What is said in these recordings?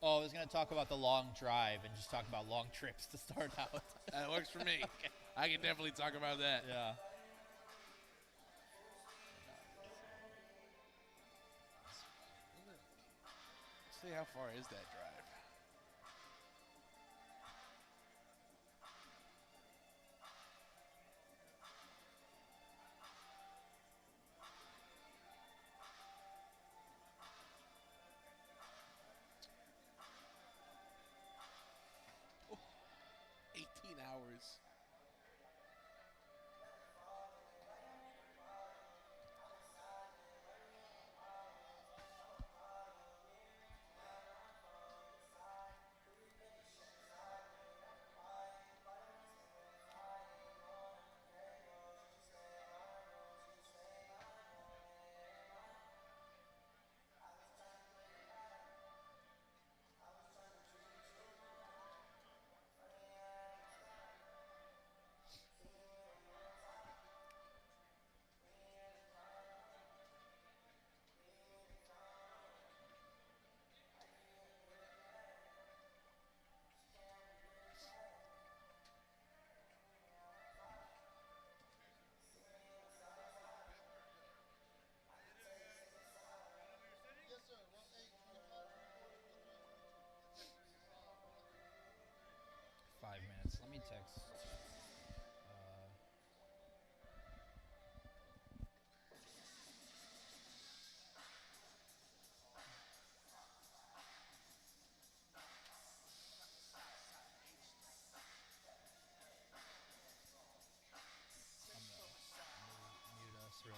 Oh, I was going to talk about the long drive and just talk about long trips to start out. That works for me. Okay. I can definitely talk about that. Yeah. Let's see how far is that drive. Oh, 18 hours. Yes, sir. Well, hey, can you call for me for the 302? 5 minutes. Let me text. Mute us real.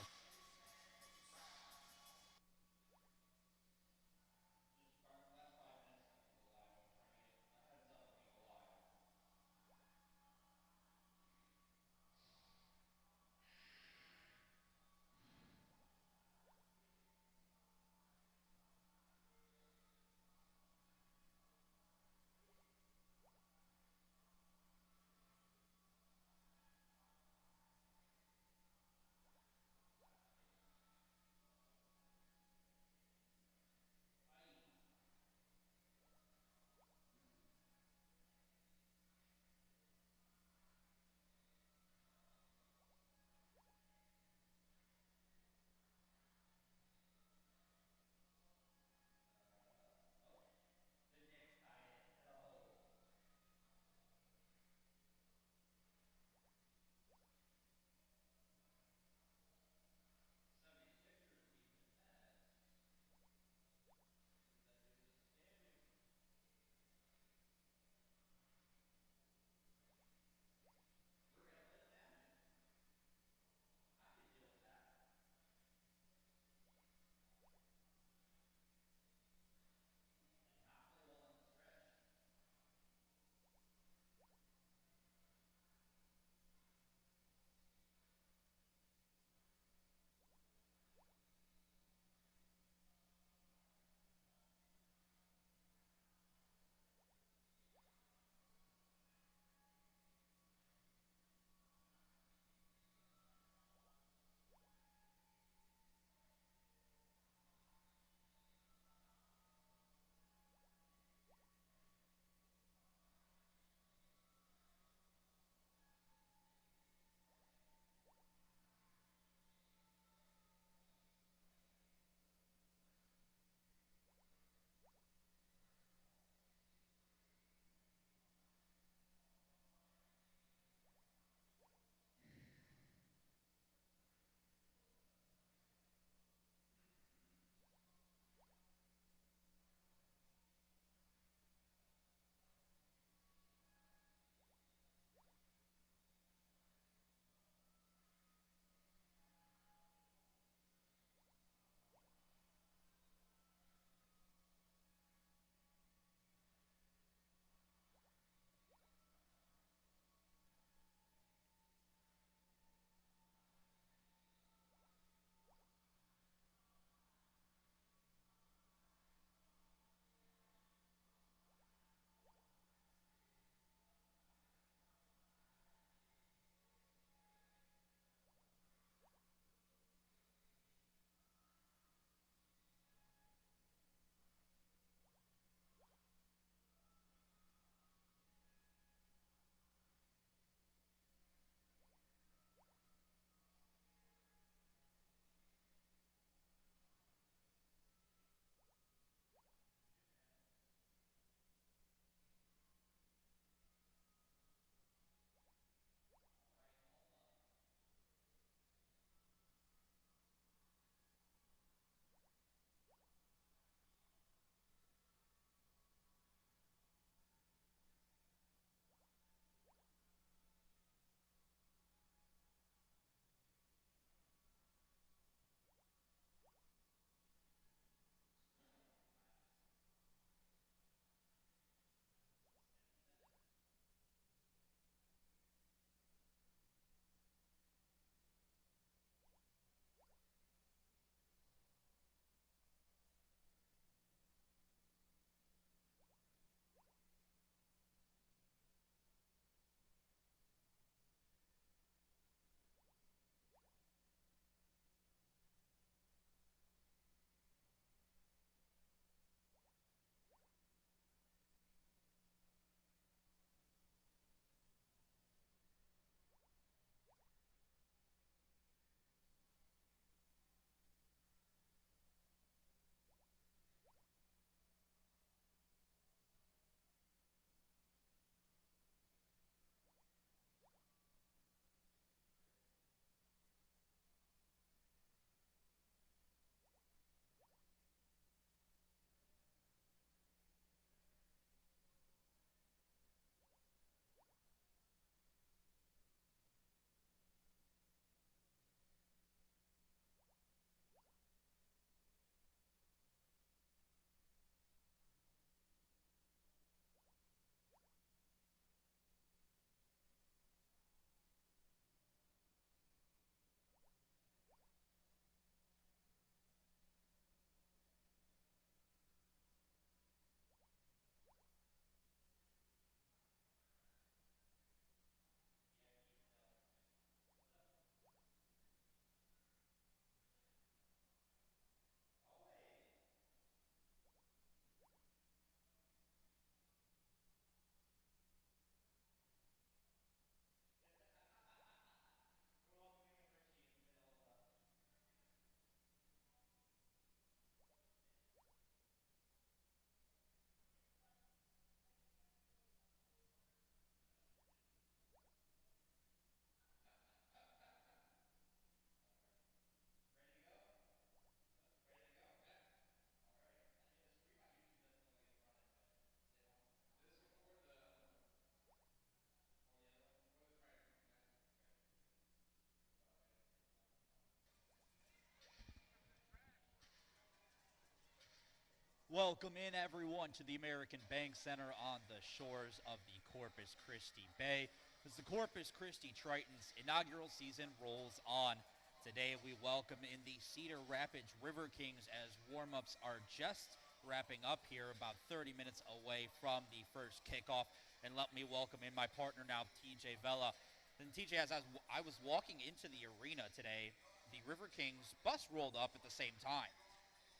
Welcome in, everyone, to the American Bank Center on the shores of the Corpus Christi Bay. As the Corpus Christi Tritons inaugural season rolls on, today we welcome in the Cedar Rapids River Kings as warm-ups are just wrapping up here, about 30 minutes away from the first kickoff. And let me welcome in my partner now, TJ Vela. And TJ, as I was walking into the arena today, the River Kings bus rolled up at the same time,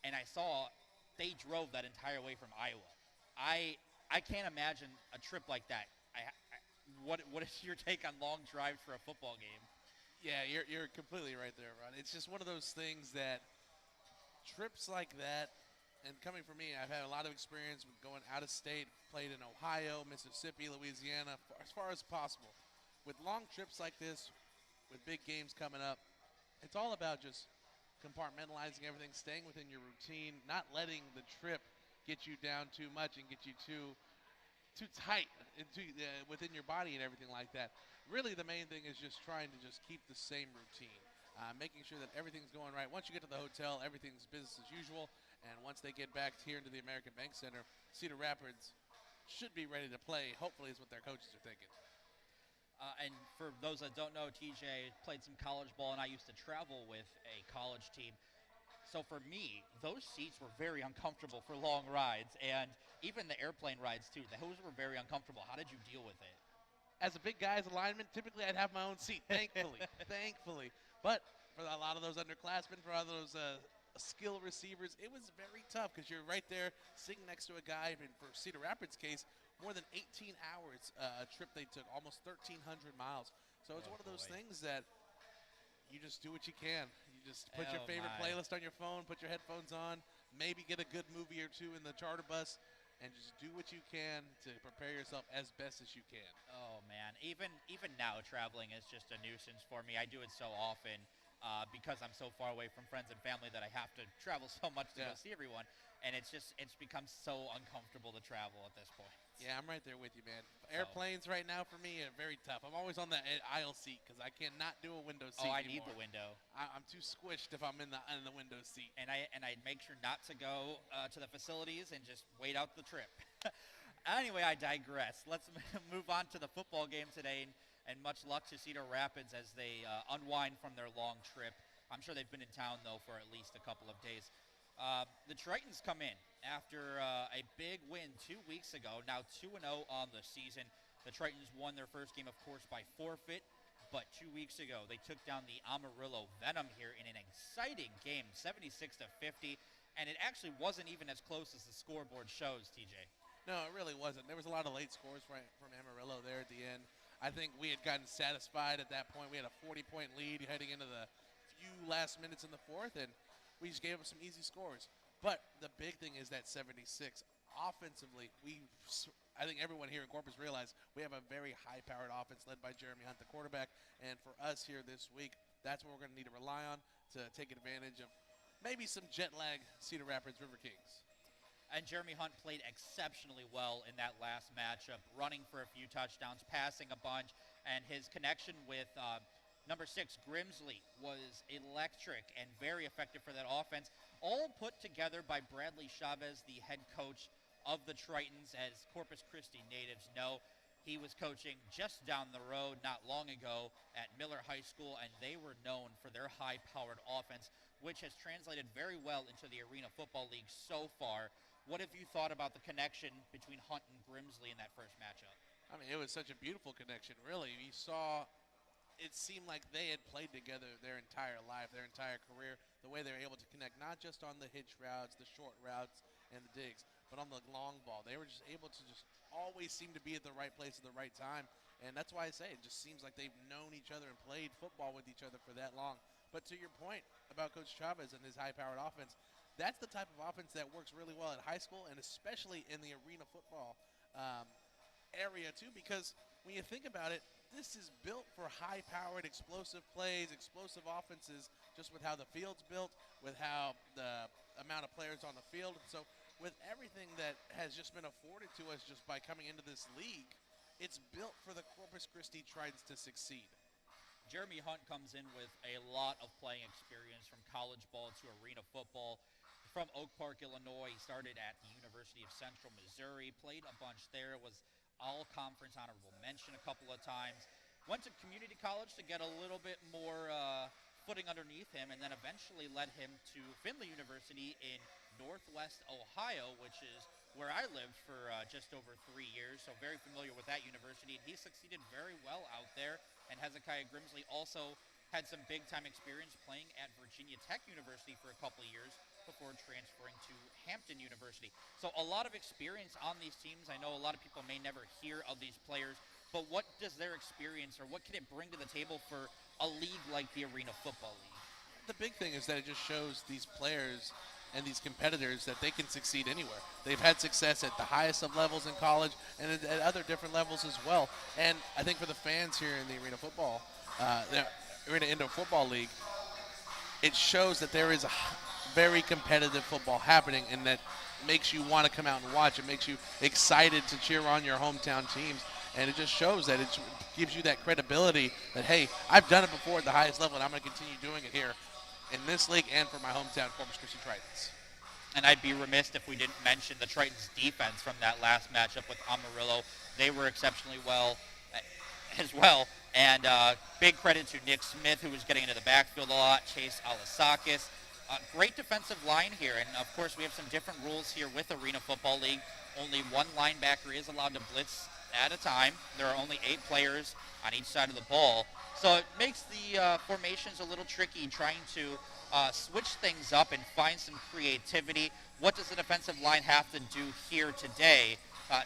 and I saw they drove that entire way from Iowa. I can't imagine a trip like that. What is your take on long drives for a football game? Yeah, you're completely right there, Ron. It's just one of those things that trips like that, and coming from me, I've had a lot of experience with going out of state, played in Ohio, Mississippi, Louisiana, as far as possible. With long trips like this, with big games coming up, it's all about just compartmentalizing everything, staying within your routine, not letting the trip get you down too much and get you too tight within your body and everything like that. Really, the main thing is just trying to just keep the same routine, making sure that everything's going right. Once you get to the hotel, everything's business as usual, and once they get back here into the American Bank Center, Cedar Rapids should be ready to play, hopefully is what their coaches are thinking. And for those that don't know, TJ played some college ball, and I used to travel with a college team. So for me, those seats were very uncomfortable for long rides, and even the airplane rides too. Those were very uncomfortable. How did you deal with it? As a big guy, as a lineman, typically I'd have my own seat, thankfully. But for a lot of those underclassmen, for all those skill receivers, it was very tough because you're right there sitting next to a guy, and for Cedar Rapids' case, more than 18 hours a trip they took, almost 1,300 miles. So it's one of those things that you just do what you can. You just put your favorite playlist on your phone, put your headphones on, maybe get a good movie or two in the charter bus, and just do what you can to prepare yourself as best as you can. Oh, man. Even now, traveling is just a nuisance for me. I do it so often because I'm so far away from friends and family that I have to travel so much to go see everyone. And it's become so uncomfortable to travel at this point. Yeah, I'm right there with you, man. Airplanes right now for me are very tough. I'm always on the aisle seat because I cannot do a window seat I anymore. need the window. I'm too squished if I'm in the window seat. And I make sure not to go to the facilities and just wait out the trip. Anyway, I digress. Let's move on to the football game today, and much luck to Cedar Rapids as they unwind from their long trip. I'm sure they've been in town, though, for at least a couple of days. The Tritons come in after a big win 2 weeks ago, now 2-0 on the season. The Tritons won their first game, of course, by forfeit, but 2 weeks ago they took down the Amarillo Venom here in an exciting game, 76-50, and it actually wasn't even as close as the scoreboard shows, TJ. No, it really wasn't. There was a lot of late scores from Amarillo there at the end. I think we had gotten satisfied at that point. We had a 40-point lead heading into the few last minutes in the fourth, and we just gave them some easy scores. But the big thing is that 76. Offensively, I think everyone here in Corpus realized we have a very high-powered offense led by Jeremy Hunt, the quarterback. And for us here this week, that's what we're going to need to rely on to take advantage of maybe some jet lag Cedar Rapids River Kings. And Jeremy Hunt played exceptionally well in that last matchup, running for a few touchdowns, passing a bunch, and his connection with number 6, Grimsley, was electric and very effective for that offense, all put together by Bradley Chavez, the head coach of the Tritons. As Corpus Christi natives know, he was coaching just down the road not long ago at Miller High School, and they were known for their high-powered offense, which has translated very well into the Arena Football League so far. What have you thought about the connection between Hunt and Grimsley in that first matchup? I mean, it was such a beautiful connection, really. You saw it seemed like they had played together their entire life, their entire career, the way they were able to connect, not just on the hitch routes, the short routes, and the digs, but on the long ball. They were just able to just always seem to be at the right place at the right time, and that's why I say it just seems like they've known each other and played football with each other for that long. But to your point about Coach Chavez and his high-powered offense, that's the type of offense that works really well at high school and especially in the arena football area too, because when you think about it, this is built for high-powered, explosive plays, explosive offenses, just with how the field's built, with how the amount of players on the field. So with everything that has just been afforded to us just by coming into this league, it's built for the Corpus Christi Tritons to succeed. Jeremy Hunt comes in with a lot of playing experience from college ball to arena football. from Oak Park, Illinois. He started at the University of Central Missouri, played a bunch there, was all-conference honorable mention a couple of times. Went to community college to get a little bit more footing underneath him, and then eventually led him to Findlay University in Northwest Ohio, which is where I lived for just over 3 years, so very familiar with that university. And he succeeded very well out there, and Hezekiah Grimsley also had some big-time experience playing at Virginia Tech University for a couple of years before transferring to Hampton University. So a lot of experience on these teams. I know a lot of people may never hear of these players, but what does their experience, or what can it bring to the table for a league like the Arena Football League? The big thing is that it just shows these players and these competitors that they can succeed anywhere. They've had success at the highest of levels in college and at other different levels as well. And I think for the fans here in the Arena Football, the Arena Indoor Football League, it shows that there is a very competitive football happening, and that makes you want to come out and watch. It makes you excited to cheer on your hometown teams. And it just shows that it gives you that credibility that, hey, I've done it before at the highest level, and I'm going to continue doing it here in this league and for my hometown Corpus Christi Tritons. And I'd be remiss if we didn't mention the Tritons defense from that last matchup with Amarillo. They were exceptionally well as well. And big credit to Nick Smith, who was getting into the backfield a lot, Chase Alasakis. Great defensive line here. And, of course, we have some different rules here with Arena Football League. Only one linebacker is allowed to blitz at a time. There are only 8 players on each side of the ball. So it makes the formations a little tricky trying to switch things up and find some creativity. What does the defensive line have to do here today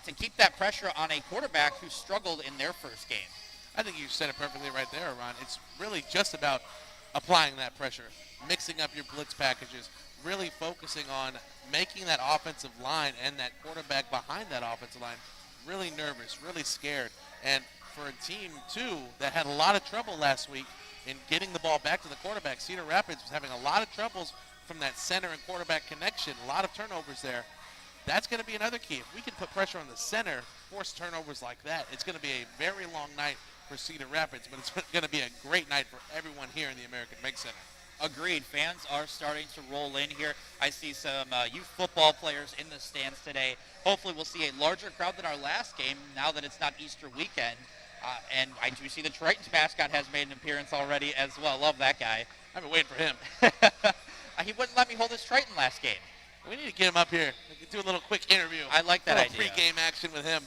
to keep that pressure on a quarterback who struggled in their first game? I think you said it perfectly right there, Ron. It's really just about applying that pressure, mixing up your blitz packages, really focusing on making that offensive line and that quarterback behind that offensive line really nervous, really scared. And for a team, too, that had a lot of trouble last week in getting the ball back to the quarterback, Cedar Rapids was having a lot of troubles from that center and quarterback connection, a lot of turnovers there. That's going to be another key. If we can put pressure on the center, force turnovers like that, it's going to be a very long night for Cedar Rapids, but it's going to be a great night for everyone here in the American Bank Center. Agreed. Fans are starting to roll in here. I see some youth football players in the stands today. Hopefully we'll see a larger crowd than our last game now that it's not Easter weekend. And I do see the Tritons mascot has made an appearance already as well. Love that guy. I've been waiting for him. He wouldn't let me hold his Triton last game. We need to get him up here. We can do a little quick interview. I like that idea. Pre-game action with him.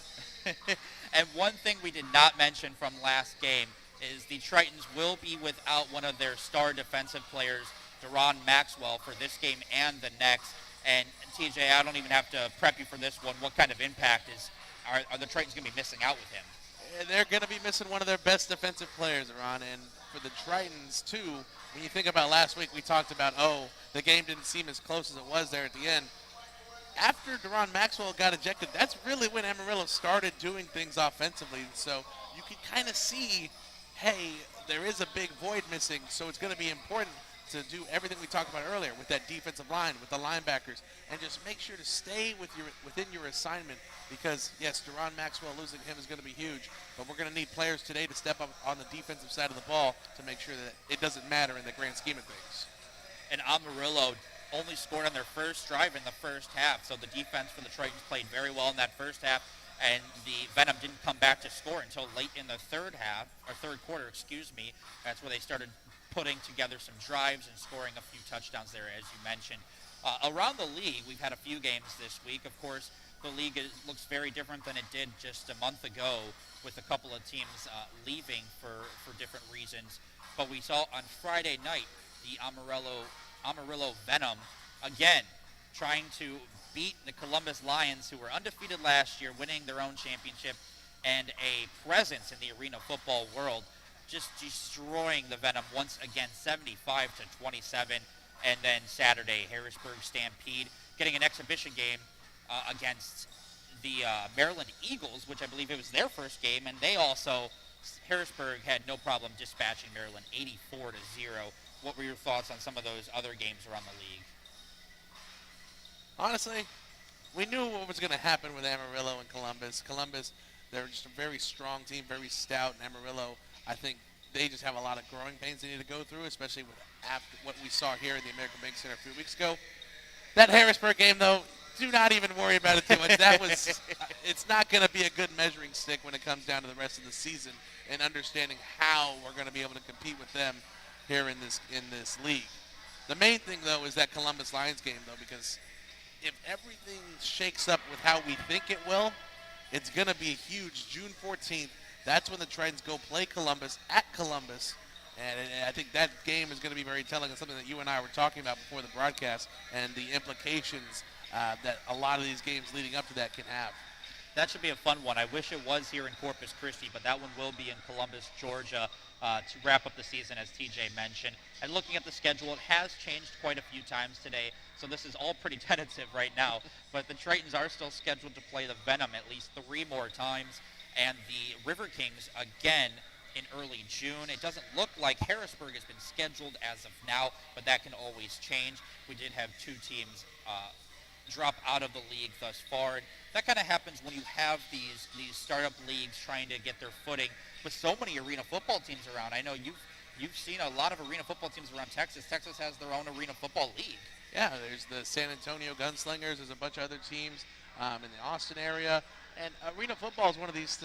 And one thing we did not mention from last game is the Tritons will be without one of their star defensive players, Deron Maxwell, for this game and the next. And TJ, I don't even have to prep you for this one. What kind of impact are the Tritons going to be missing out with him? They're going to be missing one of their best defensive players, Ron. And for the Tritons, too, when you think about last week, we talked about, the game didn't seem as close as it was there at the end. After Deron Maxwell got ejected, that's really when Amarillo started doing things offensively. So you can kind of see, hey, there is a big void missing, so it's going to be important to do everything we talked about earlier with that defensive line, with the linebackers, and just make sure to stay within your assignment because, yes, Deron Maxwell, losing him is going to be huge, but we're going to need players today to step up on the defensive side of the ball to make sure that it doesn't matter in the grand scheme of things. And Amarillo only scored on their first drive in the first half, so the defense for the Tritons played very well in that first half, and the Venom didn't come back to score until late in the third quarter. That's where they started putting together some drives and scoring a few touchdowns there, as you mentioned. Around the league, we've had a few games this week. Of course, the league looks very different than it did just a month ago with a couple of teams leaving for different reasons. But we saw on Friday night the Amarillo Venom, again, trying to beat the Columbus Lions, who were undefeated last year, winning their own championship, and a presence in the Arena Football world, just destroying the Venom once again, 75-27. And then Saturday, Harrisburg Stampede getting an exhibition game against the Maryland Eagles, which I believe it was their first game, and Harrisburg had no problem dispatching Maryland 84-0. What were your thoughts on some of those other games around the league? Honestly, we knew what was going to happen with Amarillo and Columbus. Columbus, they're just a very strong team, very stout. And Amarillo, I think they just have a lot of growing pains they need to go through, especially after what we saw here in the American Bank Center a few weeks ago. That Harrisburg game, though, do not even worry about it too much. That was, it's not going to be a good measuring stick when it comes down to the rest of the season and understanding how we're going to be able to compete with them here in this league. The main thing, though, is that Columbus Lions game, though, because if everything shakes up with how we think it will, it's going to be huge. June 14th, that's when the Tritons go play Columbus at Columbus. And I think that game is going to be very telling of something that you and I were talking about before the broadcast and the implications that a lot of these games leading up to that can have. That should be a fun one. I wish it was here in Corpus Christi, but that one will be in Columbus, Georgia, to wrap up the season, as TJ mentioned. And looking at the schedule, it has changed quite a few times today, so this is all pretty tentative right now. But the Tritons are still scheduled to play the Venom at least 3 more times, and the River Kings again in early June. It doesn't look like Harrisburg has been scheduled as of now, but that can always change. We did have 2 teams drop out of the league thus far. And that kind of happens when you have these startup leagues trying to get their footing with so many arena football teams around. I know you've seen a lot of arena football teams around Texas. Texas has their own arena football league. Yeah, there's the San Antonio Gunslingers. There's a bunch of other teams in the Austin area. And arena football is one of these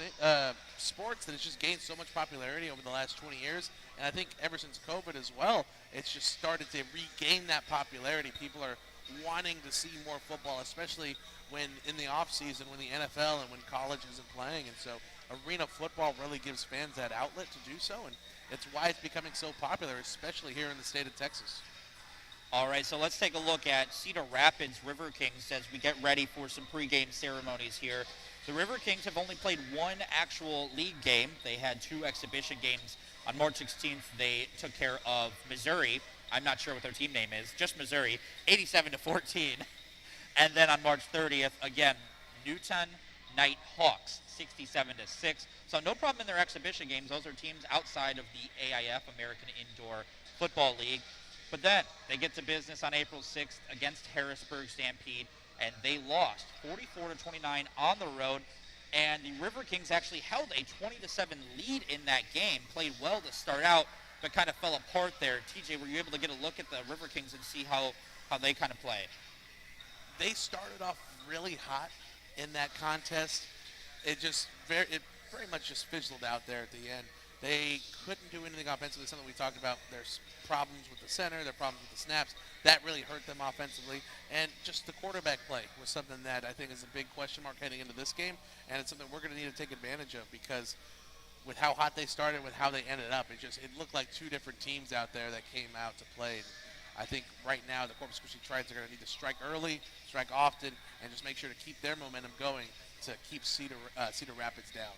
sports that has just gained so much popularity over the last 20 years. And I think ever since COVID as well, it's just started to regain that popularity. People are wanting to see more football, especially when in the off season, when the NFL and when college isn't playing. And so arena football really gives fans that outlet to do so. And it's why it's becoming so popular, especially here in the state of Texas. All right, so let's take a look at Cedar Rapids River Kings as we get ready for some pregame ceremonies here. The River Kings have only played 1 actual league game. They had 2 exhibition games. On March 16th, they took care of Missouri. I'm not sure what their team name is, just Missouri, 87-14. And then on March 30th, again, Newton Night Hawks, 67-6. So no problem in their exhibition games. Those are teams outside of the AIF, American Indoor Football League. But then they get to business on April 6th against Harrisburg Stampede, and they lost 44-29 on the road. And the River Kings actually held a 20-7 lead in that game, played well to start out, but kind of fell apart there. TJ, were you able to get a look at the River Kings and see how they kind of play? They started off really hot in that contest. It very much just fizzled out there at the end. They couldn't do anything offensively, something we talked about. There's problems with the center, their problems with the snaps. That really hurt them offensively. And just the quarterback play was something that I think is a big question mark heading into this game. And it's something we're going to need to take advantage of because with how hot they started, with how they ended up, it looked like 2 different teams out there that came out to play. I think right now the Corpus Christi Tritons are going to need to strike early, strike often, and just make sure to keep their momentum going to keep Cedar Rapids down.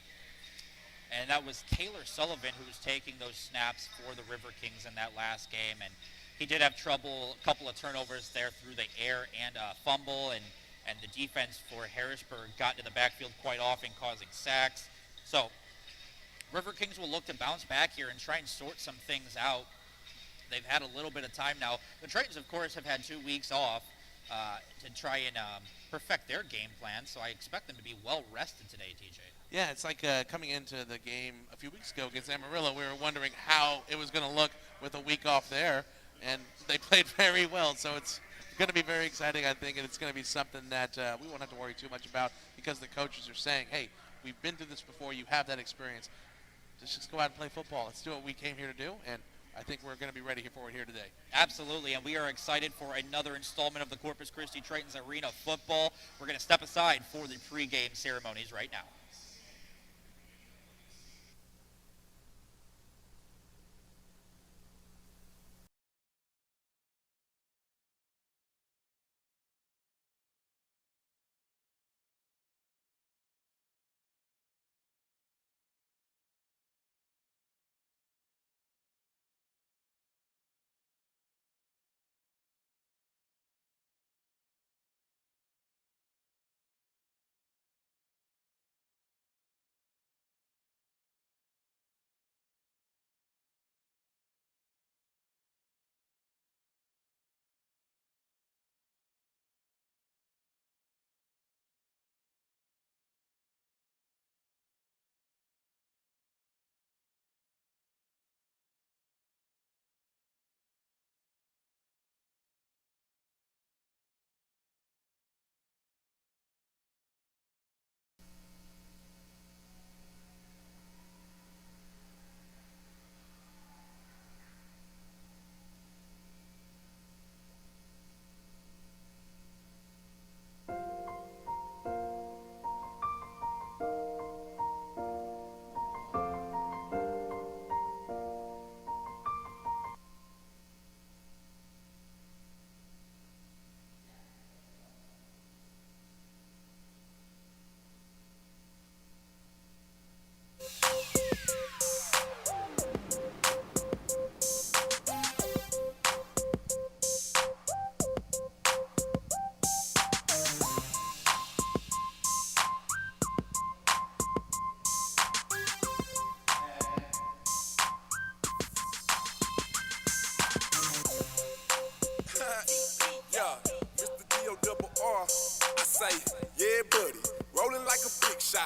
And that was Taylor Sullivan who was taking those snaps for the River Kings in that last game. And he did have trouble, a couple of turnovers there through the air and a fumble. And the defense for Harrisburg got into the backfield quite often, causing sacks. So River Kings will look to bounce back here and try and sort some things out. They've had a little bit of time now. The Tritons, of course, have had 2 weeks off to try and perfect their game plan. So I expect them to be well rested today, TJ. Yeah, it's like coming into the game a few weeks ago against Amarillo. We were wondering how it was going to look with a week off there, and they played very well. So it's going to be very exciting, I think, and it's going to be something that we won't have to worry too much about because the coaches are saying, hey, we've been through this before. You have that experience. Just go out and play football. Let's do what we came here to do, and I think we're going to be ready for it here today. Absolutely, and we are excited for another installment of the Corpus Christi Tritons Arena Football. We're going to step aside for the pregame ceremonies right now.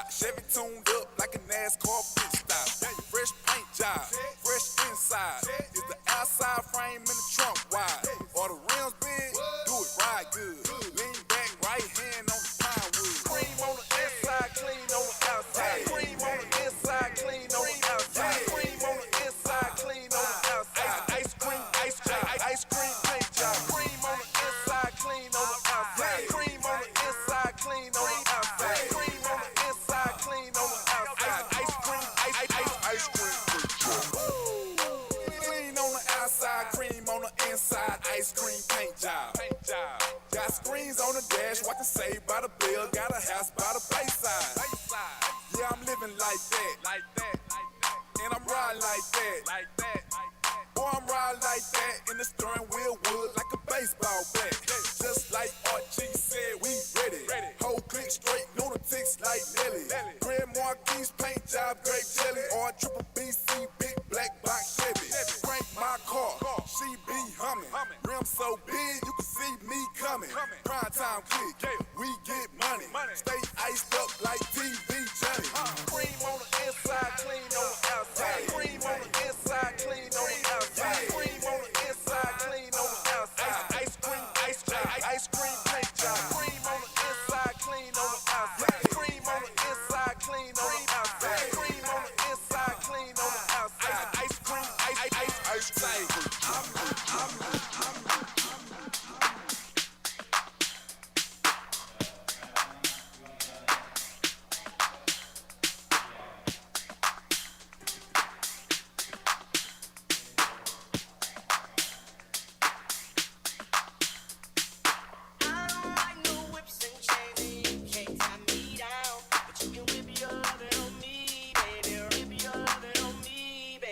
top. Chevy tuned up like a NASCAR pit stop. Fresh paint job, fresh inside. Is the outside frame in the trunk wide? Or the rims big? Do it right good. Lean back, right hand on the pine wood. Cream on the inside, clean on the outside. Cream on the inside, clean on the outside. Cream on the inside, clean on the outside. Ice cream paint job. Cream on the inside, clean on the outside. Cream on the inside, clean on the outside. Cream on the inside, clean on the outside. Ice cream paint job. Clean on the outside, cream on the inside. Ice cream paint job. Got screens on the dash, watching Saved by the Bell. Got a house by the bayside. Yeah, I'm living like that. And I'm riding like that. Boy, I'm riding like that. In the steering wheel wood like a baseball bat. Just like RG said, we ready. Whole click straight, lunatics like Nelly. Grand Marquis paint job, grape jelly. Or triple BC, big black box Chevy. Crank my car, she be humming. Rim so big, you can see me coming. Prime time click, we get money. Stay iced up like TV Johnny. Cream on the inside, clean on the outside. Cream on the inside, clean on the outside. Cream on the inside, clean on the outside. Ice cream paint job. Cream on the inside, clean on the outside. Cream on the inside, clean on the outside. Cream on the inside, clean on the outside. Ice cream.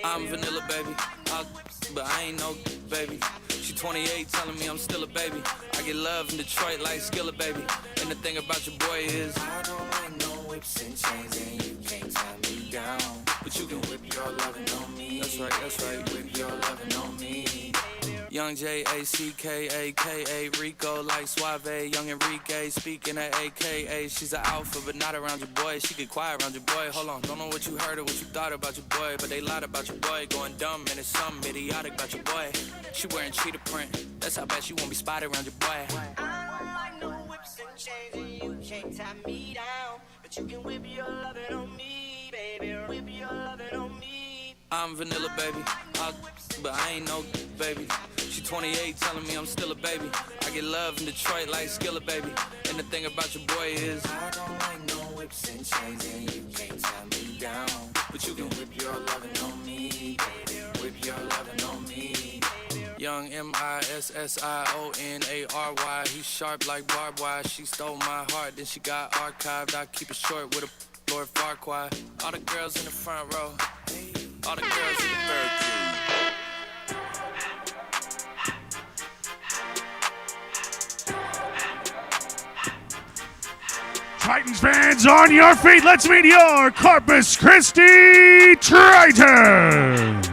I'm vanilla, baby, but I ain't no baby. She 28, telling me I'm still a baby. I get love in Detroit like Skilla, baby. And the thing about your boy is I don't like no whips and chains, and you can't tie me down. But you can whip your lovin' on me. That's right, whip your lovin' on me. Young J-A-C-K-A-K-A, Rico like Suave, young Enrique, speaking at AKA. She's an alpha, but not around your boy. She get quiet around your boy. Hold on, don't know what you heard or what you thought about your boy, but they lied about your boy, going dumb, and it's something idiotic about your boy. She wearing cheetah print, that's how bad she won't be spotted around your boy. I don't like no whips and chains, and you can't tie me down, but you can whip your lovin' on me, baby, whip your lovin' on me. I'm vanilla, baby, but I ain't no baby. She 28, telling me I'm still a baby. I get love in Detroit like Skilla, baby. And the thing about your boy is I don't like no whips and chains, and you can't tie me down. But you can whip your lovin' on me, baby, whip your lovin' on me. Young M-I-S-S-I-O-N-A-R-Y. He's sharp like barbed wire. She stole my heart, then she got archived. I keep it short with a Lord Farquaad. All the girls in the front row, all the girls in the third row. Titans fans, on your feet, let's meet your Corpus Christi Tritons.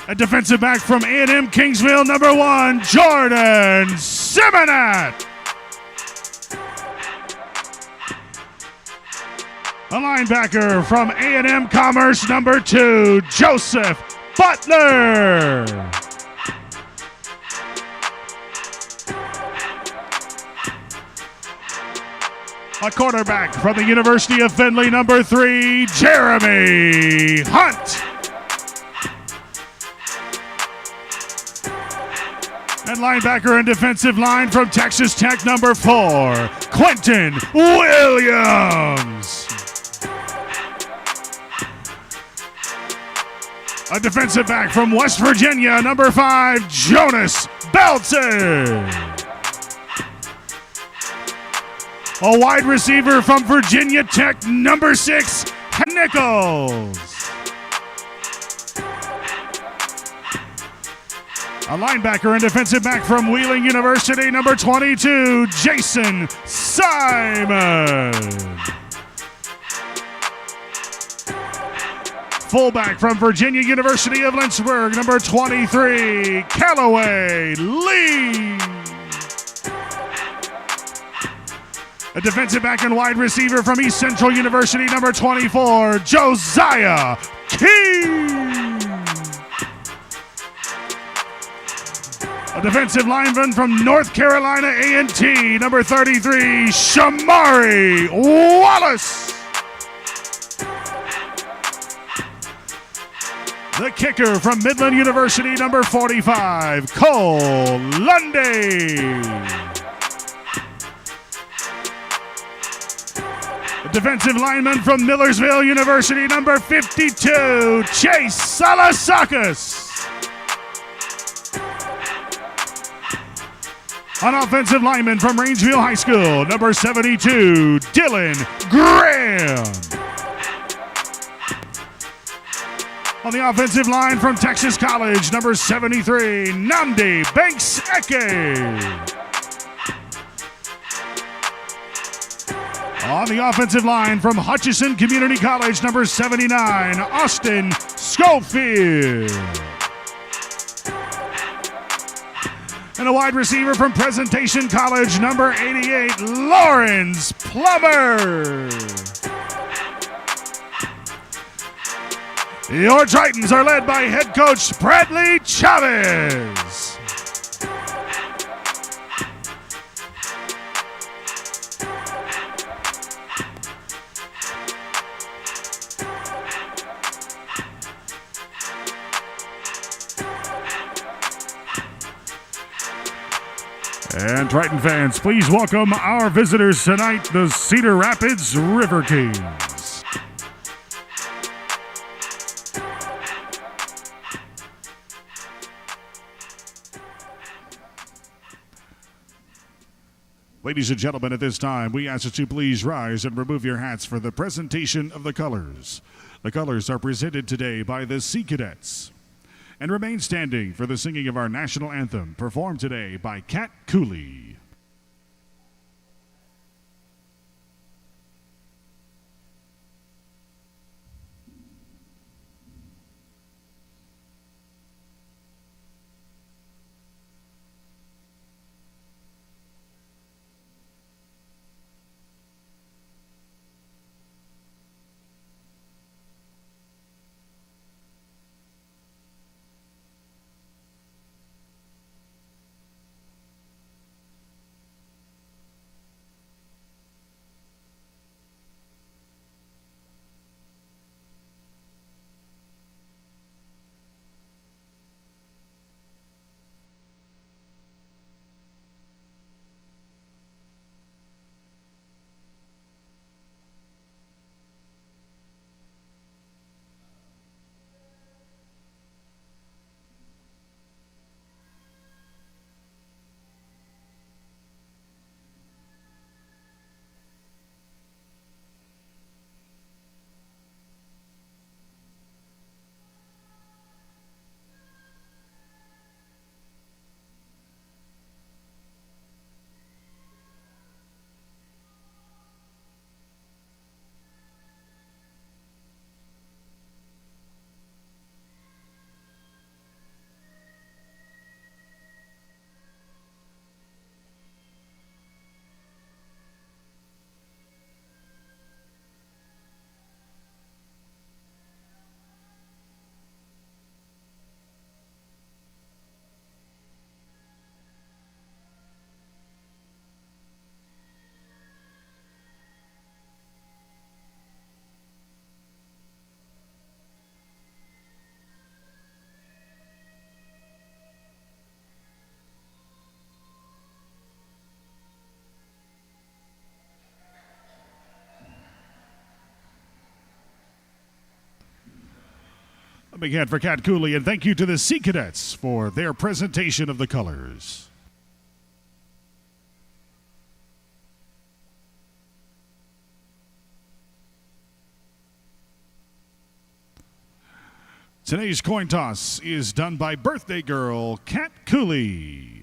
A defensive back from A&M Kingsville, number 1, Jordan Simonette. A linebacker from A&M Commerce, number 2, Joseph Butler. A quarterback from the University of Findlay, number 3, Jeremy Hunt. And linebacker and defensive line from Texas Tech, number 4, Quentin Williams. A defensive back from West Virginia, number 5, Jonas Belton. A wide receiver from Virginia Tech, number 6, Nichols. A linebacker and defensive back from Wheeling University, number 22, Jason Simon. Fullback from Virginia University of Lynchburg, number 23, Callaway Lee. A defensive back and wide receiver from East Central University, number 24, Josiah King. A defensive lineman from North Carolina A&T, number 33, Shamari Wallace. The kicker from Midland University, number 45, Cole Lundy. A defensive lineman from Millersville University, number 52, Chase Salasakis. An offensive lineman from Rangeville High School, number 72, Dylan Graham. On the offensive line from Texas College, number 73, Namdi Banks Eke. On the offensive line from Hutchinson Community College, number 79, Austin Schofield. And a wide receiver from Presentation College, number 88, Lawrence Plummer. Your Tritons are led by head coach Bradley Chavez. And Triton fans, please welcome our visitors tonight, the Cedar Rapids River Kings. Ladies and gentlemen, at this time, we ask that you please rise and remove your hats for the presentation of the colors. The colors are presented today by the Sea Cadets. And remain standing for the singing of our national anthem, performed today by Kat Cooley. A big hand for Kat Cooley, and thank you to the Sea Cadets for their presentation of the colors. Today's coin toss is done by birthday girl Kat Cooley.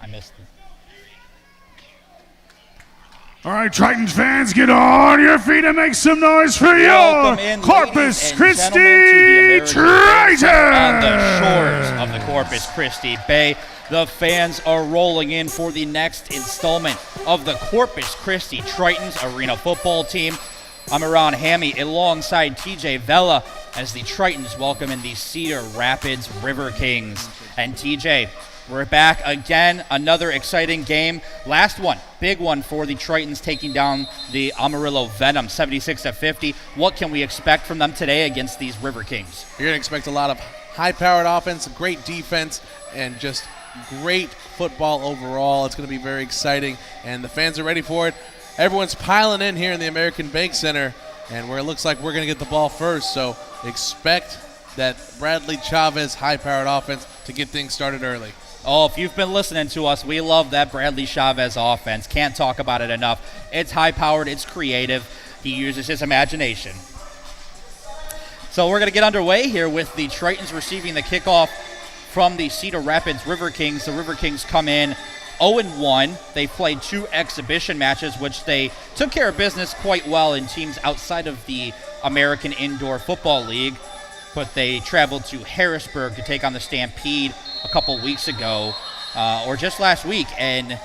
I missed it. All right, Tritons fans, get on your feet and make some noise for Welcome your in, Corpus ladies and Christi gentlemen, to the American Tritons! on the shores of the Corpus Christi Bay. The fans are rolling in for the next installment of the Corpus Christi Tritons Arena football team. I'm Iran Hammy alongside TJ Vela as the Tritons welcome in the Cedar Rapids River Kings. And TJ, we're back again, another exciting game. Last one, big one for the Tritons taking down the Amarillo Venom 76-50. What can we expect from them today against these River Kings? You're going to expect a lot of high-powered offense, great defense, and just great football overall. It's going to be very exciting, and the fans are ready for it. Everyone's piling in here in the American Bank Center, and where it looks like we're going to get the ball first, so expect that Bradley Chavez high-powered offense to get things started early. Oh, if you've been listening to us, we love that Bradley Chavez offense. Can't talk about it enough. It's high-powered. It's creative. He uses his imagination. So we're going to get underway here with the Tritons receiving the kickoff from the Cedar Rapids River Kings. The River Kings come in 0-1. They played 2 exhibition matches, which they took care of business quite well in teams outside of the American Indoor Football League. But they traveled to Harrisburg to take on the Stampede a couple weeks ago, or just last week, and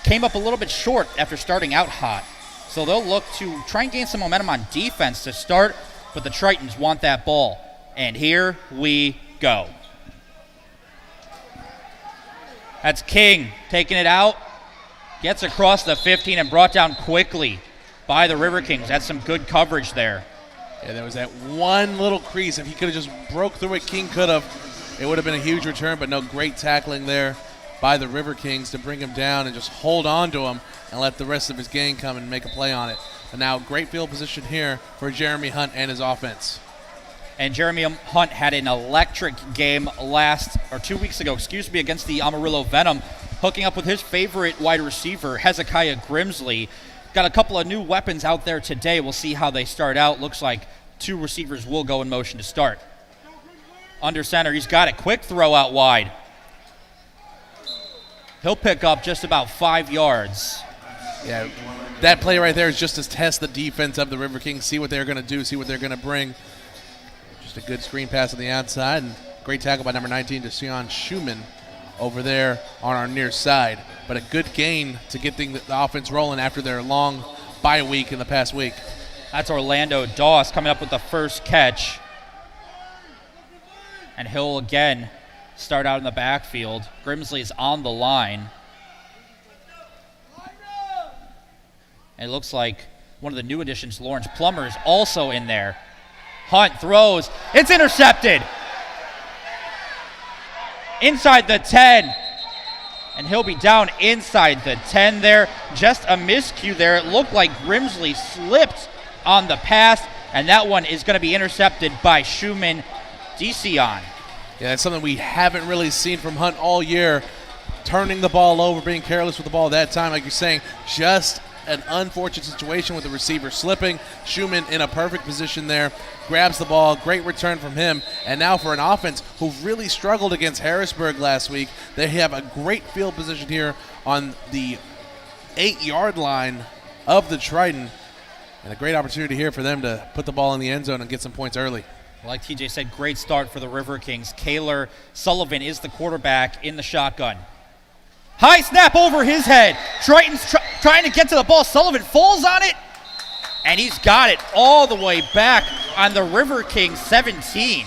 came up a little bit short after starting out hot. So they'll look to try and gain some momentum on defense to start, but the Tritons want that ball. And here we go. That's King taking it out, gets across the 15 and brought down quickly by the River Kings. That's some good coverage there. Yeah, there was that one little crease. If he could have just broke through it, King could have. It would have been a huge return, but no, great tackling there by the River Kings to bring him down and just hold on to him and let the rest of his gang come and make a play on it. And now great field position here for Jeremy Hunt and his offense. And Jeremy Hunt had an electric game 2 weeks ago, against the Amarillo Venom, hooking up with his favorite wide receiver, Hezekiah Grimsley. Got a couple of new weapons out there today. We'll see how they start out. Looks like 2 receivers will go in motion to start. Under center, he's got it. Quick throw out wide. He'll pick up just about 5 yards. Yeah, that play right there is just to test the defense of the River Kings, see what they're going to do, see what they're going to bring. Just a good screen pass on the outside, and great tackle by number 19, Desion Schumann, over there on our near side. But a good gain to get the offense rolling after their long bye week in the past week. That's Orlando Doss coming up with the first catch. And he'll again start out in the backfield. Grimsley's on the line. And it looks like one of the new additions, Lawrence Plummer, is also in there. Hunt throws. It's intercepted. Inside the 10. And he'll be down inside the 10 there. Just a miscue there. It looked like Grimsley slipped on the pass, and that one is going to be intercepted by Schumann Desion. Yeah, that's something we haven't really seen from Hunt all year. Turning the ball over, being careless with the ball that time, like you're saying, just an unfortunate situation with the receiver slipping. Schumann in a perfect position there, grabs the ball, great return from him. And now for an offense who really struggled against Harrisburg last week, they have a great field position here on the 8-yard line of the Triton. And a great opportunity here for them to put the ball in the end zone and get some points early. Like TJ said, great start for the River Kings. Kaylor Sullivan is the quarterback in the shotgun. High snap over his head. Tritons trying to get to the ball. Sullivan falls on it, and he's got it all the way back on the River Kings 17.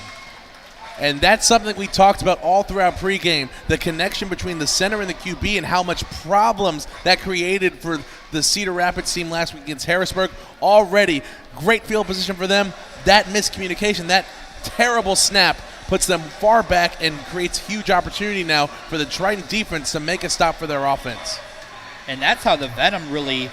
And that's something we talked about all throughout pregame, the connection between the center and the QB and how much problems that created for the Cedar Rapids team last week against Harrisburg. Already, great field position for them. That miscommunication, that terrible snap puts them far back and creates huge opportunity now for the Triton defense to make a stop for their offense. And that's how the Venom really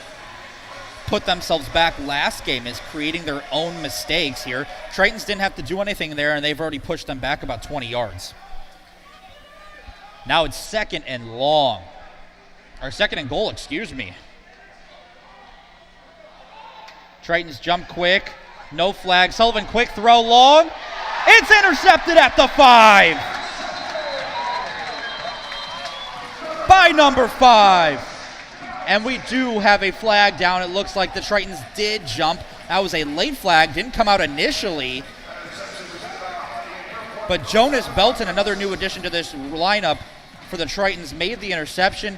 put themselves back last game, is creating their own mistakes here. Tritons didn't have to do anything there, and they've already pushed them back about 20 yards. Now it's second and goal, excuse me. Tritons jump quick, no flag. Sullivan, quick throw, long. It's intercepted at the 5 by by number 5. And we do have a flag down. It looks like the Tritons did jump. That was a late flag, didn't come out initially. But Jonas Belton, another new addition to this lineup for the Tritons, made the interception.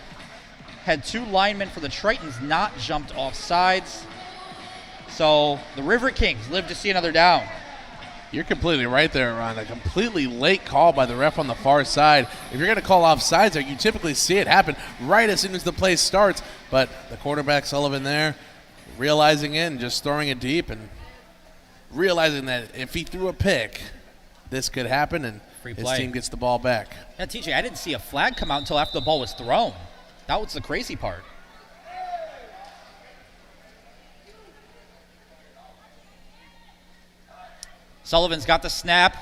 Had 2 linemen for the Tritons not jumped off sides. So the River Kings live to see another down. You're completely right there, Ron. A completely late call by the ref on the far side. If you're going to call offsides there, you typically see it happen right as soon as the play starts. But the quarterback, Sullivan, there, realizing it and just throwing it deep and realizing that if he threw a pick, this could happen and his team gets the ball back. Yeah, TJ, I didn't see a flag come out until after the ball was thrown. That was the crazy part. Sullivan's got the snap,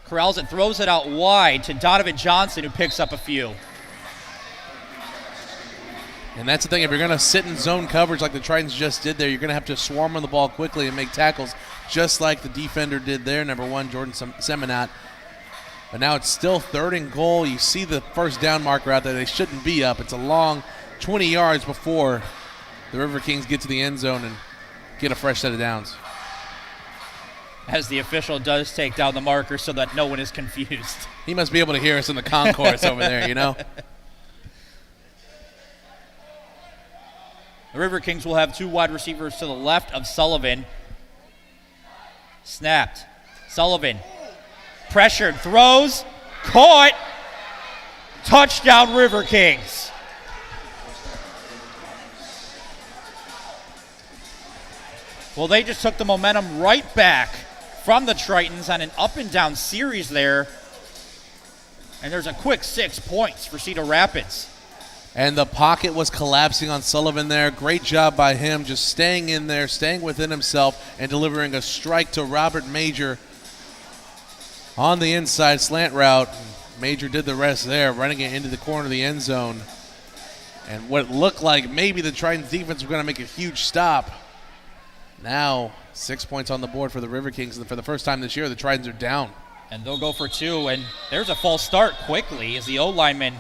corrals it, throws it out wide to Donovan Johnson, who picks up a few. And that's the thing, if you're going to sit in zone coverage like the Tritons just did there, you're going to have to swarm on the ball quickly and make tackles just like the defender did there, number 1, Jordan Seminat. But now it's still 3rd and goal. You see the first down marker out there. They shouldn't be up. It's a long 20 yards before the River Kings get to the end zone and get a fresh set of downs. As the official does take down the marker so that no one is confused. He must be able to hear us in the concourse over there, you know? The River Kings will have 2 wide receivers to the left of Sullivan. Snapped. Sullivan pressured, throws, caught. Touchdown, River Kings. Well, they just took the momentum right back from the Tritons on an up and down series there. And there's a quick 6 points for Cedar Rapids. And the pocket was collapsing on Sullivan there. Great job by him, just staying in there, staying within himself, and delivering a strike to Robert Major on the inside slant route. Major did the rest there, running it into the corner of the end zone. And what looked like maybe the Tritons defense was going to make a huge stop. Now 6 points on the board for the River Kings, and for the first time this year, the Tritons are down. And they'll go for 2, and there's a false start quickly as the O-lineman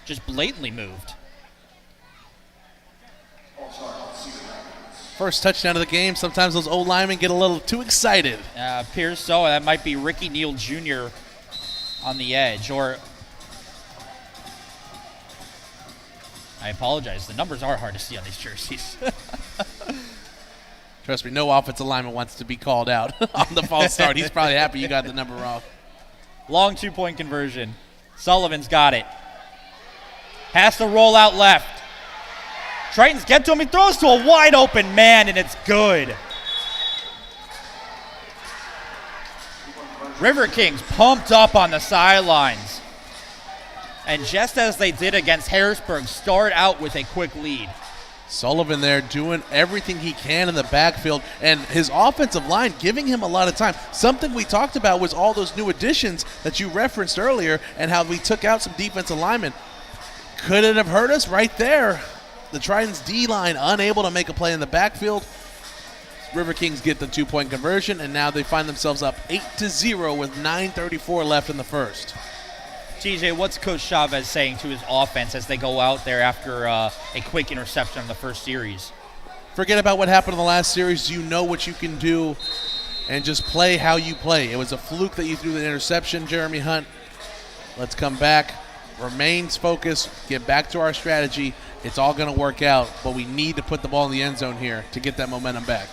just blatantly moved. First touchdown of the game. Sometimes those O-linemen get a little too excited. Appears so. That might be Ricky Neal Jr. on the edge. Or, I apologize. The numbers are hard to see on these jerseys. Trust me, no offensive lineman wants to be called out on the false start. He's probably happy you got the number wrong. Long 2-point conversion. Sullivan's got it. Has to roll out left. Tritons get to him. He throws to a wide open man, and it's good. River Kings pumped up on the sidelines. And just as they did against Harrisburg, start out with a quick lead. Sullivan there doing everything he can in the backfield, and his offensive line giving him a lot of time. Something we talked about was all those new additions that you referenced earlier and how we took out some defensive linemen. Could it have hurt us right there? The Tritons D-line unable to make a play in the backfield. River Kings get the 2-point conversion, and now they find themselves up 8-0 with 9:34 left in the first. TJ, what's Coach Chavez saying to his offense as they go out there after a quick interception in the first series? Forget about what happened in the last series. You know what you can do, and just play how you play. It was a fluke that you threw the interception, Jeremy Hunt. Let's come back, remain focused, get back to our strategy. It's all going to work out, but we need to put the ball in the end zone here to get that momentum back.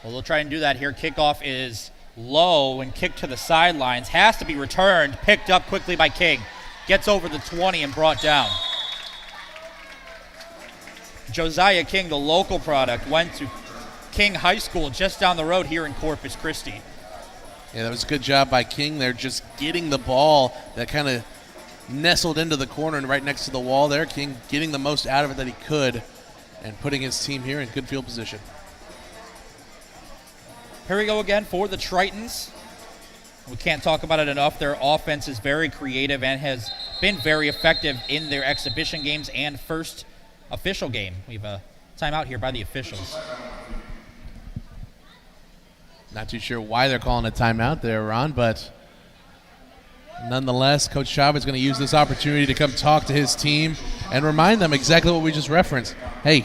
Well, they'll try and do that here. Kickoff is low and kicked to the sidelines. Has to be returned. Picked up quickly by King. Gets over the 20 and brought down. Josiah King, the local product, went to King High School just down the road here in Corpus Christi. Yeah, that was a good job by King there, just getting the ball that kind of nestled into the corner and right next to the wall there. King getting the most out of it that he could and putting his team here in good field position. Here we go again for the Tritons. We can't talk about it enough. Their offense is very creative and has been very effective in their exhibition games and first official game. We have a timeout here by the officials. Not too sure why they're calling a timeout there, Ron, but Nonetheless, Coach Chavez is going to use this opportunity to come talk to his team and remind them exactly what we just referenced. Hey,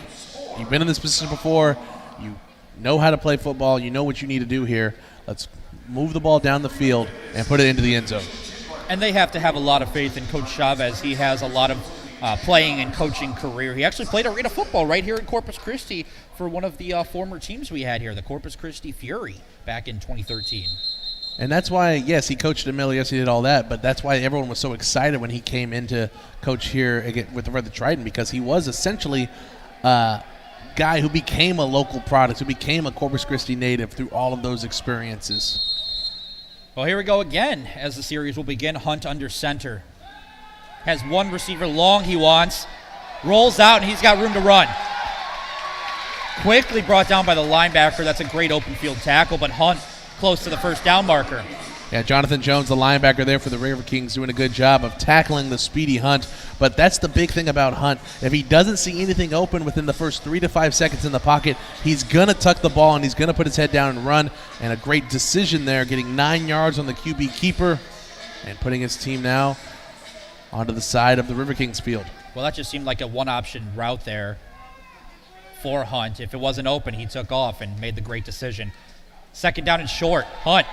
you've been in this position before. You know how to play football. You know what you need to do here. Let's move the ball down the field and put it into the end zone. And they have to have a lot of faith in Coach Chavez. He has a lot of playing and coaching career. He actually played arena football right here in Corpus Christi for one of the former teams we had here, the Corpus Christi Fury, back in 2013. And that's why, yes, he coached at Miller, yes, he did all that, but that's why everyone was so excited when he came in to coach here again with the Triton, because he was essentially a guy who became a local product, who became a Corpus Christi native through all of those experiences. Well, here we go again as the series will begin. Hunt under center. Has one receiver long he wants. Rolls out, and he's got room to run. Quickly brought down by the linebacker. That's a great open field tackle, but Hunt close to the first down marker. Yeah, Jonathan Jones, the linebacker there for the River Kings, doing a good job of tackling the speedy Hunt. But that's the big thing about Hunt. If he doesn't see anything open within the first 3 to 5 seconds in the pocket, he's going to tuck the ball and he's going to put his head down and run. And a great decision there, getting 9 yards on the QB keeper and putting his team now onto the side of the River Kings field. Well, that just seemed like a one-option route there for Hunt. If it wasn't open, he took off and made the great decision. Second down and short. Hunt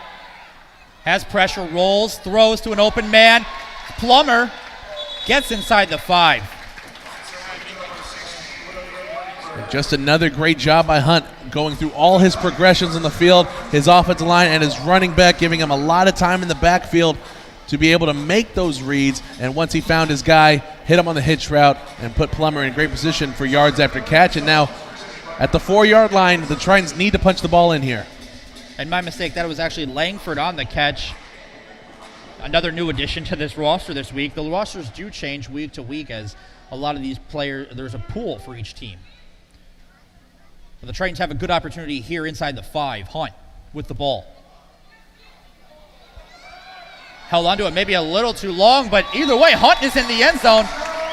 has pressure, rolls, throws to an open man. Plummer gets inside the 5. And just another great job by Hunt, going through all his progressions in the field, his offensive line and his running back, giving him a lot of time in the backfield to be able to make those reads. And once he found his guy, hit him on the hitch route and put Plummer in great position for yards after catch. And now at the 4-yard line, the Tritons need to punch the ball in here. And my mistake, that it was actually Langford on the catch. Another new addition to this roster this week. The rosters do change week to week as a lot of these players, there's a pool for each team. But the Tritons have a good opportunity here inside the 5. Hunt with the ball. Held onto it maybe a little too long, but either way, Hunt is in the end zone.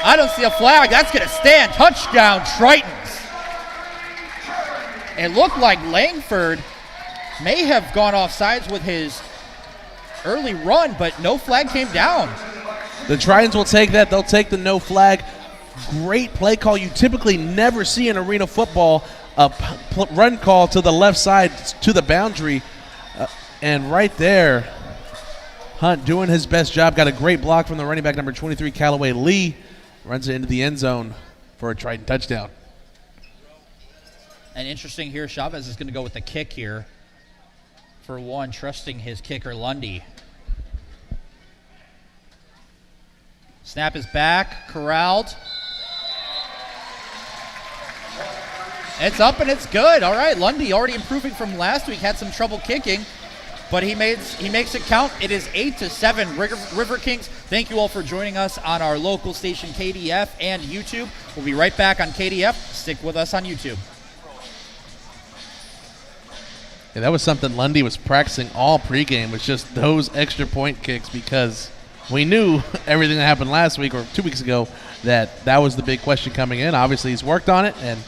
I don't see a flag. That's going to stand. Touchdown, Tritons. It looked like Langford may have gone off sides with his early run, but no flag came down. The Tritons will take that. They'll take the no flag. Great play call. You typically never see in arena football a run call to the left side to the boundary. And right there, Hunt doing his best job. Got a great block from the running back, number 23, Callaway Lee. Runs it into the end zone for a Triton touchdown. And interesting here, Chavez is going to go with the kick here. For one, trusting his kicker, Lundy. Snap is back, corralled. It's up and it's good. All right, Lundy already improving from last week. Had some trouble kicking, but he makes it count. It is 8-7 River Kings. Thank you all for joining us on our local station KDF and YouTube. We'll be right back on KDF. Stick with us on YouTube. Yeah, that was something Lundy was practicing all pregame, was just those extra point kicks, because we knew everything that happened last week or 2 weeks ago that was the big question coming in. Obviously, he's worked on it, and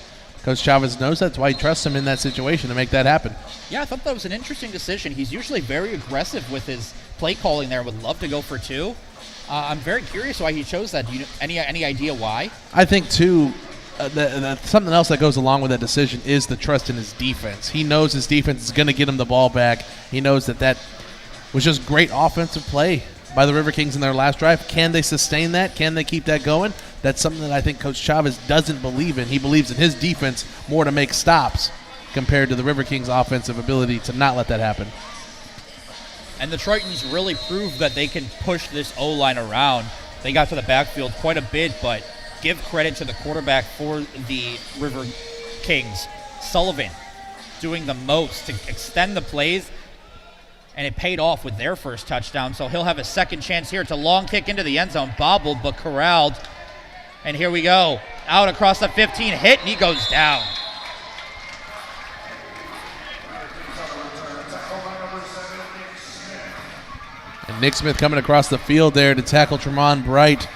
Coach Chavez knows that's why he trusts him in that situation to make that happen. Yeah, I thought that was an interesting decision. He's usually very aggressive with his play calling there. Would love to go for 2. I'm very curious why he chose that. Do you any idea why? I think, too, something else that goes along with that decision is the trust in his defense. He knows his defense is going to get him the ball back. He knows that was just great offensive play by the River Kings in their last drive. Can they sustain that? Can they keep that going? That's something that I think Coach Chavez doesn't believe in. He believes in his defense more to make stops compared to the River Kings' offensive ability to not let that happen. And the Tritons really proved that they can push this O-line around. They got to the backfield quite a bit, but give credit to the quarterback for the River Kings, Sullivan, doing the most to extend the plays, and it paid off with their first touchdown. So he'll have a second chance here. It's a long kick into the end zone, bobbled but corralled. And here we go, out across the 15, hit, and he goes down. And Nick Smith coming across the field there to tackle Tremont Bright.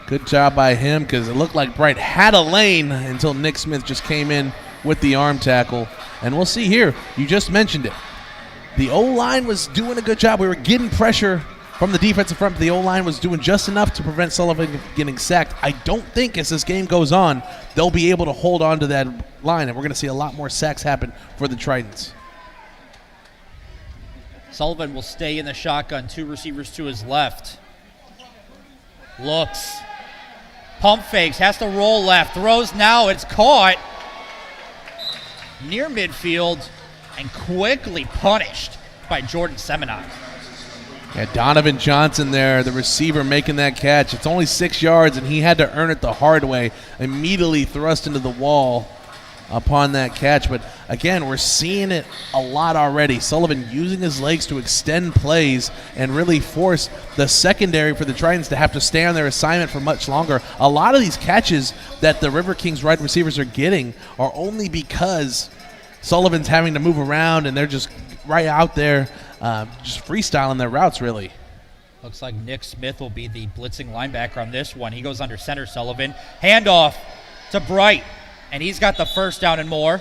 Good job by him, because it looked like Bright had a lane until Nick Smith just came in with the arm tackle. And we'll see here, you just mentioned it. The O-line was doing a good job. We were getting pressure from the defensive front, the O-line was doing just enough to prevent Sullivan getting sacked. I don't think as this game goes on, they'll be able to hold on to that line, and we're going to see a lot more sacks happen for the Tritons. Sullivan will stay in the shotgun. 2 receivers to his left. Looks. Pump fakes. Has to roll left. Throws now. It's caught near midfield and quickly punished by Jordan Semenok. Yeah, Donovan Johnson there, the receiver making that catch. It's only 6 yards, and he had to earn it the hard way. Immediately thrust into the wall upon that catch. But again, we're seeing it a lot already. Sullivan using his legs to extend plays and really force the secondary for the Tritons to have to stay on their assignment for much longer. A lot of these catches that the River Kings wide receivers are getting are only because Sullivan's having to move around, and they're just right out there just freestyling their routes, really. Looks like Nick Smith will be the blitzing linebacker on this one. He goes under center, Sullivan. Handoff to Bright, and he's got the first down and more.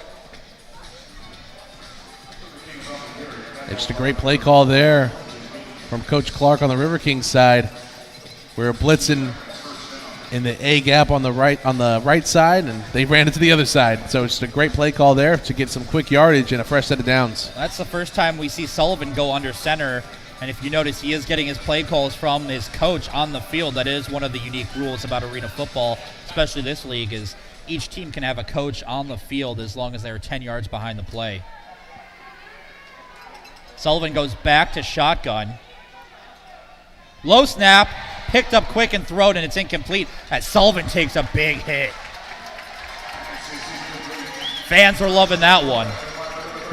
It's just a great play call there from Coach Clark on the River Kings side. We're blitzing in the A gap on the right side, and they ran it to the other side. So it's just a great play call there to get some quick yardage and a fresh set of downs. That's the first time we see Sullivan go under center, and if you notice, he is getting his play calls from his coach on the field. That is one of the unique rules about arena football, especially this league, is each team can have a coach on the field as long as they're 10 yards behind the play. Sullivan goes back to shotgun. Low snap, picked up quick and thrown, and it's incomplete as Sullivan takes a big hit. Fans are loving that one.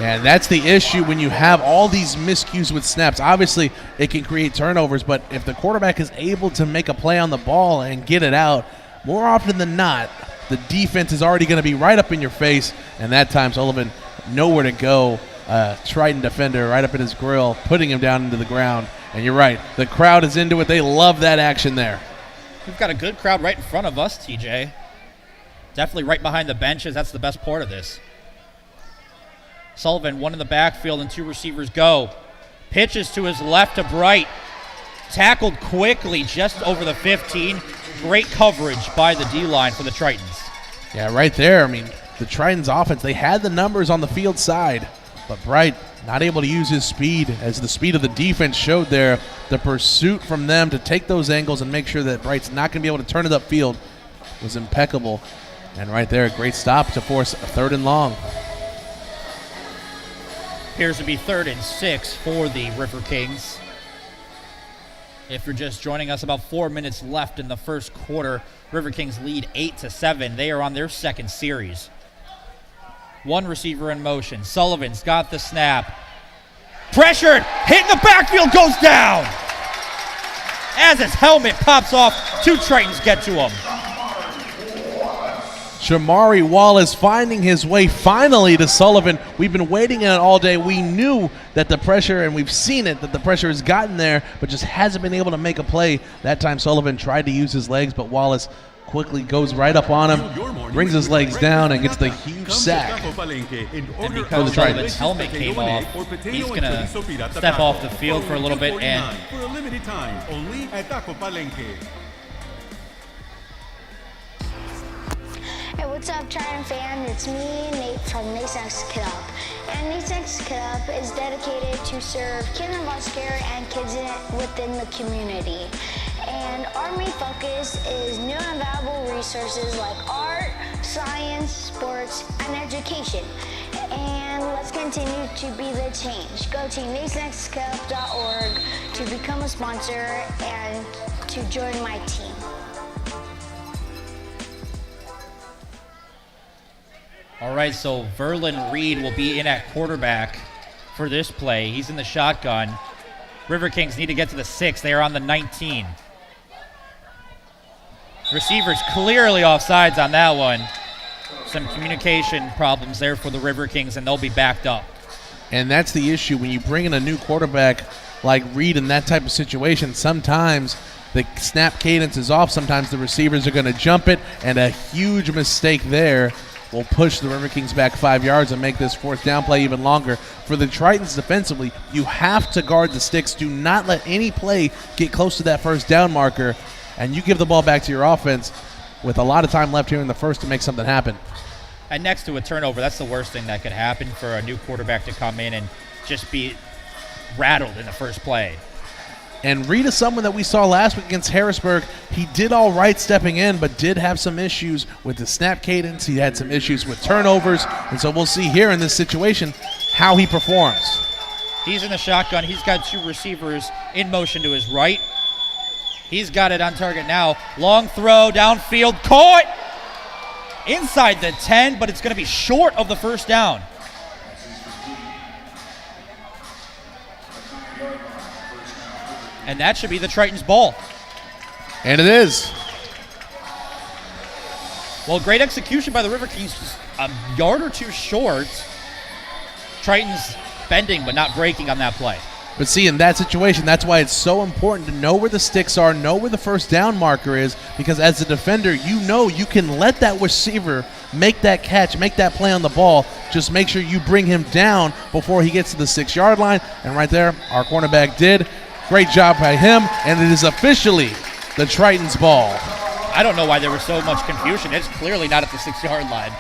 And that's the issue when you have all these miscues with snaps. Obviously, it can create turnovers, but if the quarterback is able to make a play on the ball and get it out, more often than not, the defense is already going to be right up in your face, and that time Sullivan nowhere to go. Triton defender right up in his grill, putting him down into the ground. And you're right, the crowd is into it. They love that action there. We've got a good crowd right in front of us, TJ. Definitely right behind the benches. That's the best part of this. Sullivan, one in the backfield, and 2 receivers go. Pitches to his left to Bright. Tackled quickly just over the 15. Great coverage by the D-line for the Tritons. Yeah, right there. I mean, the Tritons offense, they had the numbers on the field side, but Bright not able to use his speed, as the speed of the defense showed there. The pursuit from them to take those angles and make sure that Bright's not going to be able to turn it upfield was impeccable. And right there, a great stop to force a 3rd and long. Appears to be 3rd and 6 for the River Kings. If you're just joining us, about 4 minutes left in the first quarter. River Kings lead 8-7. They are on their 2nd series. 1 receiver in motion. Sullivan's got the snap. Pressured, hit in the backfield, goes down. As his helmet pops off, 2 Tritons get to him. Shamari Wallace finding his way finally to Sullivan. We've been waiting on it all day. We knew that the pressure, and we've seen it, that the pressure has gotten there, but just hasn't been able to make a play. That time Sullivan tried to use his legs, but Wallace quickly goes right up on him, brings his legs down, and gets the huge sack. And because Sullivan's helmet came off, he's going to step off the field for a little bit. And for a limited time, only at Taco Palenque. Hey, what's up, Triton fans? It's me, Nate from Nate's Next Kid Up. And Nate's Next Kid Up is dedicated to serve kids in foster care and kids within the community. And our main focus is new and valuable resources like art, science, sports, and education. And let's continue to be the change. Go to natesnextkidup.org to become a sponsor and to join my team. all right, so Verlin Reed will be in at quarterback for this play. He's in the shotgun. River Kings need to get to the 6. They are on the 19. Receivers clearly offsides on that one. Some communication problems there for the River Kings, and they'll be backed up. And that's the issue when you bring in a new quarterback like Reed in that type of situation. Sometimes the snap cadence is off. Sometimes the receivers are going to jump it, and a huge mistake there will push the River Kings back 5 yards and make this fourth down play even longer. For the Tritons defensively, you have to guard the sticks. Do not let any play get close to that first down marker, and you give the ball back to your offense with a lot of time left here in the first to make something happen. And next to a turnover, that's the worst thing that could happen for a new quarterback to come in and just be rattled in the first play. And Reed is someone that we saw last week against Harrisburg. He did all right stepping in, but did have some issues with the snap cadence. He had some issues with turnovers. And so we'll see here in this situation how he performs. He's in the shotgun. He's got two receivers in motion to his right. He's got it on target now. Long throw, downfield, caught inside the 10, but it's going to be short of the first down. And that should be the Tritons' ball. And it is. Well, great execution by the River Kings, just a yard or two short. Tritons bending but not breaking on that play. But see, in that situation, that's why it's so important to know where the sticks are, know where the first down marker is, because as a defender, you know you can let that receiver make that catch, make that play on the ball. Just make sure you bring him down before he gets to the 6-yard line. And right there, our cornerback did. Great job by him, and it is officially the Tritons' ball. I don't know why there was so much confusion. It's clearly not at the 6-yard line.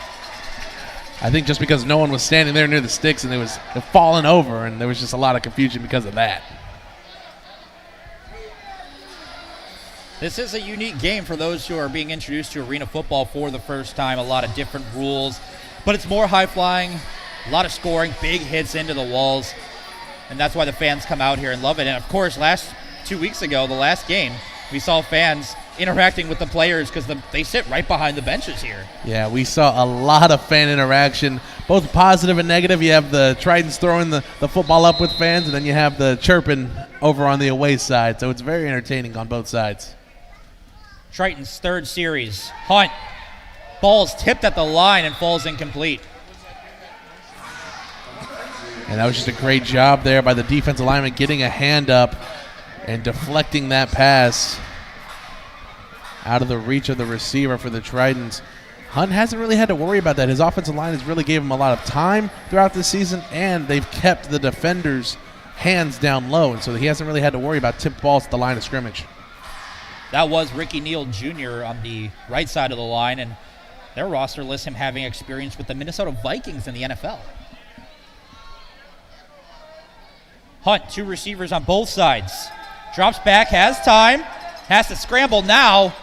I think just because no one was standing there near the sticks and it was falling over, and there was just a lot of confusion because of that. This is a unique game for those who are being introduced to arena football for the first time. A lot of different rules, but it's more high-flying, a lot of scoring, big hits into the walls. And that's why the fans come out here and love it. And, of course, 2 weeks ago, the last game, we saw fans interacting with the players because they sit right behind the benches here. Yeah, we saw a lot of fan interaction, both positive and negative. You have the Tritons throwing the football up with fans, and then you have the chirping over on the away side. So it's very entertaining on both sides. Tritons' third series. Hunt. Ball's tipped at the line and falls incomplete. And that was just a great job there by the defensive lineman getting a hand up and deflecting that pass out of the reach of the receiver for the Tritons. Hunt hasn't really had to worry about that. His offensive line has really gave him a lot of time throughout the season, and they've kept the defenders' hands down low, and so he hasn't really had to worry about tipped balls at the line of scrimmage. That was Ricky Neal Jr. on the right side of the line, and their roster lists him having experience with the Minnesota Vikings in the NFL. Hunt, two receivers on both sides. Drops back, has time, has to scramble now.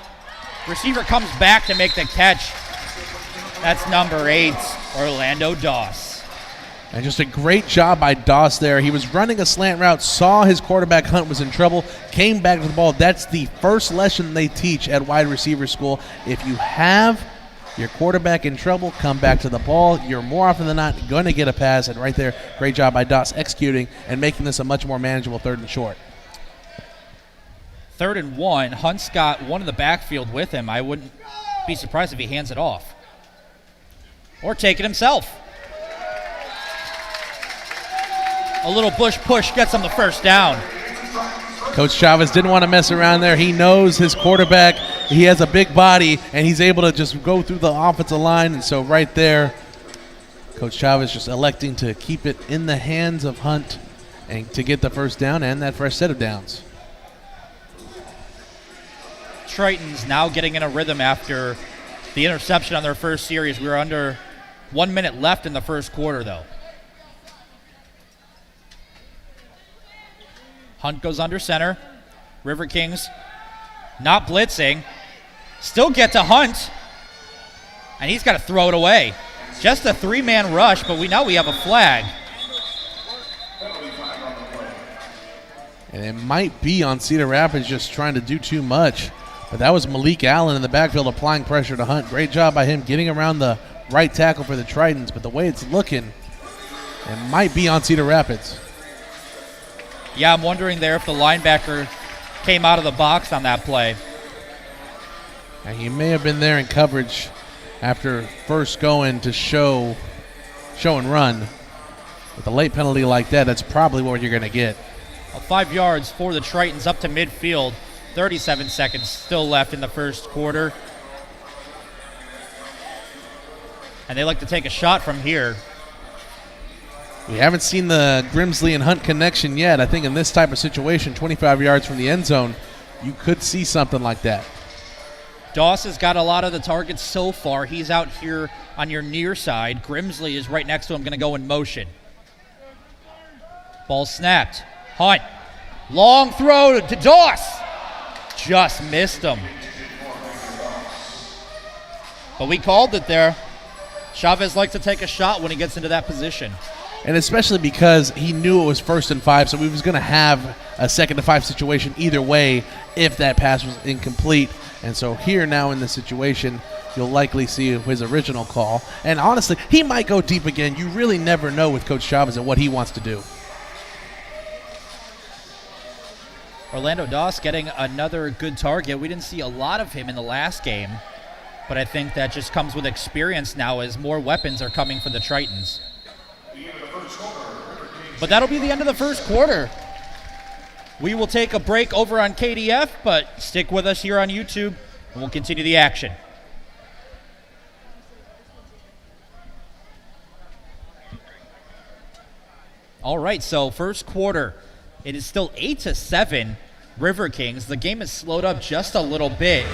Receiver comes back to make the catch. That's number 8, Orlando Doss. And just a great job by Doss there. He was running a slant route, saw his quarterback Hunt was in trouble, came back to the ball. That's the first lesson they teach at wide receiver school. If you have your quarterback in trouble, come back to the ball. You're more often than not going to get a pass. And right there, great job by Doss executing and making this a much more manageable 3rd and short. 3rd and 1. Hunt's got one in the backfield with him. I wouldn't be surprised if he hands it off. Or take it himself. A little push gets him the first down. Coach Chavez didn't want to mess around there. He knows his quarterback. He has a big body, and he's able to just go through the offensive line. And so right there, Coach Chavez just electing to keep it in the hands of Hunt and to get the first down and that fresh set of downs. Tritons now getting in a rhythm after the interception on their first series. We were under 1 minute left in the first quarter, though. Hunt goes under center. River Kings not blitzing. Still get to Hunt. And he's got to throw it away. Just a 3-man rush, but we have a flag. And it might be on Cedar Rapids just trying to do too much. But that was Malik Allen in the backfield applying pressure to Hunt. Great job by him getting around the right tackle for the Tritons. But the way it's looking, it might be on Cedar Rapids. Yeah, I'm wondering there if the linebacker came out of the box on that play. And he may have been there in coverage after first going to show and run. With a late penalty like that, that's probably what you're going to get. 5 yards for the Tritons up to midfield. 37 seconds still left in the first quarter. and they like to take a shot from here. We haven't seen the Grimsley and Hunt connection yet. I think in this type of situation, 25 yards from the end zone, you could see something like that. Doss has got a lot of the targets so far. He's out here on your near side. Grimsley is right next to him, going to go in motion. Ball snapped. Hunt. Long throw to Doss. Just missed him. But we called it there. Chavez likes to take a shot when he gets into that position. And especially because he knew it was 1st and 5, so he was going to have a 2nd and 5 situation either way if that pass was incomplete. And so here now in this situation, you'll likely see his original call. And honestly, he might go deep again. You really never know with Coach Chavez and what he wants to do. Orlando Doss getting another good target. We didn't see a lot of him in the last game, but I think that just comes with experience now as more weapons are coming for the Tritons. But that'll be the end of the first quarter. We will take a break over on KDF, but stick with us here on YouTube, and we'll continue the action. All right, so first quarter. It is still 8-7 River Kings. The game has slowed up just a little bit.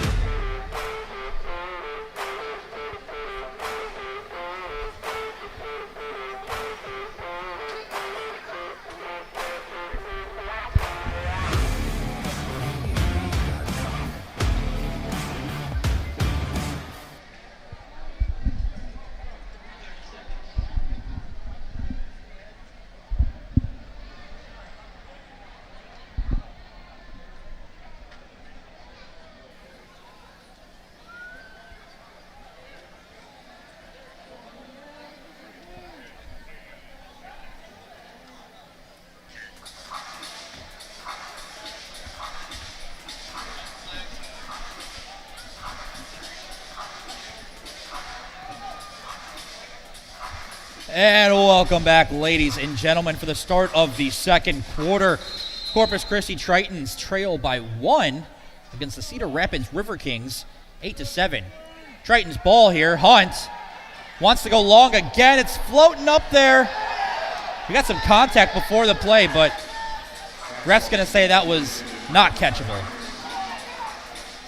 And welcome back, ladies and gentlemen, for the start of the second quarter. Corpus Christi Tritons trail by 1 against the Cedar Rapids River Kings, 8-7. Tritons ball here. Hunt wants to go long again. It's floating up there. We got some contact before the play, but ref's going to say that was not catchable.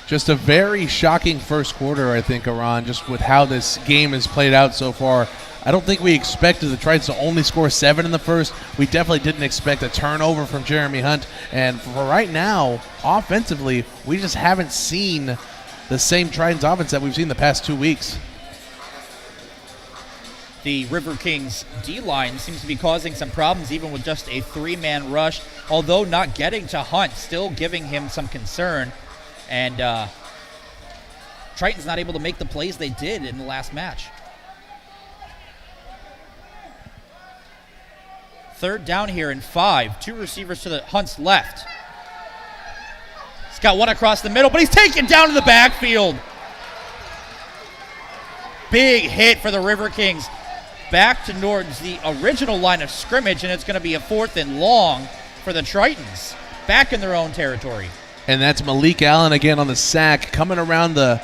Just a very shocking first quarter, I think, Aran, just with how this game has played out so far. I don't think we expected the Tritons to only score 7 in the first. We definitely didn't expect a turnover from Jeremy Hunt. And for right now, offensively, we just haven't seen the same Tritons offense that we've seen the past 2 weeks. The River Kings D-line seems to be causing some problems even with just a 3-man rush, although not getting to Hunt, still giving him some concern. And Tritons not able to make the plays they did in the last match. Third down here and 5. 2 receivers to the Hunt's left. He's got one across the middle, but he's taken down to the backfield. Big hit for the River Kings. Back towards the original line of scrimmage, and it's going to be a 4th and long for the Tritons. Back in their own territory. And that's Malik Allen again on the sack, coming around the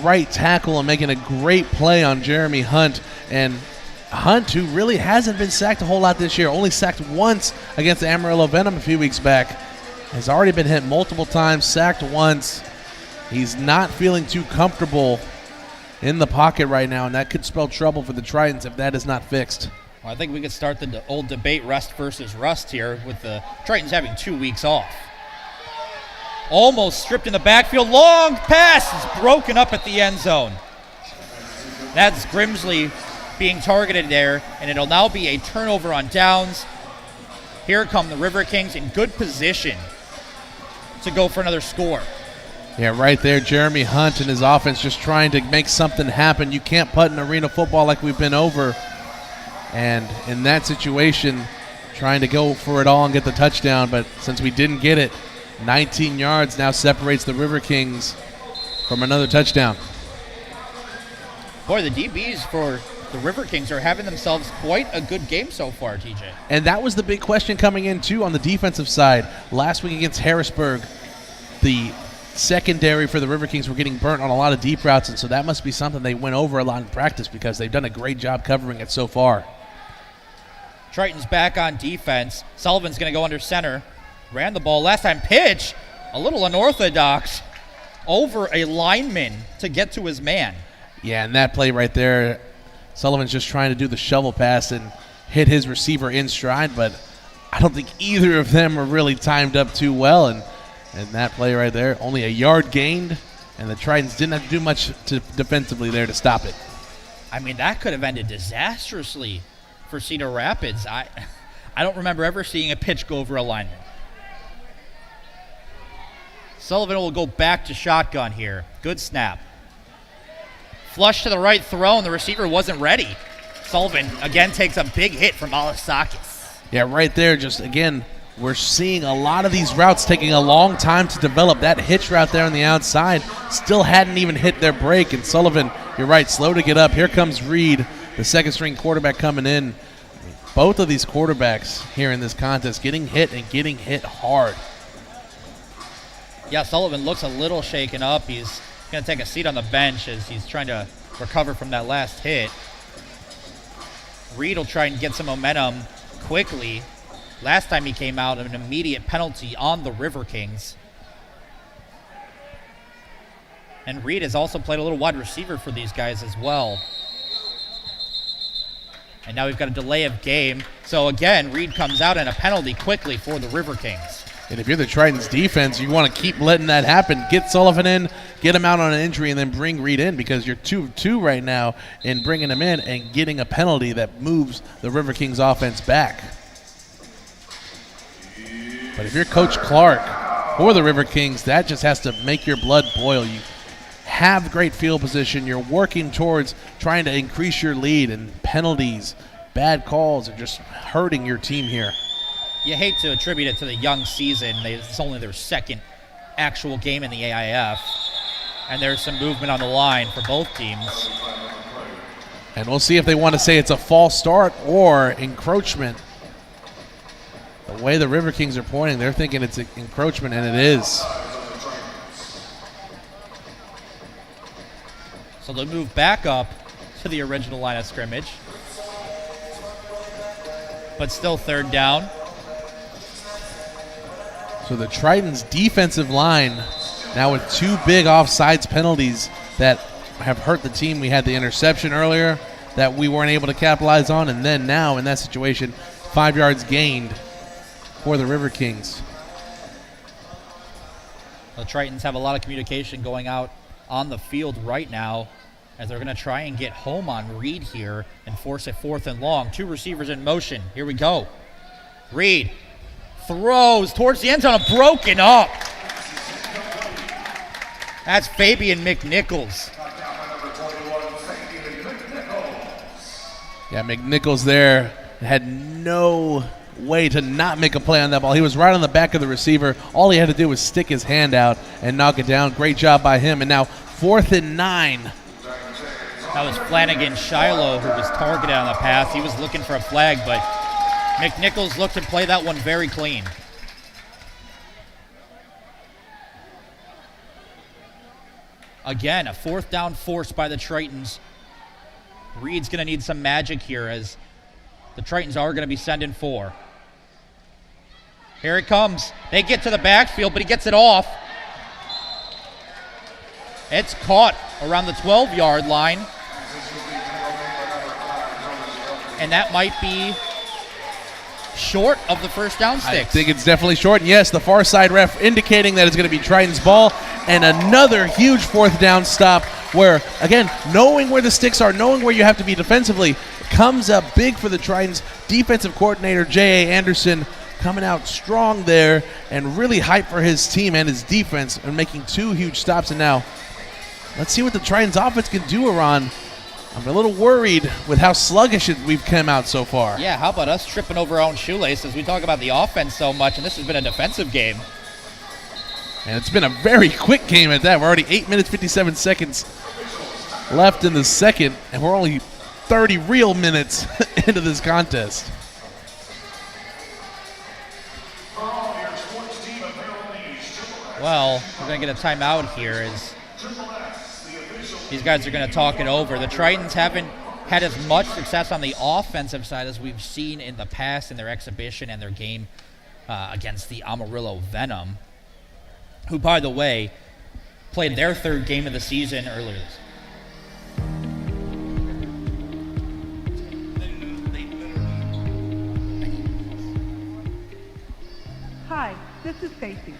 right tackle and making a great play on Jeremy Hunt. And Hunt, who really hasn't been sacked a whole lot this year, only sacked once against the Amarillo Venom a few weeks back, has already been hit multiple times, sacked once. He's not feeling too comfortable in the pocket right now, and that could spell trouble for the Tritons if that is not fixed. Well, I think we could start the old debate, rest versus rust here, with the Tritons having 2 weeks off. Almost stripped in the backfield. Long pass is broken up at the end zone. That's Grimsley being targeted there, and it'll now be a turnover on downs. Here come the River Kings in good position to go for another score. Yeah, right there, Jeremy Hunt and his offense just trying to make something happen. You can't putt in arena football like we've been over. And in that situation, trying to go for it all and get the touchdown, but since we didn't get it, 19 yards now separates the River Kings from another touchdown. Boy, the DBs for the River Kings are having themselves quite a good game so far, TJ. And that was the big question coming in, too, on the defensive side. Last week against Harrisburg, the secondary for the River Kings were getting burnt on a lot of deep routes, and so that must be something they went over a lot in practice because they've done a great job covering it so far. Triton's back on defense. Sullivan's going to go under center. Ran the ball last time. Pitch, a little unorthodox, over a lineman to get to his man. Yeah, and that play right there, Sullivan's just trying to do the shovel pass and hit his receiver in stride, but I don't think either of them are really timed up too well, and that play right there, only a yard gained, and the Tritons didn't have to do much defensively there to stop it. I mean, that could have ended disastrously for Cedar Rapids. I don't remember ever seeing a pitch go over a lineman. Sullivan will go back to shotgun here. Good snap. Flush to the right throw, and the receiver wasn't ready. Sullivan again takes a big hit from Alasakis. Yeah, right there, just again, we're seeing a lot of these routes taking a long time to develop. That hitch route there on the outside still hadn't even hit their break, and Sullivan, you're right, slow to get up. Here comes Reed, the second-string quarterback coming in. Both of these quarterbacks here in this contest getting hit and getting hit hard. Yeah, Sullivan looks a little shaken up. He's going to take a seat on the bench as he's trying to recover from that last hit. Reed will try and get some momentum quickly. Last time he came out, an immediate penalty on the River Kings. And Reed has also played a little wide receiver for these guys as well. And now we've got a delay of game. So again, Reed comes out and a penalty quickly for the River Kings. And if you're the Tritons defense, you want to keep letting that happen. Get Sullivan in, get him out on an injury, and then bring Reed in because you're 2-2 right now in bringing him in and getting a penalty that moves the River Kings offense back. But if you're Coach Clark or the River Kings, that just has to make your blood boil. You have great field position. You're working towards trying to increase your lead, and penalties, bad calls are just hurting your team here. You hate to attribute it to the young season. It's only their second actual game in the AIF, and there's some movement on the line for both teams. And we'll see if they want to say it's a false start or encroachment. The way the River Kings are pointing, they're thinking it's encroachment, and it is. So they'll move back up to the original line of scrimmage. But still third down. So the Tritons defensive line now with two big offsides penalties that have hurt the team. We had the interception earlier that we weren't able to capitalize on, and then now in that situation, 5 yards gained for the River Kings. The Tritons have a lot of communication going out on the field right now as they're going to try and get home on Reed here and force it 4th and long. Two receivers in motion. Here we go. Reed throws towards the end zone, broken up. That's Fabian McNichols. Yeah, McNichols there had no way to not make a play on that ball. He was right on the back of the receiver. All he had to do was stick his hand out and knock it down. Great job by him. And now 4th and 9. That was Flanagan Shiloh who was targeted on the pass. He was looking for a flag, but McNichols looked to play that one very clean. Again, a 4th down forced by the Tritons. Reed's going to need some magic here as the Tritons are going to be sending 4. Here it comes. They get to the backfield, but he gets it off. It's caught around the 12-yard line. And that might be short of the first down sticks. I think it's definitely short. And yes, the far side ref indicating that it's going to be Tritons ball. And another huge 4th down stop where, again, knowing where the sticks are, knowing where you have to be defensively, comes up big for the Tritons. Defensive coordinator J.A. Anderson coming out strong there and really hyped for his team and his defense and making 2 huge stops. And now let's see what the Tritons offense can do, Iran. I'm a little worried with how sluggish we've come out so far. Yeah, how about us tripping over our own shoelaces? We talk about the offense so much, and this has been a defensive game. And it's been a very quick game at that. We're already 8 minutes, 57 seconds left in the second, and we're only 30 real minutes into this contest. Well, we're going to get a timeout here as these guys are going to talk it over. The Tritons haven't had as much success on the offensive side as we've seen in the past in their exhibition and their game against the Amarillo Venom, who, by the way, played their third game of the season earlier this. Hi, this is Stacy,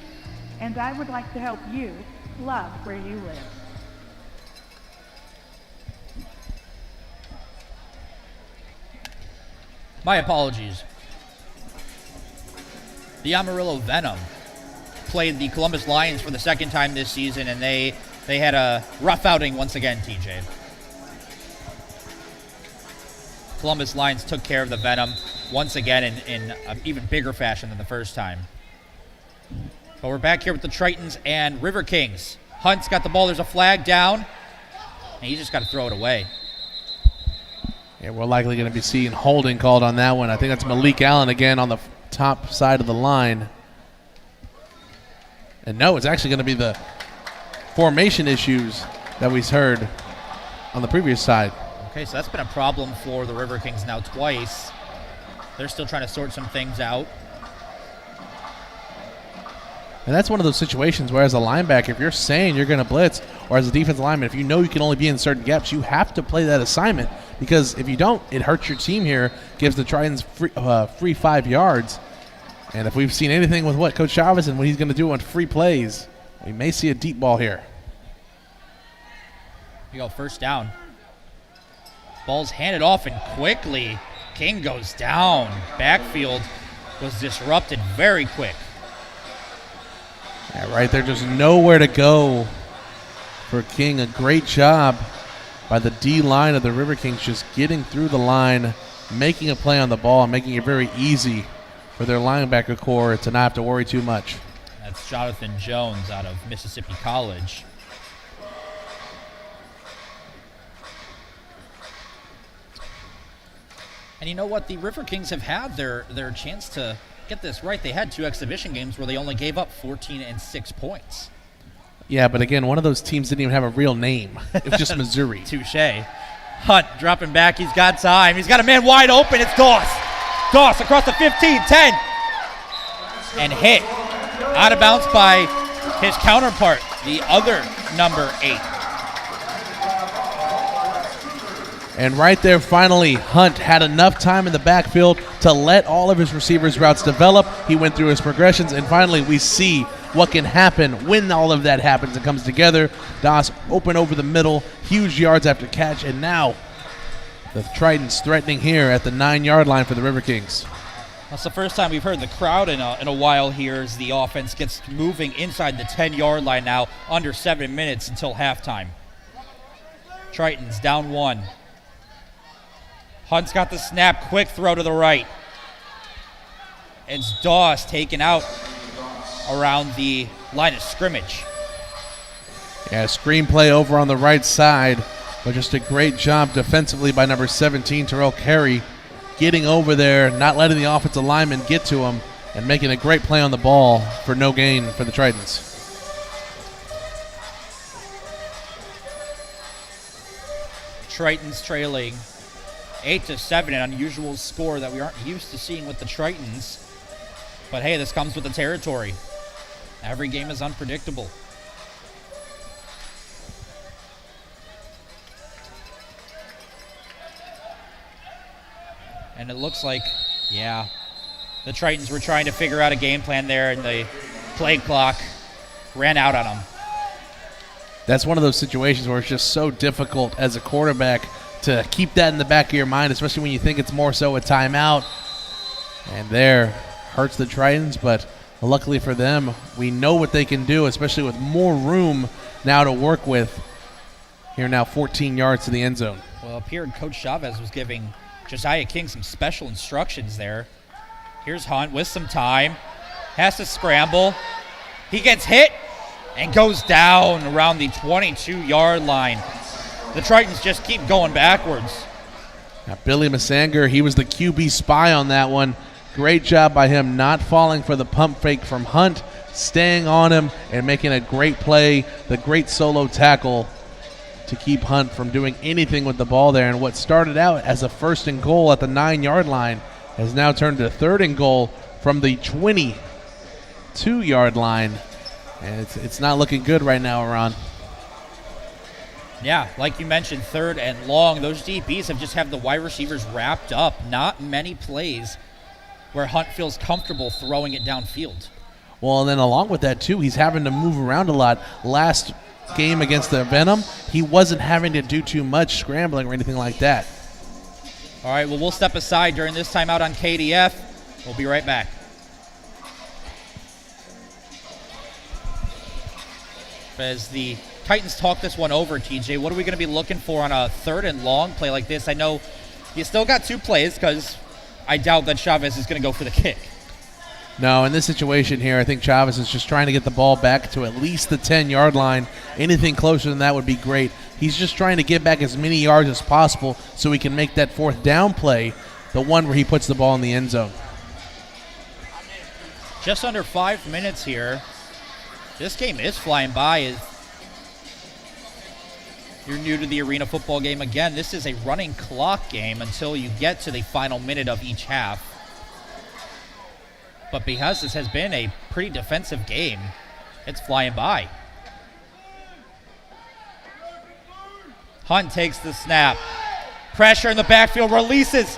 and I would like to help you love where you live. My apologies. The Amarillo Venom played the Columbus Lions for the second time this season, and they had a rough outing once again, TJ. Columbus Lions took care of the Venom once again in an even bigger fashion than the first time. But we're back here with the Tritons and River Kings. Hunt's got the ball. There's a flag down, and he's just got to throw it away. Yeah, we're likely going to be seeing holding called on that one. I think that's Malik Allen again on the top side of the line. And no, it's actually going to be the formation issues that we heard on the previous side. Okay, so that's been a problem for the River Kings now twice. They're still trying to sort some things out. And that's one of those situations where as a linebacker, if you're saying you're going to blitz, or as a defensive lineman, if you know you can only be in certain gaps, you have to play that assignment. Because if you don't, it hurts your team here, gives the Tritons free 5 yards. And if we've seen anything with what Coach Chavez and what he's going to do on free plays, we may see a deep ball here. You go first down. Ball's handed off, and quickly King goes down. Backfield was disrupted very quick. Yeah, right there, just nowhere to go for King. A great job by the D line of the River Kings, just getting through the line, making a play on the ball, and making it very easy for their linebacker core to not have to worry too much. That's Jonathan Jones out of Mississippi College. And you know what? The River Kings have had their chance to get this right. They had 2 exhibition games where they only gave up 14 and 6 points. Yeah, but again, one of those teams didn't even have a real name. It was just Missouri. Touche. Hunt dropping back. He's got time. He's got a man wide open. It's Doss. Doss across the 15, 10. And hit. Out of bounds by his counterpart, the other number 8. And right there, finally, Hunt had enough time in the backfield to let all of his receivers' routes develop. He went through his progressions, and finally we see what can happen when all of that happens and comes together. Doss open over the middle, huge yards after catch, and now the Tritons threatening here at the 9-yard line for the River Kings. That's the first time we've heard the crowd in a while here as the offense gets moving inside the 10-yard line now, under 7 minutes until halftime. Tritons down 1. Hunt's got the snap, quick throw to the right. It's Doss taken out around the line of scrimmage. Yeah, screenplay over on the right side, but just a great job defensively by number 17, Terrell Carey, getting over there, not letting the offensive lineman get to him, and making a great play on the ball for no gain for the Tritons. Tritons trailing 8-7, an unusual score that we aren't used to seeing with the Tritons. But hey, this comes with the territory. Every game is unpredictable. And it looks like, yeah, the Tritons were trying to figure out a game plan there, and the play clock ran out on them. That's one of those situations where it's just so difficult as a quarterback to keep that in the back of your mind, especially when you think it's more so a timeout. And there, hurts the Tritons, but luckily for them, we know what they can do, especially with more room now to work with. Here now 14 yards to the end zone. Well, up here, Coach Chavez was giving Josiah King some special instructions there. Here's Hunt with some time. Has to scramble. He gets hit and goes down around the 22-yard line. The Tritons just keep going backwards. Now, Billy Massanger, he was the QB spy on that one. Great job by him not falling for the pump fake from Hunt. staying on him and making a great play, the great solo tackle to keep Hunt from doing anything with the ball there. And what started out as a 1st and goal at the 9-yard line has now turned to 3rd and goal from the 22-yard line. And it's not looking good right now, Ron. Yeah, like you mentioned, 3rd and long. Those DBs have the wide receivers wrapped up. Not many plays where Hunt feels comfortable throwing it downfield. Well, and then along with that, too, he's having to move around a lot. Last game against the Venom, he wasn't having to do too much scrambling or anything like that. All right, well, we'll step aside during this timeout on KDF. We'll be right back. As the Titans talk this one over, TJ, what are we going to be looking for on a 3rd and long play like this? I know you still got 2 plays because I doubt that Chavez is going to go for the kick. No, in this situation here, I think Chavez is just trying to get the ball back to at least the 10-yard line. Anything closer than that would be great. He's just trying to get back as many yards as possible so he can make that 4th down play, the one where he puts the ball in the end zone. Just under 5 minutes here. This game is flying by. If you're new to the arena football game, again, this is a running clock game until you get to the final minute of each half. But because this has been a pretty defensive game, it's flying by. Hunt takes the snap. Pressure in the backfield, releases.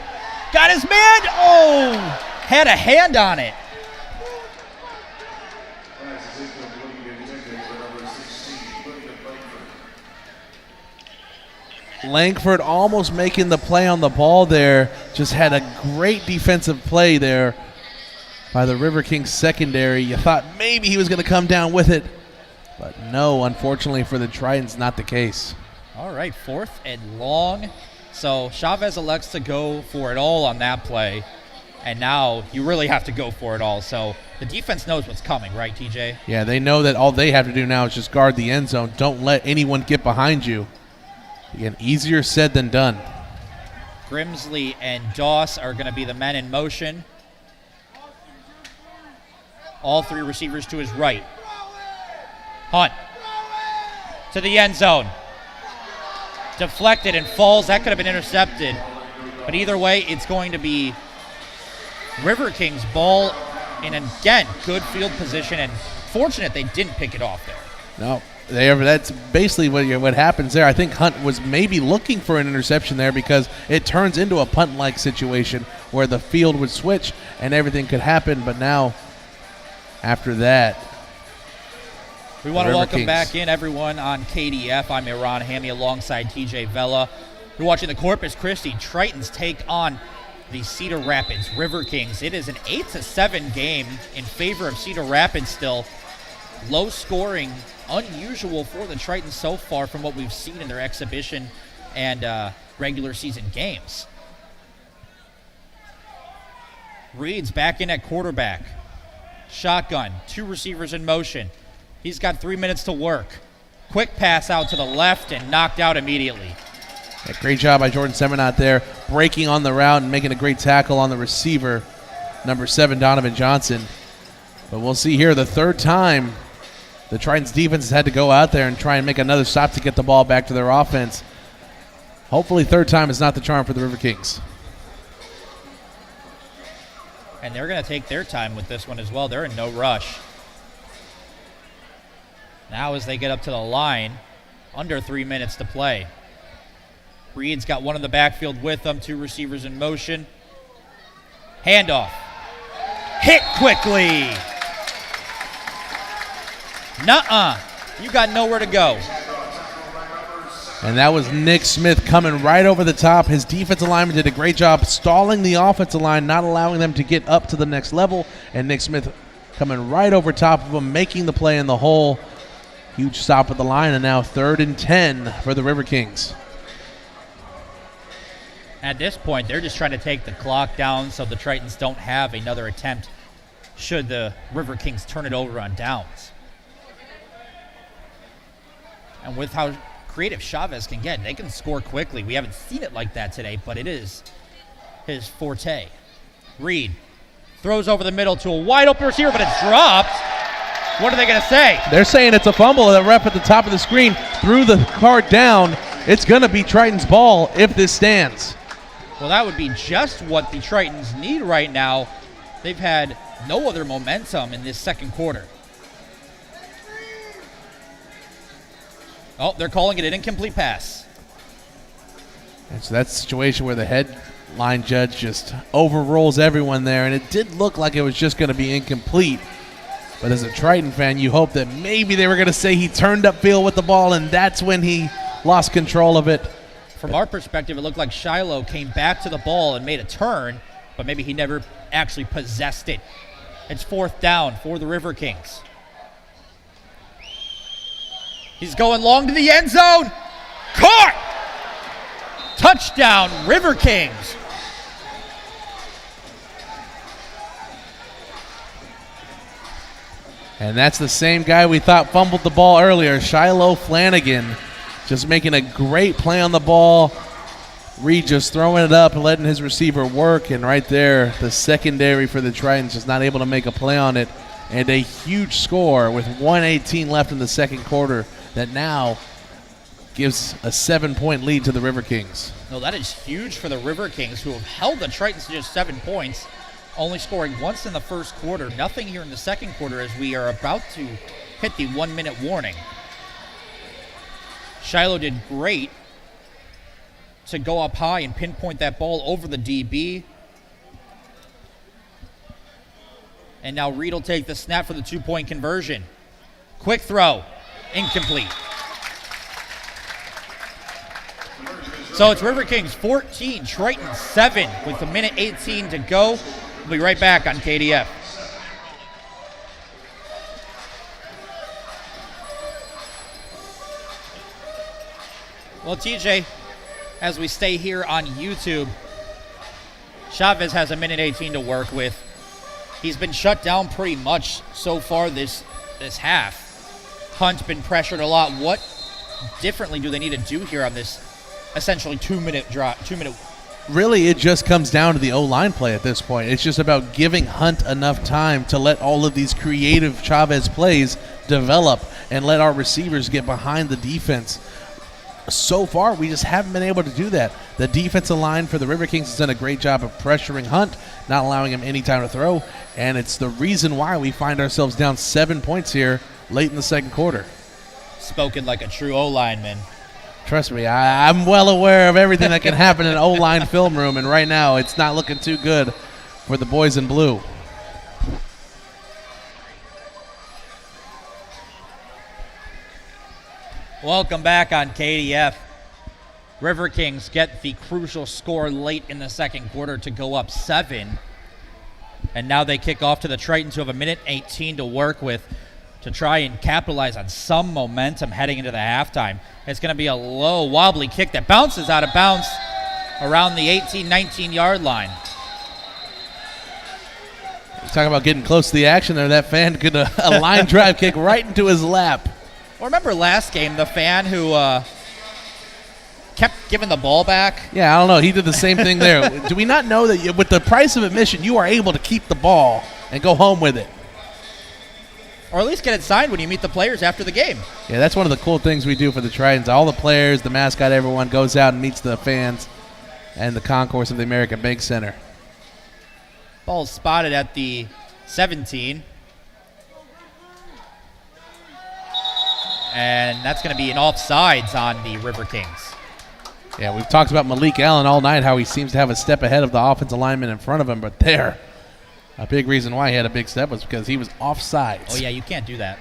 Got his man. Oh, had a hand on it. Langford almost making the play on the ball there. Just had a great defensive play there by the River Kings secondary. You thought maybe he was going to come down with it, but no, unfortunately for the Tritons, not the case. All right, 4th and long. So Chavez elects to go for it all on that play, and now you really have to go for it all. So the defense knows what's coming, right, TJ? Yeah, they know that all they have to do now is just guard the end zone. Don't let anyone get behind you. Again, easier said than done. Grimsley and Doss are going to be the men in motion. All 3 receivers to his right. Hunt to the end zone. Deflected and falls. That could have been intercepted. But either way, it's going to be River Kings ball in, again, good field position, and fortunate they didn't pick it off there. No, that's basically what happens there. I think Hunt was maybe looking for an interception there because it turns into a punt-like situation where the field would switch and everything could happen. But now, after that, we want to welcome back in everyone on KDF. I'm Iran Hammy alongside TJ Vela. You're watching the Corpus Christi Tritons take on the Cedar Rapids River Kings. It is an 8-7 game in favor of Cedar Rapids still. Low scoring, unusual for the Tritons so far from what we've seen in their exhibition and regular season games. Reed's back in at quarterback. Shotgun, 2 receivers in motion. He's got 3 minutes to work. Quick pass out to the left and knocked out immediately. Yeah, great job by Jordan Seminot there, breaking on the route and making a great tackle on the receiver, number 7, Donovan Johnson. But we'll see here the 3rd time the Tritons defense has had to go out there and try and make another stop to get the ball back to their offense. Hopefully 3rd time is not the charm for the River Kings. And they're going to take their time with this one as well. They're in no rush. Now as they get up to the line, under 3 minutes to play. Reed's got one in the backfield with them, 2 receivers in motion. Handoff. Hit quickly. Nuh-uh. You got nowhere to go. And that was Nick Smith coming right over the top. His defensive lineman did a great job stalling the offensive line, not allowing them to get up to the next level. And Nick Smith coming right over top of him, making the play in the hole. Huge stop at the line, and now 3rd and 10 for the River Kings. At this point, they're just trying to take the clock down so the Tritons don't have another attempt should the River Kings turn it over on downs. And with how creative Chavez can get, they can score quickly. We haven't seen it like that today, but it is his forte. Reed throws over the middle to a wide open receiver, but it's dropped. What are they going to say? They're saying it's a fumble. The ref at the top of the screen threw the card down. It's going to be Triton's ball if this stands. Well, that would be just what the Tritons need right now. They've had no other momentum in this second quarter. Oh, they're calling it an incomplete pass. And so that's a situation where the headline judge just overrules everyone there, and it did look like it was just going to be incomplete. But as a Triton fan, you hope that maybe they were going to say he turned upfield with the ball, and that's when he lost control of it. From our perspective, it looked like Shiloh came back to the ball and made a turn, but maybe he never actually possessed it. It's 4th down for the River Kings. He's going long to the end zone. Caught! Touchdown, River Kings. And that's the same guy we thought fumbled the ball earlier, Shiloh Flanagan, just making a great play on the ball. Reed just throwing it up and letting his receiver work, and right there, the secondary for the Tritons just not able to make a play on it. And a huge score with 1:18 left in the second quarter that now gives a 7-point lead to the River Kings. No, that is huge for the River Kings, who have held the Tritons to just 7 points, only scoring once in the first quarter. Nothing here in the second quarter as we are about to hit the 1-minute warning. Shiloh did great to go up high and pinpoint that ball over the DB. And now Reed will take the snap for the 2-point conversion. Quick throw, incomplete. So it's River Kings 14, Triton 7 with 1:18 to go. We'll be right back on KDF. Well, TJ, as we stay here on YouTube, Chavez has 1:18 to work with. He's been shut down pretty much so far this half. Hunt's been pressured a lot. What differently do they need to do here on this essentially 2-minute drop? 2-minute. Really, it just comes down to the O-line play at this point. It's just about giving Hunt enough time to let all of these creative Chavez plays develop and let our receivers get behind the defense. So far, we just haven't been able to do that. The defensive line for the River Kings has done a great job of pressuring Hunt, not allowing him any time to throw, and it's the reason why we find ourselves down 7 points here late in the second quarter. Spoken like a true O-lineman. Trust me, I'm well aware of everything that can happen in an O-line film room, and right now it's not looking too good for the boys in blue. Welcome back on KDF. River Kings get the crucial score late in the second quarter to go up 7. And now they kick off to the Tritons, who have 1:18 to work with to try and capitalize on some momentum heading into the halftime. It's going to be a low, wobbly kick that bounces out of bounds around the 18-19-yard line. Talking about getting close to the action there. That fan could a line drive kick right into his lap. Well, remember last game, the fan who kept giving the ball back? Yeah, I don't know. He did the same thing there. Do we not know that with the price of admission, you are able to keep the ball and go home with it? Or at least get it signed when you meet the players after the game. Yeah, that's one of the cool things we do for the Tritons. All the players, the mascot, everyone goes out and meets the fans and the concourse of the American Bank Center. Ball spotted at the 17. And that's going to be an offsides on the River Kings. Yeah, we've talked about Malik Allen all night, how he seems to have a step ahead of the offensive lineman in front of him, but there, a big reason why he had a big step was because he was offsides. Oh, yeah, you can't do that.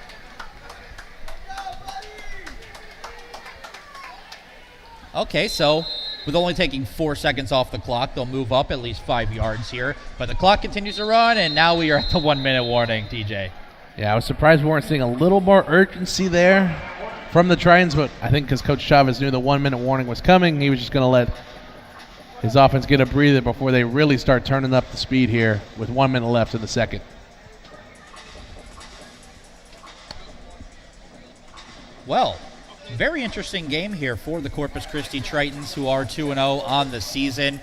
Okay, so with only taking 4 seconds off the clock, they'll move up at least 5 yards here. But the clock continues to run, and now we are at the 1-minute warning, TJ. Yeah, I was surprised we weren't seeing a little more urgency there from the Tritons, but I think because Coach Chavez knew the 1-minute warning was coming, he was just going to let his offense get a breather before they really start turning up the speed here with 1 minute left in the second. Well, very interesting game here for the Corpus Christi Tritons, who are 2-0 on the season.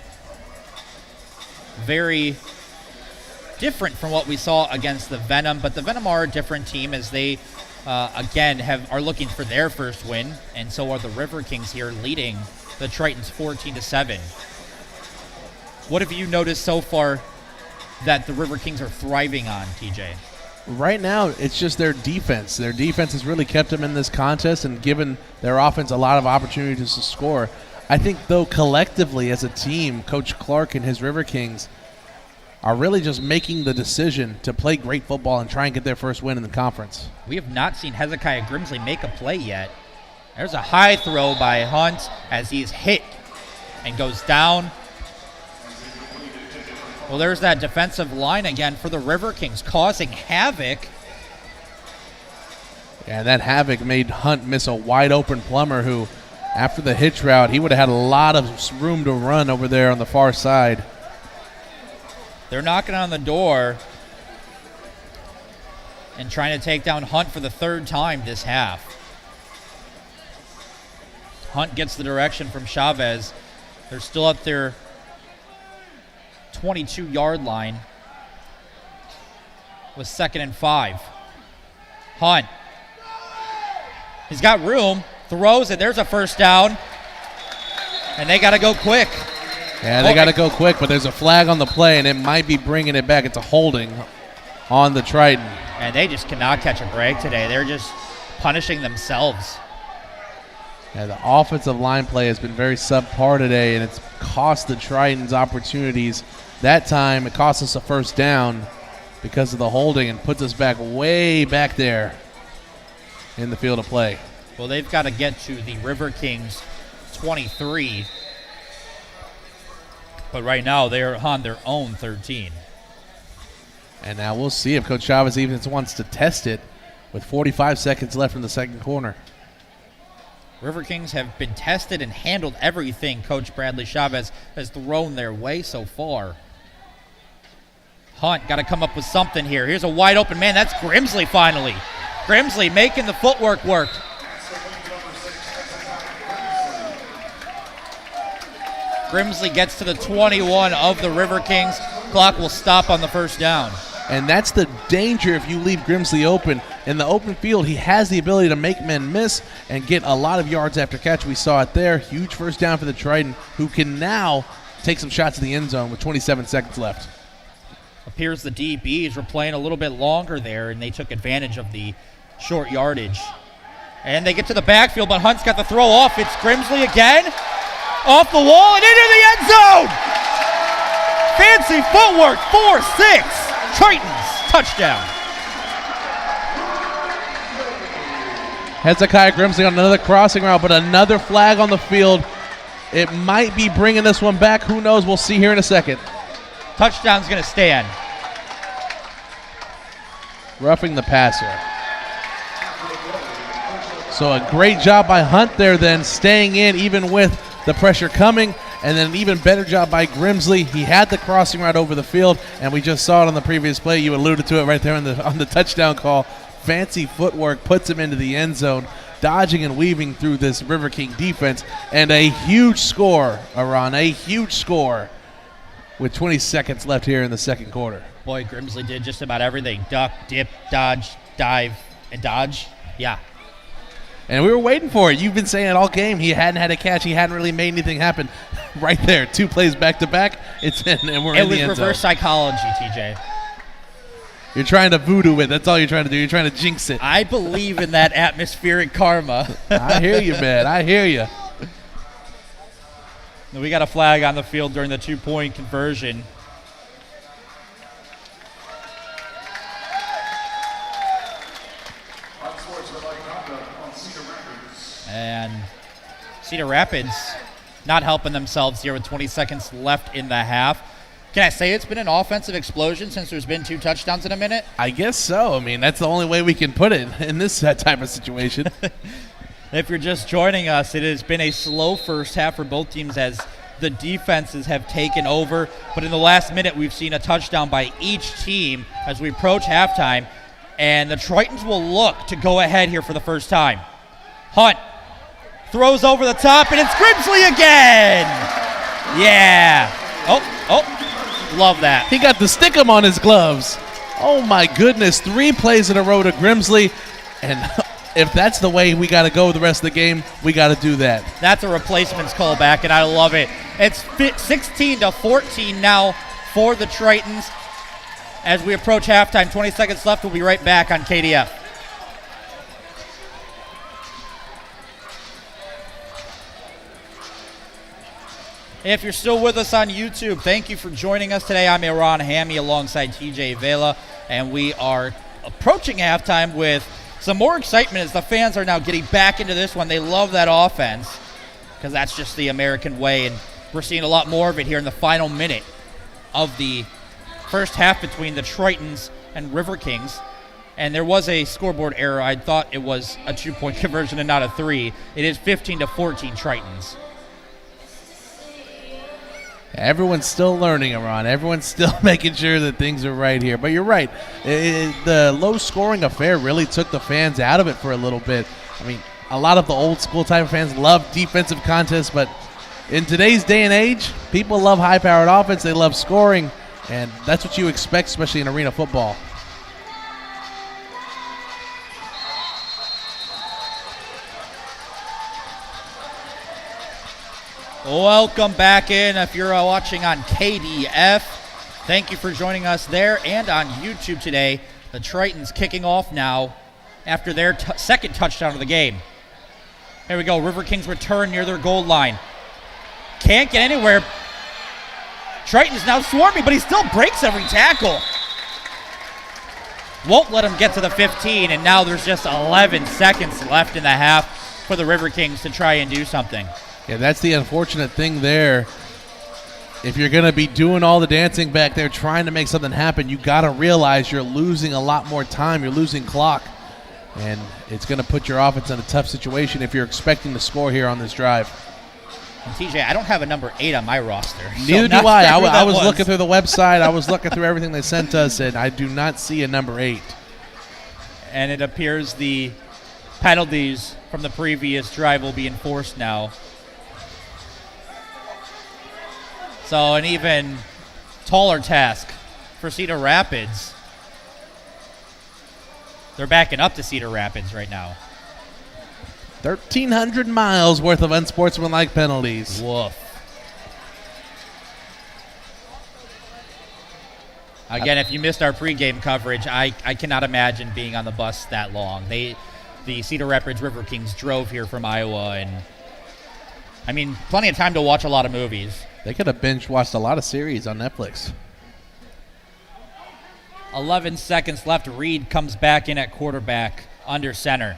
Very different from what we saw against the Venom, but the Venom are a different team as they, again, are looking for their first win, and so are the River Kings here leading the Tritons 14-7. What have you noticed so far that the River Kings are thriving on, TJ? Right now, it's just their defense. Their defense has really kept them in this contest and given their offense a lot of opportunities to score. I think, though, collectively as a team, Coach Clark and his River Kings are really just making the decision to play great football and try and get their first win in the conference. We have not seen Hezekiah Grimsley make a play yet. There's a high throw by Hunt as he's hit and goes down. Well, there's that defensive line again for the River Kings causing havoc. Yeah, that havoc made Hunt miss a wide-open Plummer who, after the hitch route, he would have had a lot of room to run over there on the far side. They're knocking on the door and trying to take down Hunt for the third time this half. Hunt gets the direction from Chavez. They're still at their 22-yard line with 2nd and 5. Hunt. He's got room. Throws it. There's a first down. And they got to go quick. Yeah, they got to go quick, but there's a flag on the play, and it might be bringing it back. It's a holding on the Triton. And they just cannot catch a break today. They're just punishing themselves. Yeah, the offensive line play has been very subpar today, and it's cost the Tritons opportunities. That time, it cost us a first down because of the holding and puts us back way back there in the field of play. Well, they've got to get to the River Kings 23. But right now, they're on their own 13. And now we'll see if Coach Chavez even wants to test it with 45 seconds left in the second quarter. River Kings have been tested and handled everything Coach Bradley Chavez has thrown their way so far. Hunt got to come up with something here. Here's a wide open man. That's Grimsley finally. Grimsley making the footwork work. Grimsley gets to the 21 of the River Kings. Clock will stop on the first down. And that's the danger if you leave Grimsley open. In the open field, he has the ability to make men miss and get a lot of yards after catch. We saw it there. Huge first down for the Triton, who can now take some shots in the end zone with 27 seconds left. Appears the DBs were playing a little bit longer there, and they took advantage of the short yardage. And they get to the backfield, but Hunt's got the throw off. It's Grimsley again. Off the wall and into the end zone. Fancy footwork, 4-6. Tritons, touchdown. Hezekiah Grimsley on another crossing route, but another flag on the field. It might be bringing this one back. Who knows? We'll see here in a second. Touchdown's going to stand. Roughing the passer. So a great job by Hunt there then, staying in even with the pressure coming. And then an even better job by Grimsley. He had the crossing route over the field, and we just saw it on the previous play. You alluded to it right there on the touchdown call. Fancy footwork puts him into the end zone, dodging and weaving through this River King defense. And a huge score, Aran, a huge score with 20 seconds left here in the second quarter. Boy, Grimsley did just about everything. Duck, dip, dodge, dive, and dodge. Yeah. And we were waiting for it. You've been saying it all game. He hadn't had a catch. He hadn't really made anything happen. Right there, 2 plays back to back. It's in, and we're in the end zone. It was reverse psychology, TJ. You're trying to voodoo it. That's all you're trying to do. You're trying to jinx it. I believe in that atmospheric karma. I hear you, man. I hear you. We got a flag on the field during the 2-point conversion. And Cedar Rapids not helping themselves here with 20 seconds left in the half. Can I say it's been an offensive explosion since there's been 2 touchdowns in a minute? I guess so. I mean, that's the only way we can put it in this type of situation. If you're just joining us, it has been a slow first half for both teams as the defenses have taken over. But in the last minute, we've seen a touchdown by each team as we approach halftime. And the Tritons will look to go ahead here for the first time. Hunt throws over the top, and it's Grimsley again. Yeah. Oh. Love that. He got to stick him on his gloves. Oh, my goodness. 3 plays in a row to Grimsley. And if that's the way we got to go the rest of the game, we got to do that. That's a replacements callback, and I love it. It's 16-14 now for the Tritons. As we approach halftime, 20 seconds left. We'll be right back on KDF. If you're still with us on YouTube, thank you for joining us today. I'm Iran Hammy alongside TJ Vela, and we are approaching halftime with some more excitement as the fans are now getting back into this one. They love that offense because that's just the American way, and we're seeing a lot more of it here in the final minute of the first half between the Tritons and River Kings. And there was a scoreboard error. I thought it was a 2-point conversion and not a 3. It is 15-14 Tritons. Everyone's still learning, Iran. Everyone's still making sure that things are right here. But you're right. The low-scoring affair really took the fans out of it for a little bit. I mean, a lot of the old-school type of fans love defensive contests, but in today's day and age, people love high-powered offense. They love scoring, and that's what you expect, especially in arena football. Welcome back in. If you're watching on KDF, thank you for joining us there and on YouTube today. The Tritons kicking off now after their second touchdown of the game. Here we go. River Kings return near their goal line. Can't get anywhere. Tritons now swarming, but he still breaks every tackle. Won't let him get to the 15, and now there's just 11 seconds left in the half for the River Kings to try and do something. Yeah, that's the unfortunate thing there. If you're going to be doing all the dancing back there, trying to make something happen, you got to realize you're losing a lot more time. You're losing clock, and it's going to put your offense in a tough situation if you're expecting to score here on this drive. And TJ, I don't have a number 8 on my roster. Neither do I. I was looking through the website. I was looking through everything they sent us, and I do not see a number 8. And it appears the penalties from the previous drive will be enforced now. So an even taller task for Cedar Rapids. They're backing up to Cedar Rapids right now. 1,300 miles worth of unsportsmanlike penalties. Woof. Again, if you missed our pregame coverage, I cannot imagine being on the bus that long. The Cedar Rapids River Kings drove here from Iowa, and I mean, plenty of time to watch a lot of movies. They could have binge-watched a lot of series on Netflix. 11 seconds left. Reed comes back in at quarterback under center.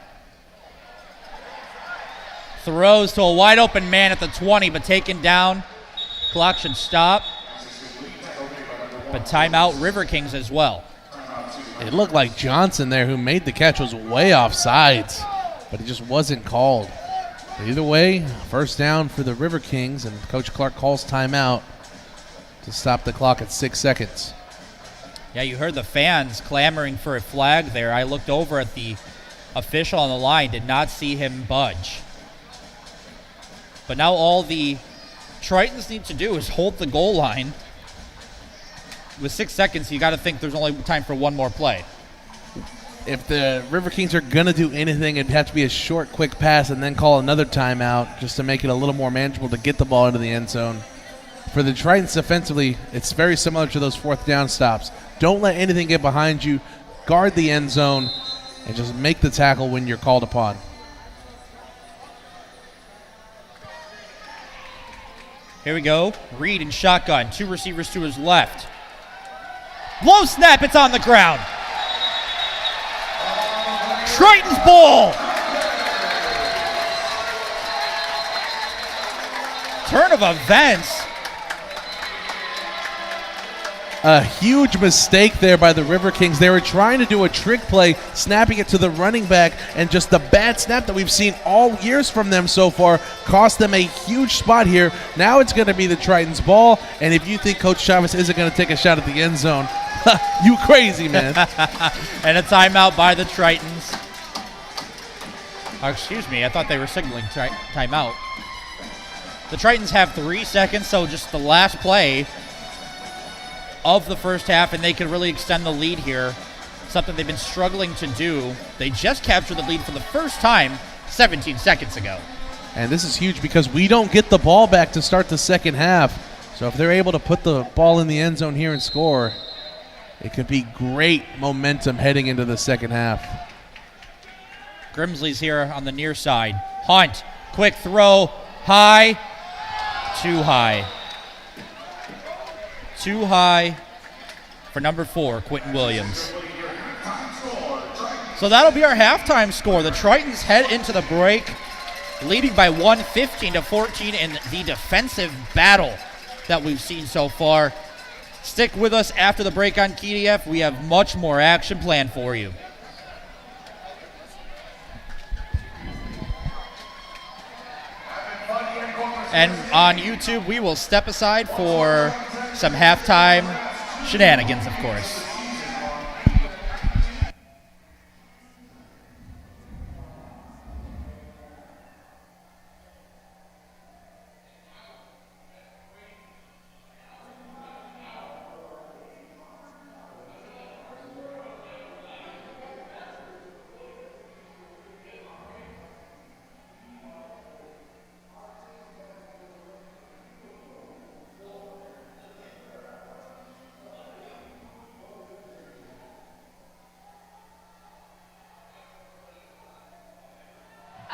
Throws to a wide-open man at the 20, but taken down. Clock should stop. But timeout, River Kings as well. It looked like Johnson there, who made the catch, was way off sides, but it just wasn't called. But either way, first down for the River Kings, and Coach Clark calls timeout to stop the clock at 6 seconds. Yeah, you heard the fans clamoring for a flag there. I looked over at the official on the line, did not see him budge. But now all the Tritons need to do is hold the goal line. With 6 seconds, you got to think there's only time for one more play. If the River Kings are going to do anything, it'd have to be a short, quick pass and then call another timeout just to make it a little more manageable to get the ball into the end zone. For the Tritons defensively, it's very similar to those fourth down stops. Don't let anything get behind you. Guard the end zone and just make the tackle when you're called upon. Here we go. Reed in shotgun. 2 receivers to his left. Low snap. It's on the ground. Tritons ball. Turn of events. A huge mistake there by the River Kings. They were trying to do a trick play, snapping it to the running back, and just the bad snap that we've seen all years from them so far cost them a huge spot here. Now it's going to be the Tritons' ball, and if you think Coach Chavez isn't going to take a shot at the end zone, you crazy, man. And a timeout by the Tritons. Oh, excuse me, I thought they were signaling timeout. The Tritons have 3 seconds, so just the last play. of the first half, and they can really extend the lead here, something they've been struggling to do. They just captured the lead for the first time 17 seconds ago. And this is huge because we don't get the ball back to start the second half. So if they're able to put the ball in the end zone here and score, it could be great momentum heading into the second half. Grimsley's here on the near side. Hunt, quick throw, high, too high. Too high for number 4, Quentin Williams. So that'll be our halftime score. The Tritons head into the break, leading by 15-14 in the defensive battle that we've seen so far. Stick with us after the break on KDF. We have much more action planned for you. And on YouTube, we will step aside for some halftime shenanigans, of course.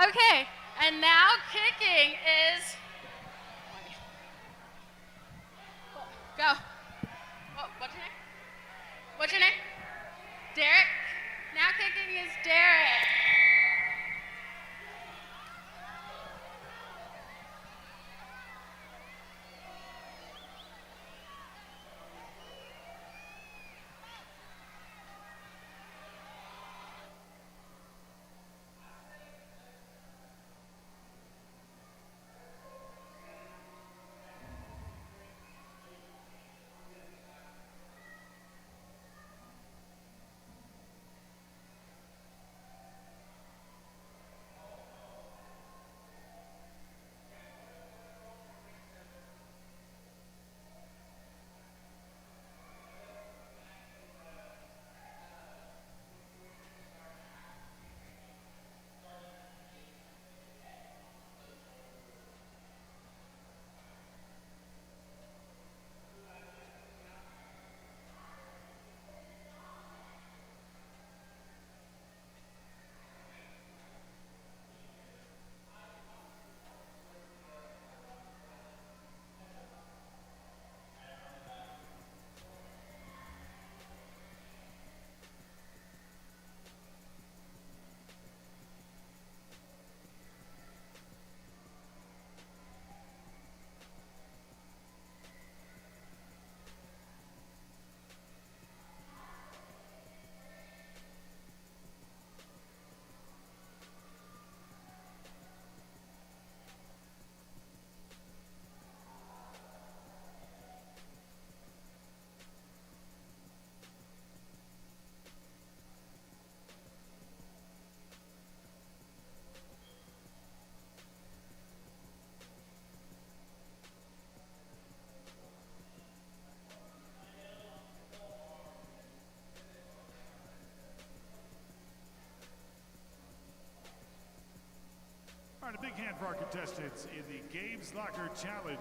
Okay, and now kicking is, go. What's your name? What's your name? Derek? Now kicking is Derek. All right, a big hand for our contestants in the Games Locker Challenge.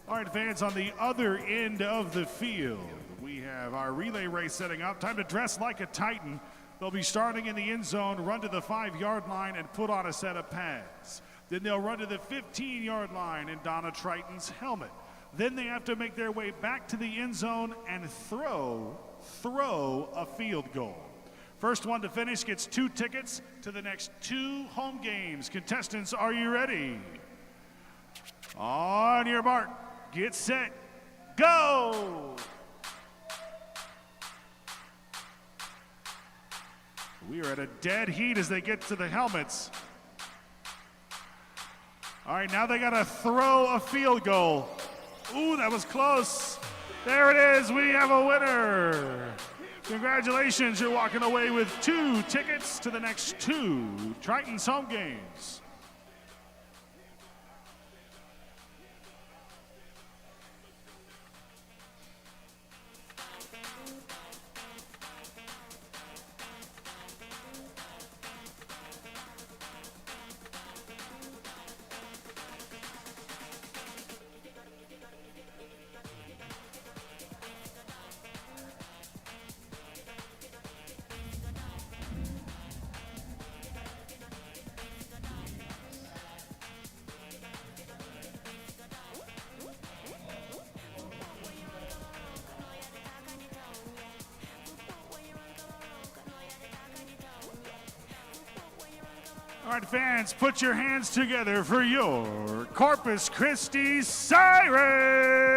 All right, fans, on the other end of the field, we have our relay race setting up. Time to dress like a Titan. They'll be starting in the end zone, run to the 5-yard line, and put on a set of pads. Then they'll run to the 15-yard line and don a Triton's helmet. Then they have to make their way back to the end zone and throw a field goal. First one to finish gets 2 tickets to the next 2 home games. Contestants, are you ready? On your mark, get set, go! We are at a dead heat as they get to the helmets. All right, now they got to throw a field goal. Ooh, that was close. There it is. We have a winner. Congratulations. You're walking away with 2 tickets to the next 2 Tritons home games. All right, fans, put your hands together for your Corpus Christi Sirens!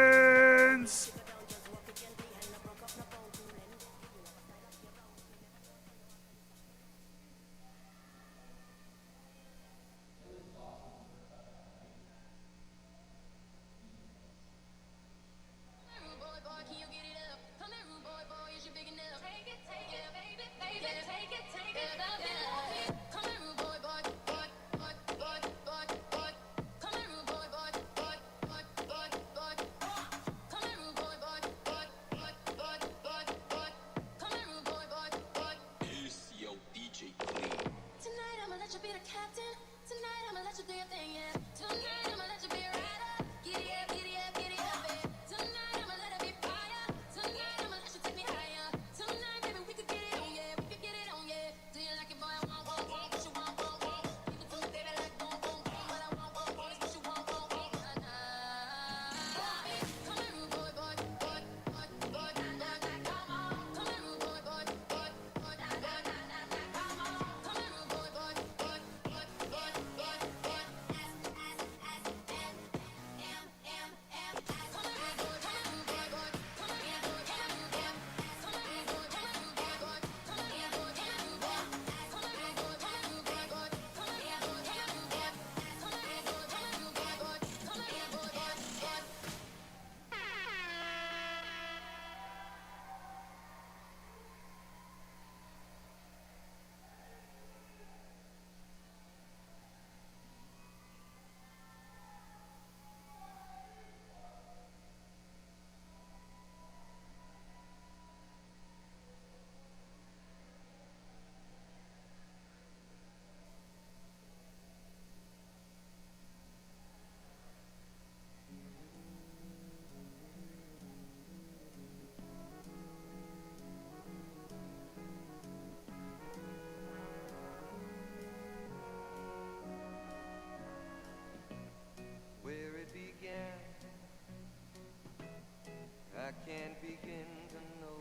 I can't begin to know,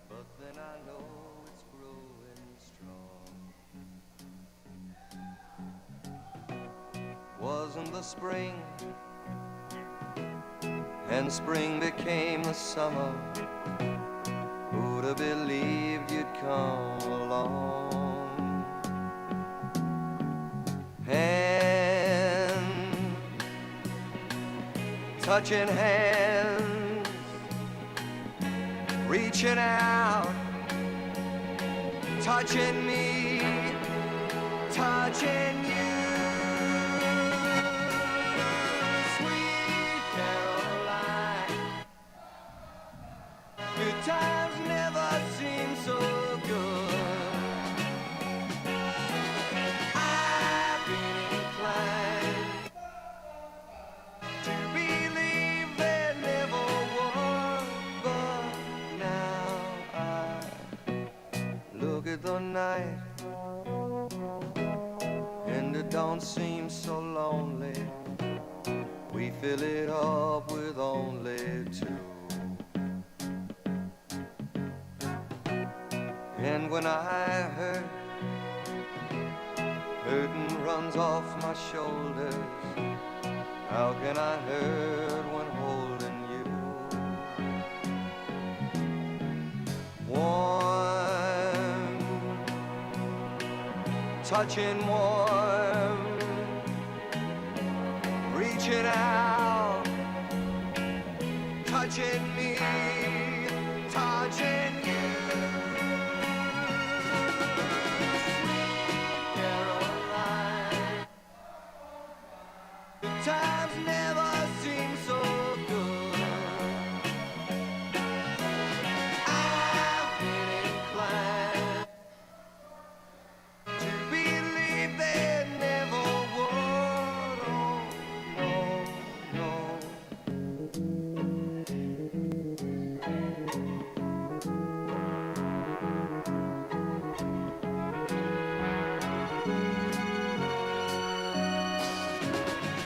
but then I know it's growing strong. Wasn't the spring, and spring became the summer. Who'd have believed you'd come along? Touching hands, reaching out, touching me, touching you. Sweet Caroline, good times never seem so good. I've been inclined to believe there never was, but now I look at the night and it don't seem so lonely. We fill it up with only 2. And when I hurt, hurting runs off my shoulders. How can I hurt when holding you? Warm, touching warm, reaching out, touching me, touching you. Caroline, the times never seem so good. I've been inclined to believe they never would. Oh, no,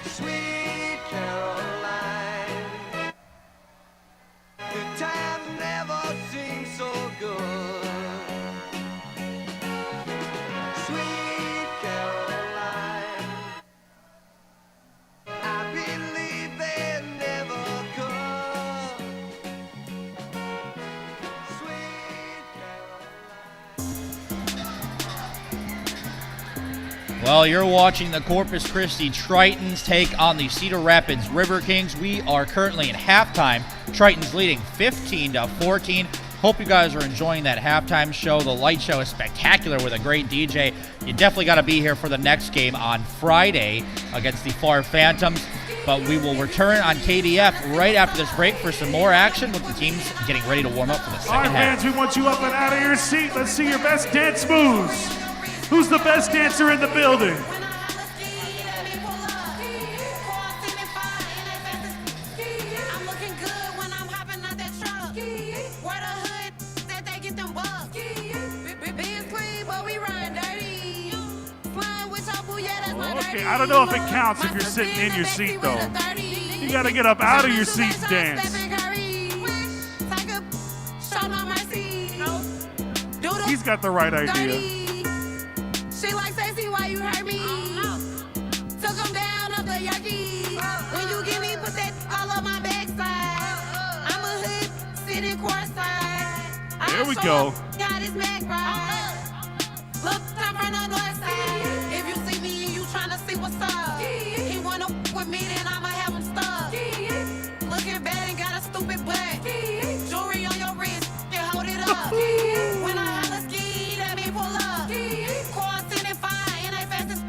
Sweet Caroline, the times never seem so good. Sweet Caroline, I believe they never come. Sweet Well, you're watching the Corpus Christi Tritons take on the Cedar Rapids River Kings. We are currently in halftime. Tritons leading 15-14. Hope you guys are enjoying that halftime show. The light show is spectacular with a great DJ. You definitely got to be here for the next game on Friday against the Far Phantoms. But we will return on KDF right after this break for some more action with the teams getting ready to warm up for the All right, second half. fans, we want you up and out of your seat. Let's see your best dance moves. Who's the best dancer in the building? Okay, I don't know if it counts if you're sitting in your seat, though. You got to get up out of your seat and dance. He's got the right idea. She like Stacey, why you hurt me? Took him down up the Yankee. When you give me, put that all on my backside. I'm a hood, sitting courtside. There we go. Got his Mac right. Look, I'm from the north side. If you see me and you tryna see what's up, he wanna with me, then I'ma have him stuck. Looking bad and got a stupid butt. Jewelry on your wrist, you hold it up. When I holla ski, let me pull up. Car sitting fine, and I fast as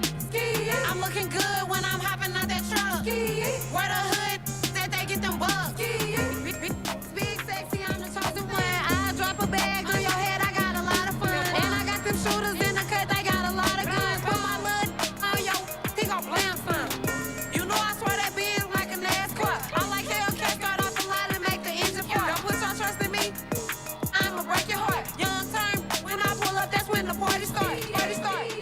I'm looking good when I'm hopping out that truck. Where the hood said they get them bucks. Big sexy, I'm the chosen one. I drop a bag on your head, I got a lot of fun. And I got them shooters in the cut, they got a lot of guns. Put my mud on your, he gon' blam some. You know I swear that bitch like a NASCAR. I like Hellcat, start off the line and make the engine fart. Don't put your trust in me, I'ma break your heart. Young turn, when I pull up, that's when the party starts. Party starts.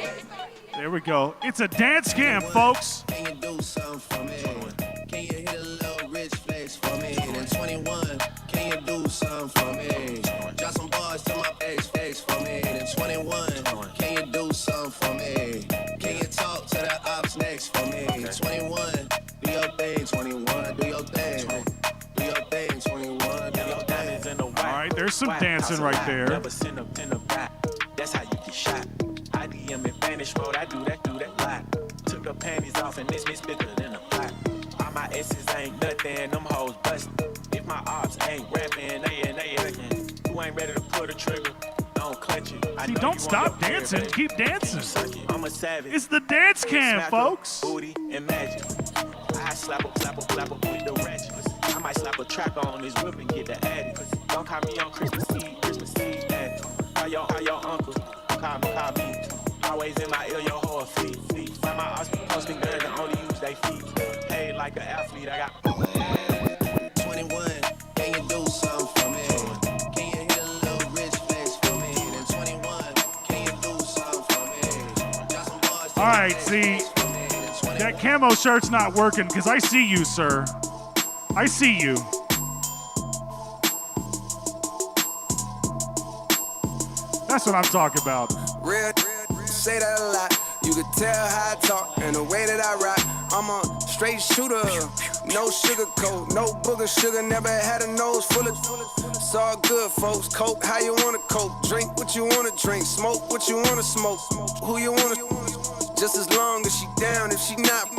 There we go. It's a dance camp, folks. Can you do something for me? Can you hit a little rich flex for me? Then 21, can you do something for me? Drop some bars to my ex for me. Then 21, can you do something for me? Can you talk to the ops next for me? 21, do your thing, 21, do your thing. Do your thing, 21, do your thing. All right, there's some dancing right there. That's how you get shot. I DM in vanish mode, I do that lot. Took the panties off and this bitch bigger than a plot. All my S's ain't nothing, them hoes bustin'. If my ops ain't rapping, they hurtin'. You ain't ready to pull the trigger, don't clutch it. See, don't stop dancing. Keep dancing. I'm a savage. It's the dance camp, folks. Booty and magic. I slap a with the ratchets. I might slap a track on this whip and get the addy. Don't call me on Christmas Eve, daddy. Call your uncle, call me. Always in my ear, your whole feet. Find my posting girls and only use they feet. Paid like an athlete, I got 21, can you do something for me? Can you hit a little rich flex for me? Then 21, can you do something for me? Drop some bars to All right, see, that camo shirt's not working because I see you, sir. I see you. That's what I'm talking about. Real, say that a lot. You can tell how I talk and the way that I rock. I'm a straight shooter, no sugar coat, no booger sugar. Never had a nose full of. It's all good, folks. Coke, how you wanna coke? Drink what you wanna drink. Smoke what you wanna smoke. Who you wanna? Just as long as she down. If she not,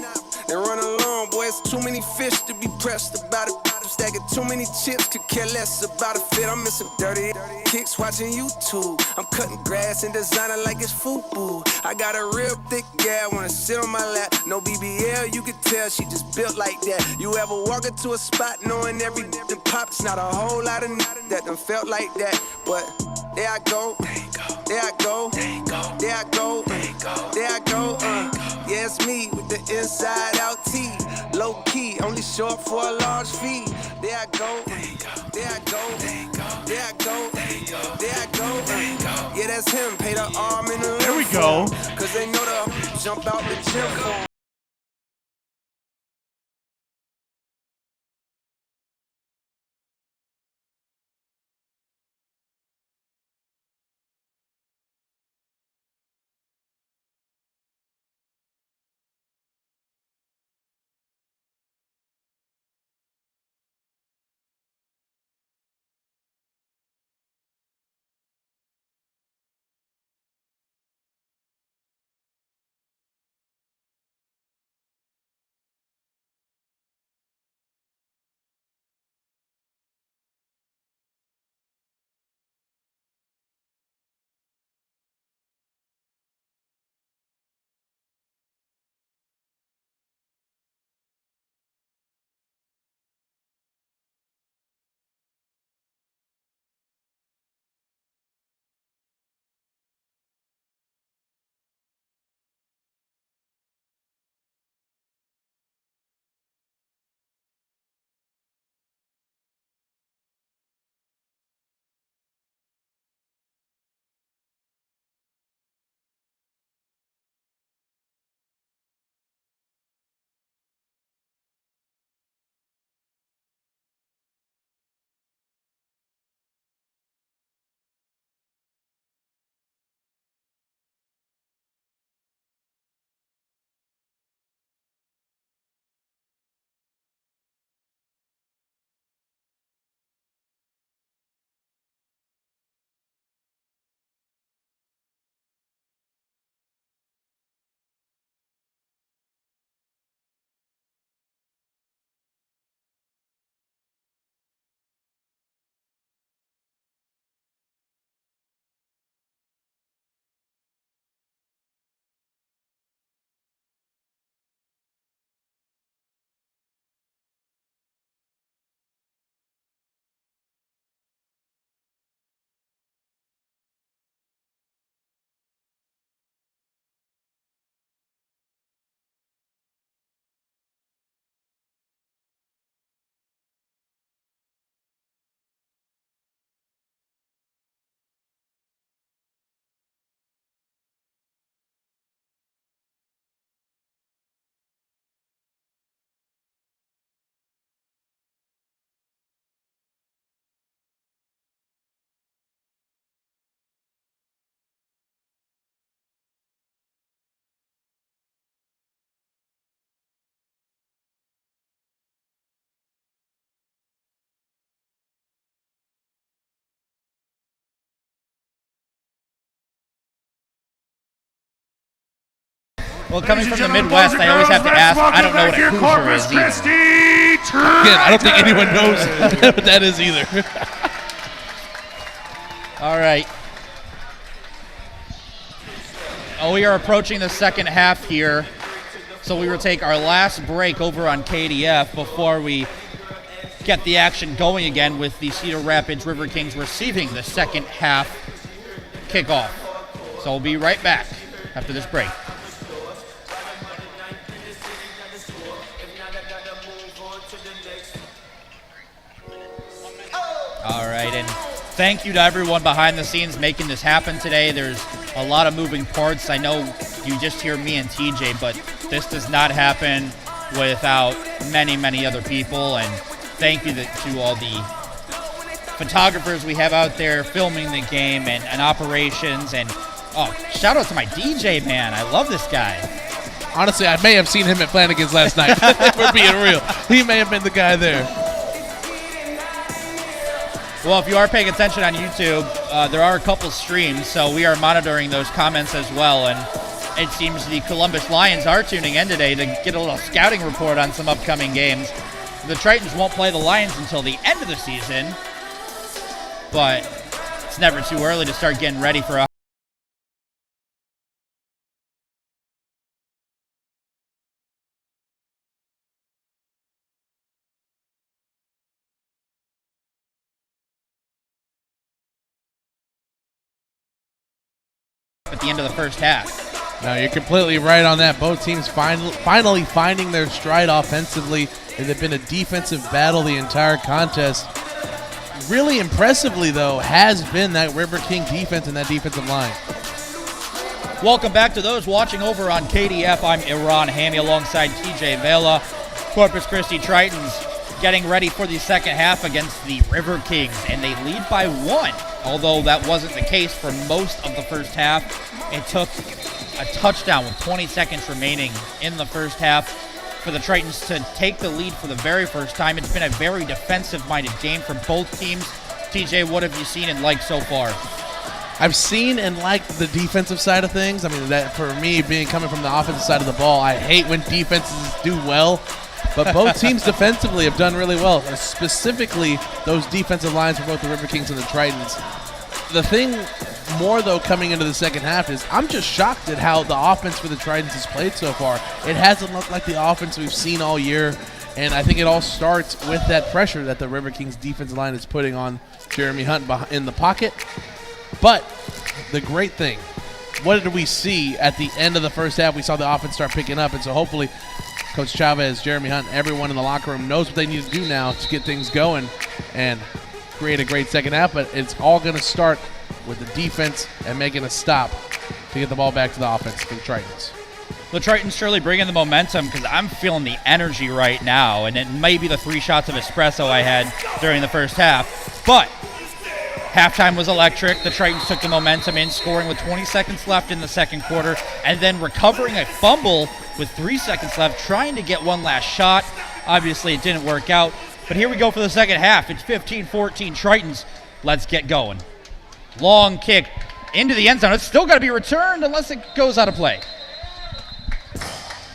and run along, boy. It's too many fish to be pressed about it. I'm stacking too many chips, could care less about a fit. I'm missing dirty kicks watching YouTube. I'm cutting grass and designing like it's FUBU. I got a real thick gal, wanna sit on my lap. No BBL, you can tell she just built like that. You ever walk into a spot knowing every dip pop? It's not a whole lot of that done felt like that. But there I go, there I go, there I go, there I go. Yeah, it's me with the inside out tee. Low key, only show up for a large fee. There I go, there I go, there I go, there I go. Yeah, that's him, pay the arm in the There we go. Cause they know to jump out the gym for him. Well, coming from the Midwest, I always have to ask, I don't know what a Hoosier is either. Again, I don't think anyone knows what that is either. All right. Oh, we are approaching the second half here, so we will take our last break over on KDF before we get the action going again with the Cedar Rapids River Kings receiving the second half kickoff. So we'll be right back after this break. All right, and thank you to everyone behind the scenes making this happen today. There's a lot of moving parts. I know you just hear me and TJ, but this does not happen without many, many other people. And thank you to all the photographers we have out there filming the game and operations. And shout out to my DJ, man. I love this guy. Honestly, I may have seen him at Flanagan's last night. If we're being real. He may have been the guy there. Well, if you are paying attention on YouTube, there are a couple streams, so we are monitoring those comments as well. And it seems the Columbus Lions are tuning in today to get a little scouting report on some upcoming games. The Tritons won't play the Lions until the end of the season, but it's never too early to start getting ready for a at the end of the first half. No, you're completely right on that. Both teams finally finding their stride offensively. It had been a defensive battle the entire contest. Really impressively, though, has been that River King defense and that defensive line. Welcome back to those watching over on KDF. I'm Iran Hammy alongside TJ Vela. Corpus Christi Tritons getting ready for the second half against the River Kings, and they lead by 1. Although that wasn't the case for most of the first half. It took a touchdown with 20 seconds remaining in the first half for the Tritons to take the lead for the very first time. It's been a very defensive-minded game from both teams. TJ, what have you seen and liked so far? I've seen and liked the defensive side of things. I mean, that for me, coming from the offensive side of the ball, I hate when defenses do well. But both teams defensively have done really well, specifically those defensive lines for both the River Kings and the Tritons. The thing more, though, coming into the second half is I'm just shocked at how the offense for the Tritons has played so far. It hasn't looked like the offense we've seen all year, and I think it all starts with that pressure that the River Kings defensive line is putting on Jeremy Hunt in the pocket. But the great thing, what did we see at the end of the first half? We saw the offense start picking up, and so hopefully Coach Chavez, Jeremy Hunt, everyone in the locker room knows what they need to do now to get things going and create a great second half, but it's all going to start with the defense and making a stop to get the ball back to the offense for the Tritons. The Tritons surely bring in the momentum because I'm feeling the energy right now, and it may be the 3 shots of espresso I had during the first half, but halftime was electric. The Tritons took the momentum in, scoring with 20 seconds left in the second quarter, and then recovering a fumble with 3 seconds left, trying to get one last shot. Obviously, it didn't work out, but here we go for the second half. It's 15-14 Tritons. Let's get going. Long kick into the end zone. It's still got to be returned unless it goes out of play.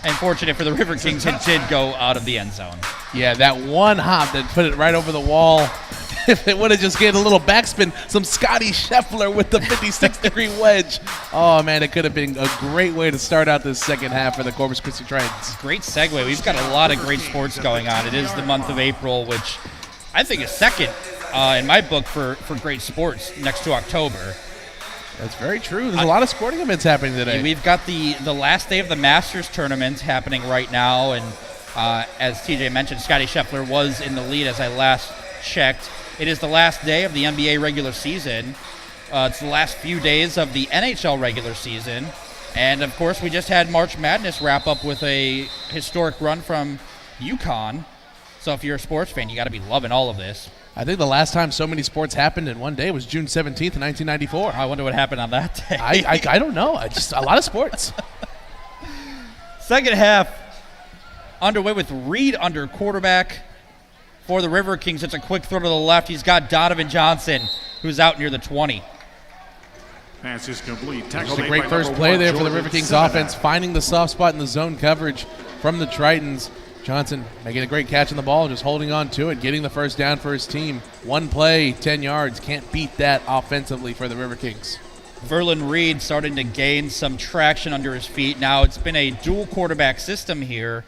Unfortunate for the River Kings, it did go out of the end zone. Yeah, that one hop that put it right over the wall. If it would have just gave a little backspin, some Scotty Scheffler with the 56-degree wedge. Oh, man, it could have been a great way to start out this second half for the Corpus Christi Tritons. Great segue. We've got a lot of great sports going on. It is the month of April, which I think is second in my book for great sports next to October. That's very true. There's a lot of sporting events happening today. We've got the last day of the Masters tournament happening right now, and as TJ mentioned, Scotty Scheffler was in the lead as I last checked. It is the last day of the NBA regular season. It's the last few days of the NHL regular season. And, of course, we just had March Madness wrap up with a historic run from UConn. So if you're a sports fan, you got to be loving all of this. I think the last time so many sports happened in one day was June 17th, 1994. I wonder what happened on that day. I don't know. Just a lot of sports. Second half underway with Reed under quarterback for the River Kings. It's a quick throw to the left. He's got Donovan Johnson, who's out near the 20. Pass is complete. Just a great first play there for the River Kings offense, finding the soft spot in the zone coverage from the Tritons. Johnson making a great catch on the ball, just holding on to it, getting the first down for his team. One play, 10 yards. Can't beat that offensively for the River Kings. Verlin Reed starting to gain some traction under his feet. Now it's been a dual quarterback system here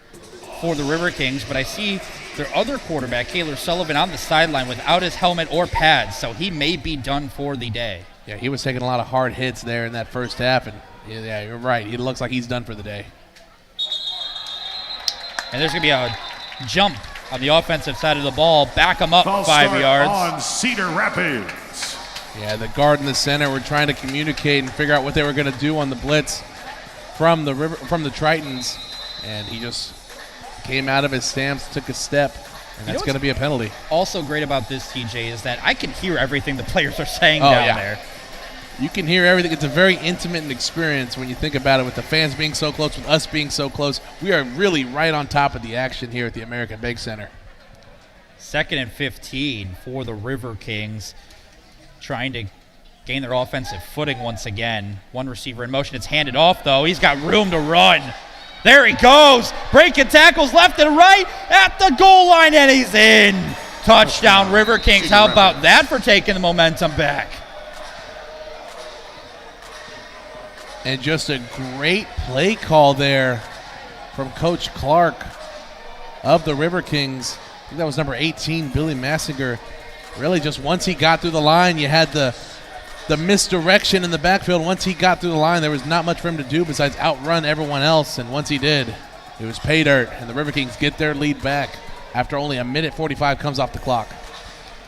for the River Kings, but I see their other quarterback, Kaylor Sullivan, on the sideline without his helmet or pads, so he may be done for the day. Yeah, he was taking a lot of hard hits there in that first half, and yeah, you're right. It looks like he's done for the day. And there's going to be a jump on the offensive side of the ball. Back him up 5 yards. On Cedar Rapids. Yeah, the guard and the center were trying to communicate and figure out what they were going to do on the blitz from the Tritons, and he just came out of his stance, took a step, and that's going to be a penalty. Also great about this, TJ, is that I can hear everything the players are saying down there. You can hear everything. It's a very intimate experience when you think about it, with the fans being so close, with us being so close. We are really right on top of the action here at the American Bank Center. 2nd and 15 for the River Kings, trying to gain their offensive footing once again. One receiver in motion. It's handed off, though. He's got room to run. There he goes. Breaking tackles left and right at the goal line, and he's in. Touchdown, River Kings. How about that for taking the momentum back? And just a great play call there from Coach Clark of the River Kings. I think that was number 18, Billy Massinger. Really just once he got through the line, you had the misdirection in the backfield. Once he got through the line, there was not much for him to do besides outrun everyone else. And once he did, it was pay dirt. And the River Kings get their lead back after only a minute 45 comes off the clock.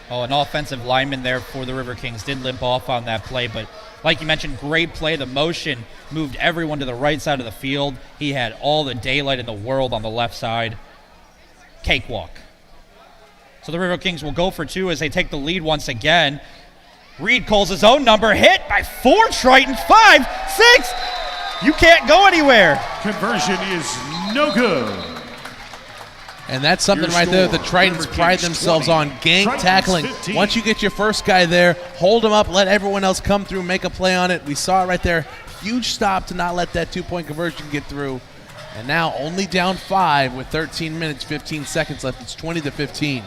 Oh, an offensive lineman there for the River Kings did limp off on that play, but like you mentioned, great play. The motion moved everyone to the right side of the field. He had all the daylight in the world on the left side. Cakewalk. So the River Kings will go for two as they take the lead once again. Reed calls his own number, hit by 4 Tritons, 5, 6. You can't go anywhere. Conversion is no good. And that's something right there the Tritons pride themselves on, gang tackling. Once you get your first guy there, hold him up, let everyone else come through, make a play on it. We saw it right there. Huge stop to not let that 2-point conversion get through. And now only down 5 with 13 minutes, 15 seconds left. It's 20-15.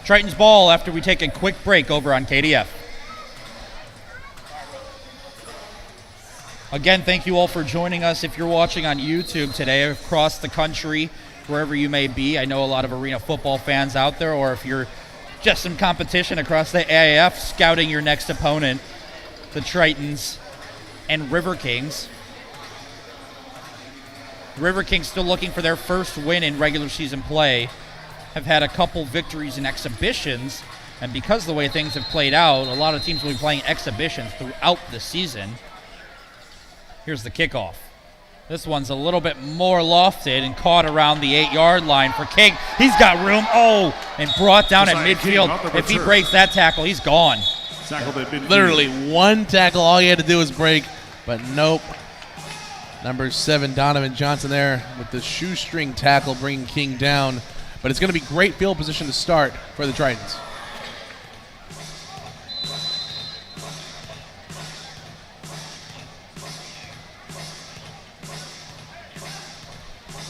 Tritons ball after we take a quick break over on KDF. Again, thank you all for joining us. If you're watching on YouTube today across the country, wherever you may be, I know a lot of arena football fans out there, or if you're just some competition across the AIF scouting your next opponent, the Tritons and River Kings. River Kings still looking for their first win in regular season play, have had a couple victories in exhibitions, and because of the way things have played out, a lot of teams will be playing exhibitions throughout the season. Here's the kickoff. This one's a little bit more lofted and caught around the 8-yard line for King. He's got room. Oh, and brought down at midfield. If he breaks that tackle, he's gone. Literally one tackle. All he had to do was break, but nope. Number 7, Donovan Johnson there with the shoestring tackle, bringing King down. But it's going to be great field position to start for the Tritons.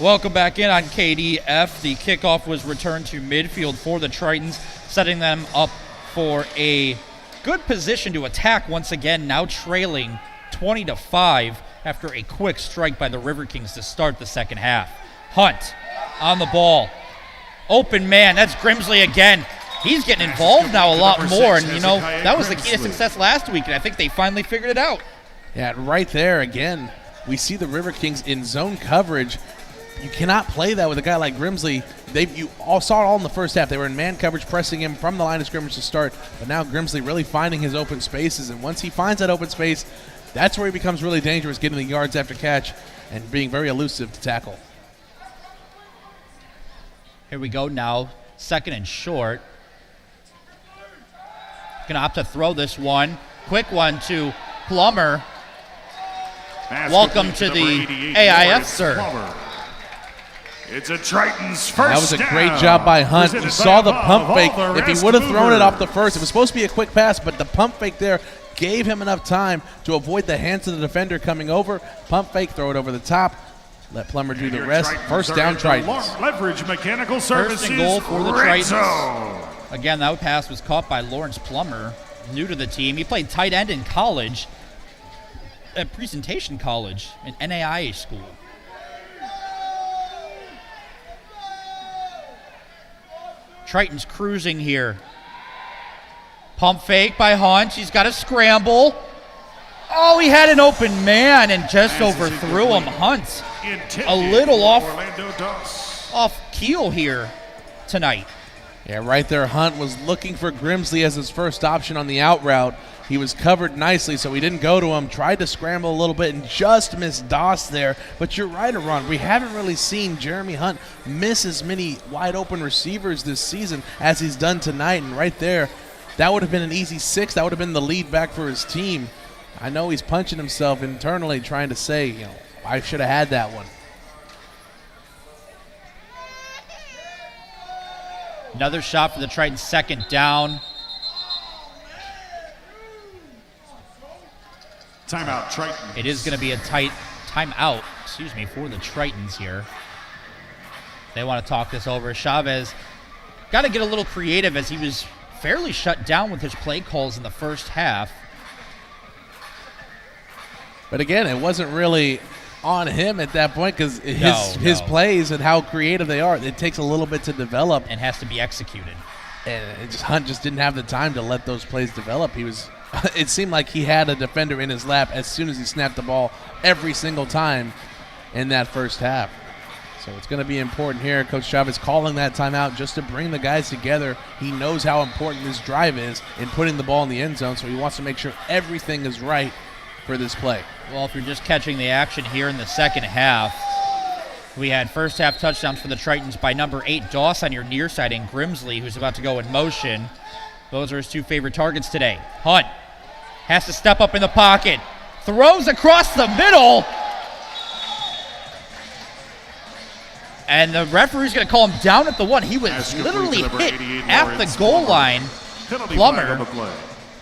Welcome back in on KDF. The kickoff was returned to midfield for the Tritons, setting them up for a good position to attack once again, now trailing 20-5 after a quick strike by the River Kings to start the second half. Hunt on the ball. Open man, that's Grimsley again. He's getting involved now a lot more, and you know, that was the key to success last week, and I think they finally figured it out. Yeah, right there again, we see the River Kings in zone coverage. You cannot play that with a guy like Grimsley. You all saw it all in the first half. They were in man coverage, pressing him from the line of scrimmage to start. But now Grimsley really finding his open spaces. And once he finds that open space, that's where he becomes really dangerous, getting the yards after catch and being very elusive to tackle. Here we go now. Second and short. Going to opt to throw this one. Quick one to Plummer. Welcome to the AIF, sir. Plummer. It's a Tritons first That was a down. great job by Hunt. You saw the pump fake. If he would have thrown it off the Movers. first, it was supposed to be a quick pass, but the pump fake there gave him enough time to avoid the hands of the defender coming over. Pump fake, throw it over the top. Let Plummer do the rest. Tritons First are down, in the Tritons. Leverage Mechanical Services. First and goal for the red Tritons. zone. Again, that pass was caught by Lawrence Plummer, new to the team. He played tight end in college, at Presentation College, an NAIA school. Tritons cruising here. Pump fake by Hunt. He's got a scramble. Oh, he had an open man and just overthrew him. Hunt a little off keel here tonight. Yeah, right there, Hunt was looking for Grimsley as his first option on the out route. He was covered nicely, so he didn't go to him. Tried to scramble a little bit and just missed Doss there. But you're right, Ron. We haven't really seen Jeremy Hunt miss as many wide open receivers this season as he's done tonight. And right there, that would have been an easy 6. That would have been the lead back for his team. I know he's punching himself internally trying to say, you know, I should have had that one. Another shot for the Tritons, second down. Timeout, Tritons. It is going to be a tight timeout, for the Tritons here. They want to talk this over. Chavez got to get a little creative as he was fairly shut down with his play calls in the first half. But again, it wasn't really on him at that point because his plays and how creative they are, it takes a little bit to develop. And has to be executed. And Hunt just didn't have the time to let those plays develop. It seemed like he had a defender in his lap as soon as he snapped the ball every single time in that first half. So it's going to be important here. Coach Chavez calling that timeout just to bring the guys together. He knows how important this drive is in putting the ball in the end zone, so he wants to make sure everything is right for this play. Well, if you're just catching the action here in the second half, we had first half touchdowns for the Tritons by number 8, Doss on your near side, and Grimsley, who's about to go in motion. Those are his two favorite targets today. Hunt has to step up in the pocket, throws across the middle, and the referee's going to call him down at the 1. He was literally hit at the goal line. Plummer,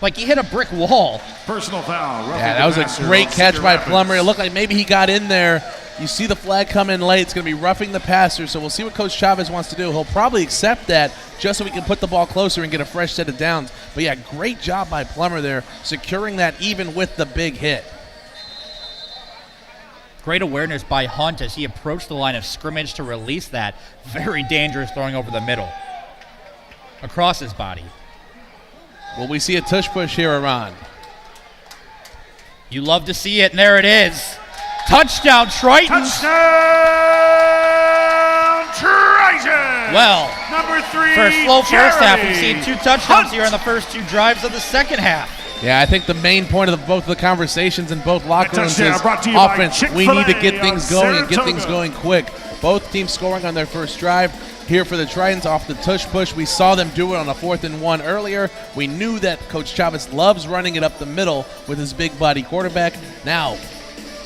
like he hit a brick wall. Personal foul. Yeah, that was a great catch by Plummer. It looked like maybe he got in there. You see the flag come in late. It's going to be roughing the passer, so we'll see what Coach Chavez wants to do. He'll probably accept that just so we can put the ball closer and get a fresh set of downs. But, yeah, great job by Plummer there, securing that even with the big hit. Great awareness by Hunt as he approached the line of scrimmage to release that. Very dangerous throwing over the middle. Across his body. Will we see a tush push here, Iran? You love to see it, and there it is. Touchdown, Tritons. Touchdown, Tritons. Well, number 3, for a slow first half, Jeremy we've seen 2 touchdowns Hunt. here on the first 2 drives of the second half. Yeah, I think the main point of both the conversations in both locker rooms is brought to you by offense. We Chick-fil-A need to get things going and get Saratoga. things going quick. Both teams scoring on their first drive. Here for the Tritons off the tush push. We saw them do it on a 4th and 1 earlier. We knew that Coach Chavez loves running it up the middle with his big body quarterback. Now,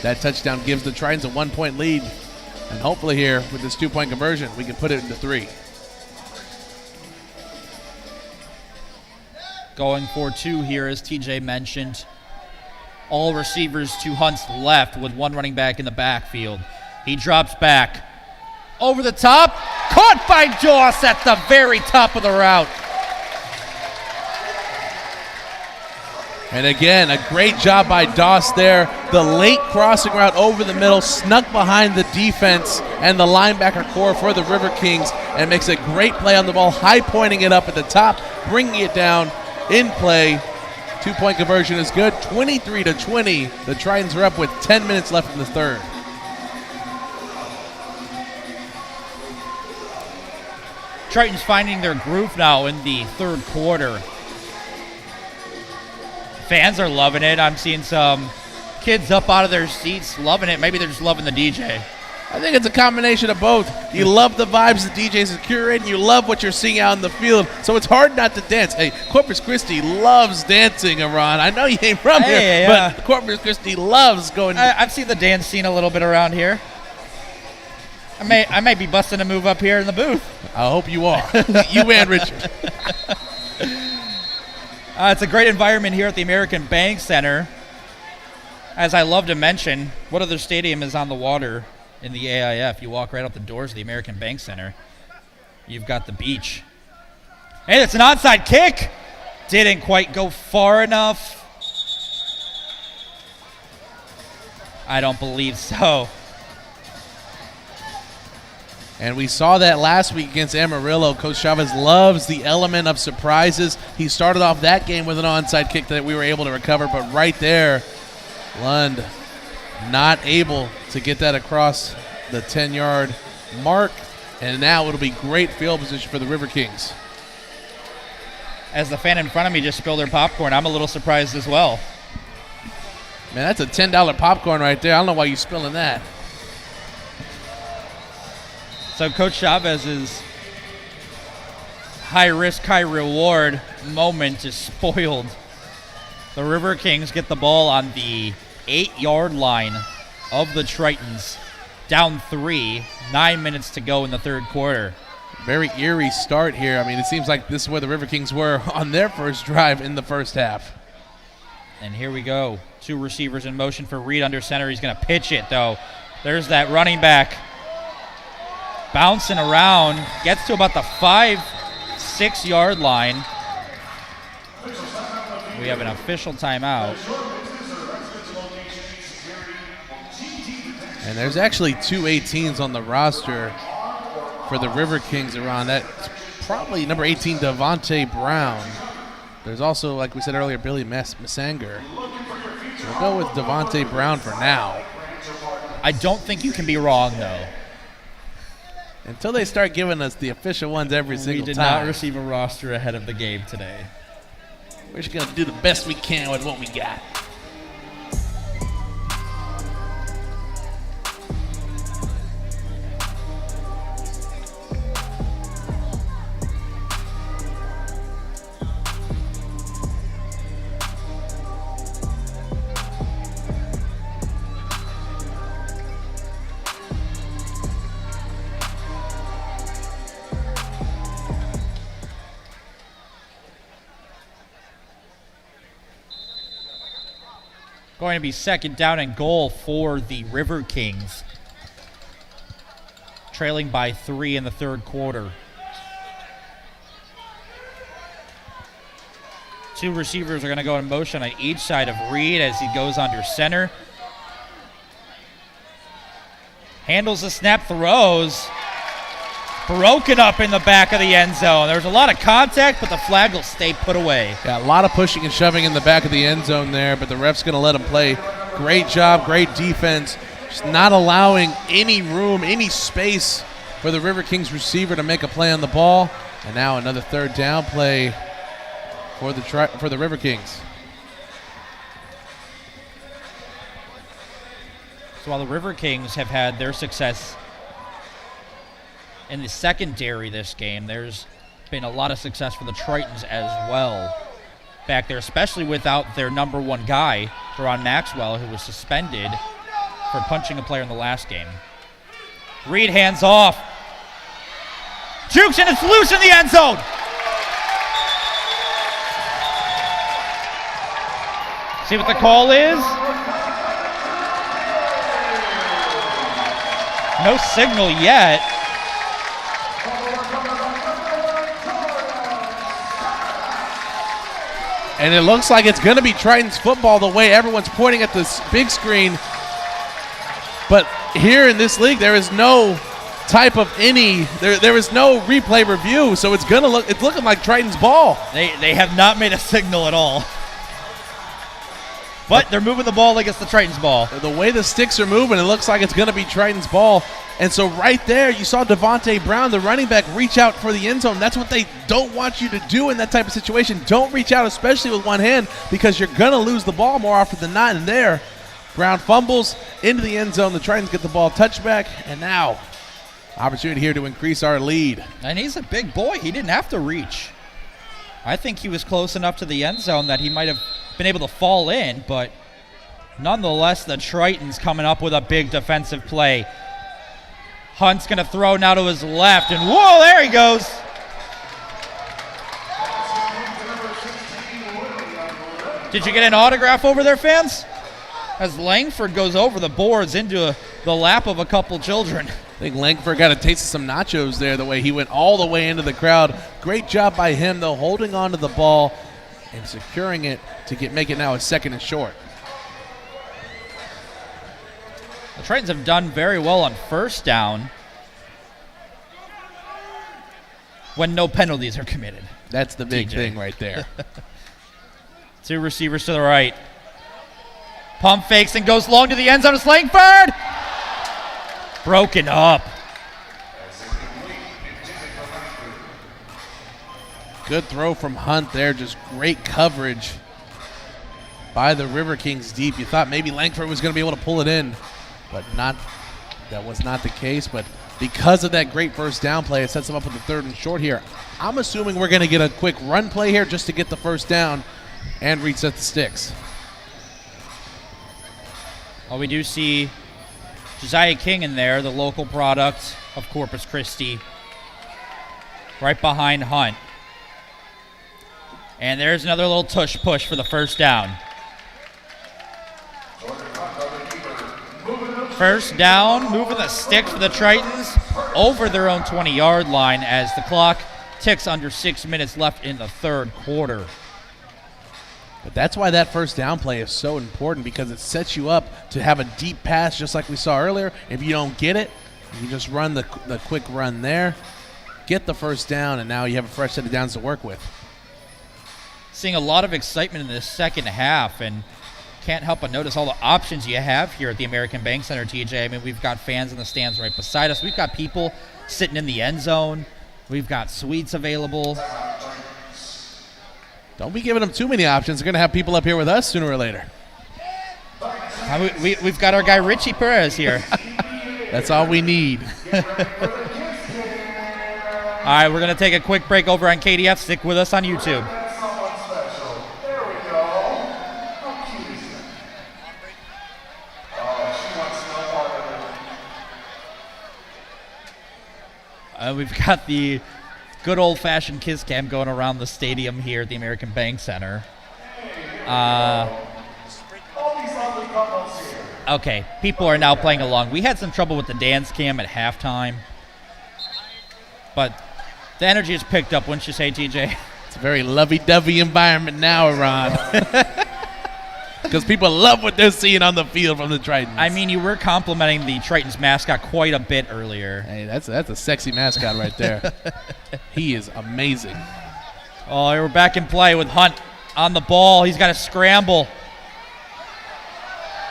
that touchdown gives the Tritons a 1-point lead. And hopefully here, with this 2-point conversion, we can put it into 3. Going for 2 here, as TJ mentioned. All receivers to Hunt's left with 1 running back in the backfield. He drops back. Over the top. Caught by Doss at the very top of the route. And again, a great job by Doss there. The late crossing route over the middle, snuck behind the defense and the linebacker core for the River Kings, and makes a great play on the ball, high pointing it up at the top, bringing it down in play. 2-point conversion is good. 23-20. The Tritons are up with 10 minutes left in the third. Tritons finding their groove now in the third quarter. Fans are loving it. I'm seeing some kids up out of their seats loving it. Maybe they're just loving the DJ. I think it's a combination of both. You love the vibes the DJs are curating. You love what you're seeing out in the field. So it's hard not to dance. Hey, Corpus Christi loves dancing, Iran. I know you ain't from here, but Corpus Christi loves going. I've seen the dance scene a little bit around here. I may be busting a move up here in the booth. I hope you are. You and Richard. It's a great environment here at the American Bank Center. As I love to mention, what other stadium is on the water in the AIF? You walk right out the doors of the American Bank Center. You've got the beach. And it's an onside kick. Didn't quite go far enough. I don't believe so. And we saw that last week against Amarillo. Coach Chavez loves the element of surprises. He started off that game with an onside kick that we were able to recover, but right there, Lund not able to get that across the 10-yard mark, and now it'll be great field position for the River Kings. As the fan in front of me just spilled their popcorn, I'm a little surprised as well. Man, that's a $10 popcorn right there. I don't know why you're spilling that. So Coach Chavez's high-risk, high-reward moment is spoiled. The River Kings get the ball on the 8-yard line of the Tritons. Down 3, 9 minutes to go in the third quarter. Very eerie start here. I mean, it seems like this is where the River Kings were on their first drive in the first half. And here we go. Two receivers in motion for Reed under center. He's going to pitch it, though. There's that running back bouncing around. Gets to about the 5-6 yard line. We have an official timeout. And there's actually two 18s on the roster for the River Kings around. That's probably number 18, Devontae Brown. There's also, like we said earlier, Billy Massanger. So we'll go with Devontae Brown for now. I don't think you can be wrong, though. Until they start giving us the official ones every single time. We did not receive a roster ahead of the game today. We're just going to do the best we can with what we got. Going to be second down and goal for the River Kings. Trailing by 3 in the third quarter. Two receivers are going to go in motion on each side of Reed as he goes under center. Handles the snap, throws. Broken up in the back of the end zone. There's a lot of contact, but the flag will stay put away. Yeah, a lot of pushing and shoving in the back of the end zone there, but the ref's going to let him play. Great job, great defense. Just not allowing any room, any space for the River Kings receiver to make a play on the ball. And now another third down play for the River Kings. So while the River Kings have had their success in the secondary this game, there's been a lot of success for the Tritons as well back there, especially without their number one guy, Deron Maxwell, who was suspended for punching a player in the last game. Reed hands off. Jukes, and it's loose in the end zone. See what the call is? No signal yet. And it looks like it's going to be Tritons football the way everyone's pointing at this big screen. But here in this league, there is no type of there is no replay review, so it's looking like Tritons ball. They have not made a signal at all. But they're moving the ball like it's the Tritons ball. The way the sticks are moving, it looks like it's going to be Tritons ball. And so right there, you saw Devontae Brown, the running back, reach out for the end zone. That's what they don't want you to do in that type of situation. Don't reach out, especially with one hand, because you're going to lose the ball more often than not. And there, Brown fumbles into the end zone. The Tritons get the ball touchback. And now, opportunity here to increase our lead. And he's a big boy. He didn't have to reach. I think he was close enough to the end zone that he might have been able to fall in, but nonetheless, the Tritons coming up with a big defensive play. Hunt's going to throw now to his left, and whoa, there he goes. Did you get an autograph over there, fans? As Langford goes over the boards into the lap of a couple children. I think Langford got a taste of some nachos there, the way he went all the way into the crowd. Great job by him, though, holding on to the ball and securing it to make it now a second and short. The Tritons have done very well on first down when no penalties are committed. That's the big thing right there. Two receivers to the right. Pump fakes and goes long to the end zone. It's Langford. Broken up. Good throw from Hunt there. Just great coverage by the River Kings deep. You thought maybe Langford was going to be able to pull it in, but that was not the case. But because of that great first down play, it sets them up with the third and short here. I'm assuming we're going to get a quick run play here just to get the first down and reset the sticks. Well, we do see Josiah King in there, the local product of Corpus Christi, right behind Hunt. And there's another little tush push for the first down. First down, moving the sticks for the Tritons over their own 20-yard line as the clock ticks under 6 minutes left in the third quarter. But that's why that first down play is so important, because it sets you up to have a deep pass just like we saw earlier. If you don't get it, you just run the quick run there, get the first down, and now you have a fresh set of downs to work with. Seeing a lot of excitement in this second half, and can't help but notice all the options you have here at the American Bank Center, TJ. I mean, we've got fans in the stands right beside us. We've got people sitting in the end zone. We've got suites available. Don't be giving them too many options. They're going to have people up here with us sooner or later. We've got our guy Richie Perez here. That's all we need. All right, we're going to take a quick break over on KDF. Stick with us on YouTube. We've got the good old-fashioned kiss cam going around the stadium here at the American Bank Center. Okay, people are now playing along. We had some trouble with the dance cam at halftime, but the energy is picked up, wouldn't you say, TJ? It's a very lovey-dovey environment now, Ron. Because people love what they're seeing on the field from the Tritons. I mean, you were complimenting the Tritons mascot quite a bit earlier. Hey, that's a sexy mascot right there. He is amazing. Oh, we're back in play with Hunt on the ball. He's got to scramble.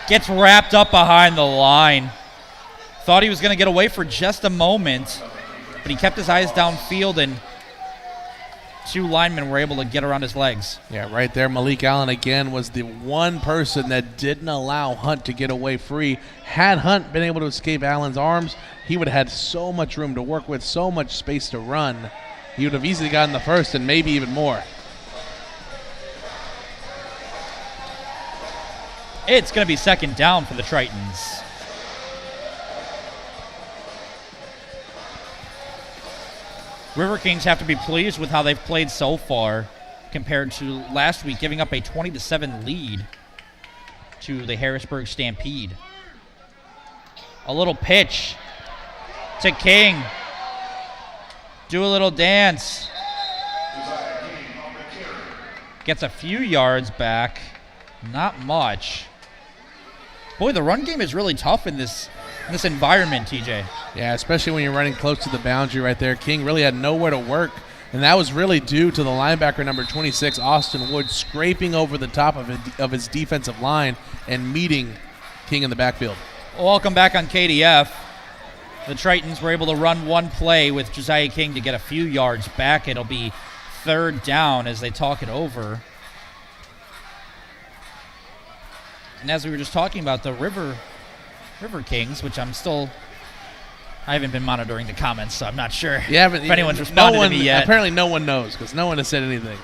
Gets wrapped up behind the line. Thought he was going to get away for just a moment, but he kept his eyes downfield, and two linemen were able to get around his legs. Yeah, right there, Malik Allen again was the one person that didn't allow Hunt to get away free. Had Hunt been able to escape Allen's arms, he would have had so much room to work with, so much space to run. He would have easily gotten the first and maybe even more. It's going to be second down for the Tritons. River Kings have to be pleased with how they've played so far compared to last week, giving up a 20-7 lead to the Harrisburg Stampede. A little pitch to King. Do a little dance. Gets a few yards back. Not much. Boy, the run game is really tough in this environment, TJ. Yeah, especially when you're running close to the boundary right there. King really had nowhere to work, and that was really due to the linebacker number 26, Austin Wood, scraping over the top of his defensive line and meeting King in the backfield. Welcome back on KDF. The Tritons were able to run one play with Josiah King to get a few yards back. It'll be third down as they talk it over. And as we were just talking about, the River Kings, which I haven't been monitoring the comments, so I'm not sure if anyone's responded to me yet. Apparently no one knows, because no one has said anything.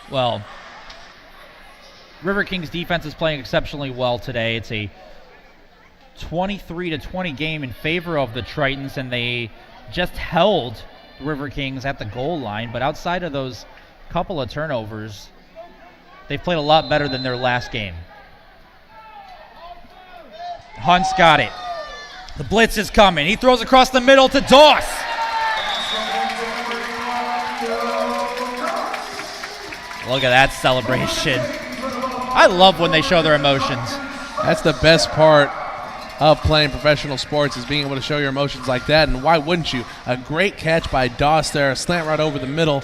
Well, River Kings defense is playing exceptionally well today. It's a 23-20 game in favor of the Tritons, and they just held the River Kings at the goal line. But outside of those couple of turnovers, they've played a lot better than their last game. Hunt's got it. The blitz is coming. He throws across the middle to Doss. Look at that celebration. I love when they show their emotions. That's the best part of playing professional sports, is being able to show your emotions like that, and why wouldn't you? A great catch by Doss there, a slant right over the middle.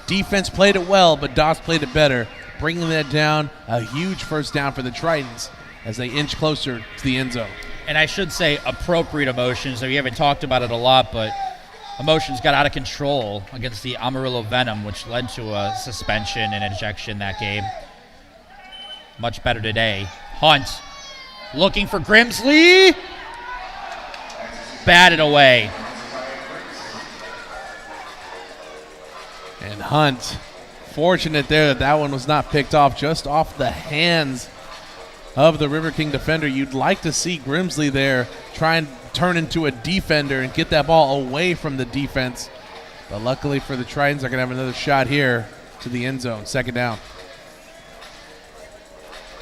Defense played it well, but Doss played it better, bringing that down. A huge first down for the Tritons as they inch closer to the end zone. And I should say appropriate emotions. We haven't talked about it a lot, but emotions got out of control against the Amarillo Venom, which led to a suspension and ejection that game. Much better today. Hunt looking for Grimsley. Batted away. And Hunt, fortunate there that one was not picked off, just off the hands of the River King defender. You'd like to see Grimsley there try and turn into a defender and get that ball away from the defense. But luckily for the Tritons, they're going to have another shot here to the end zone. Second down.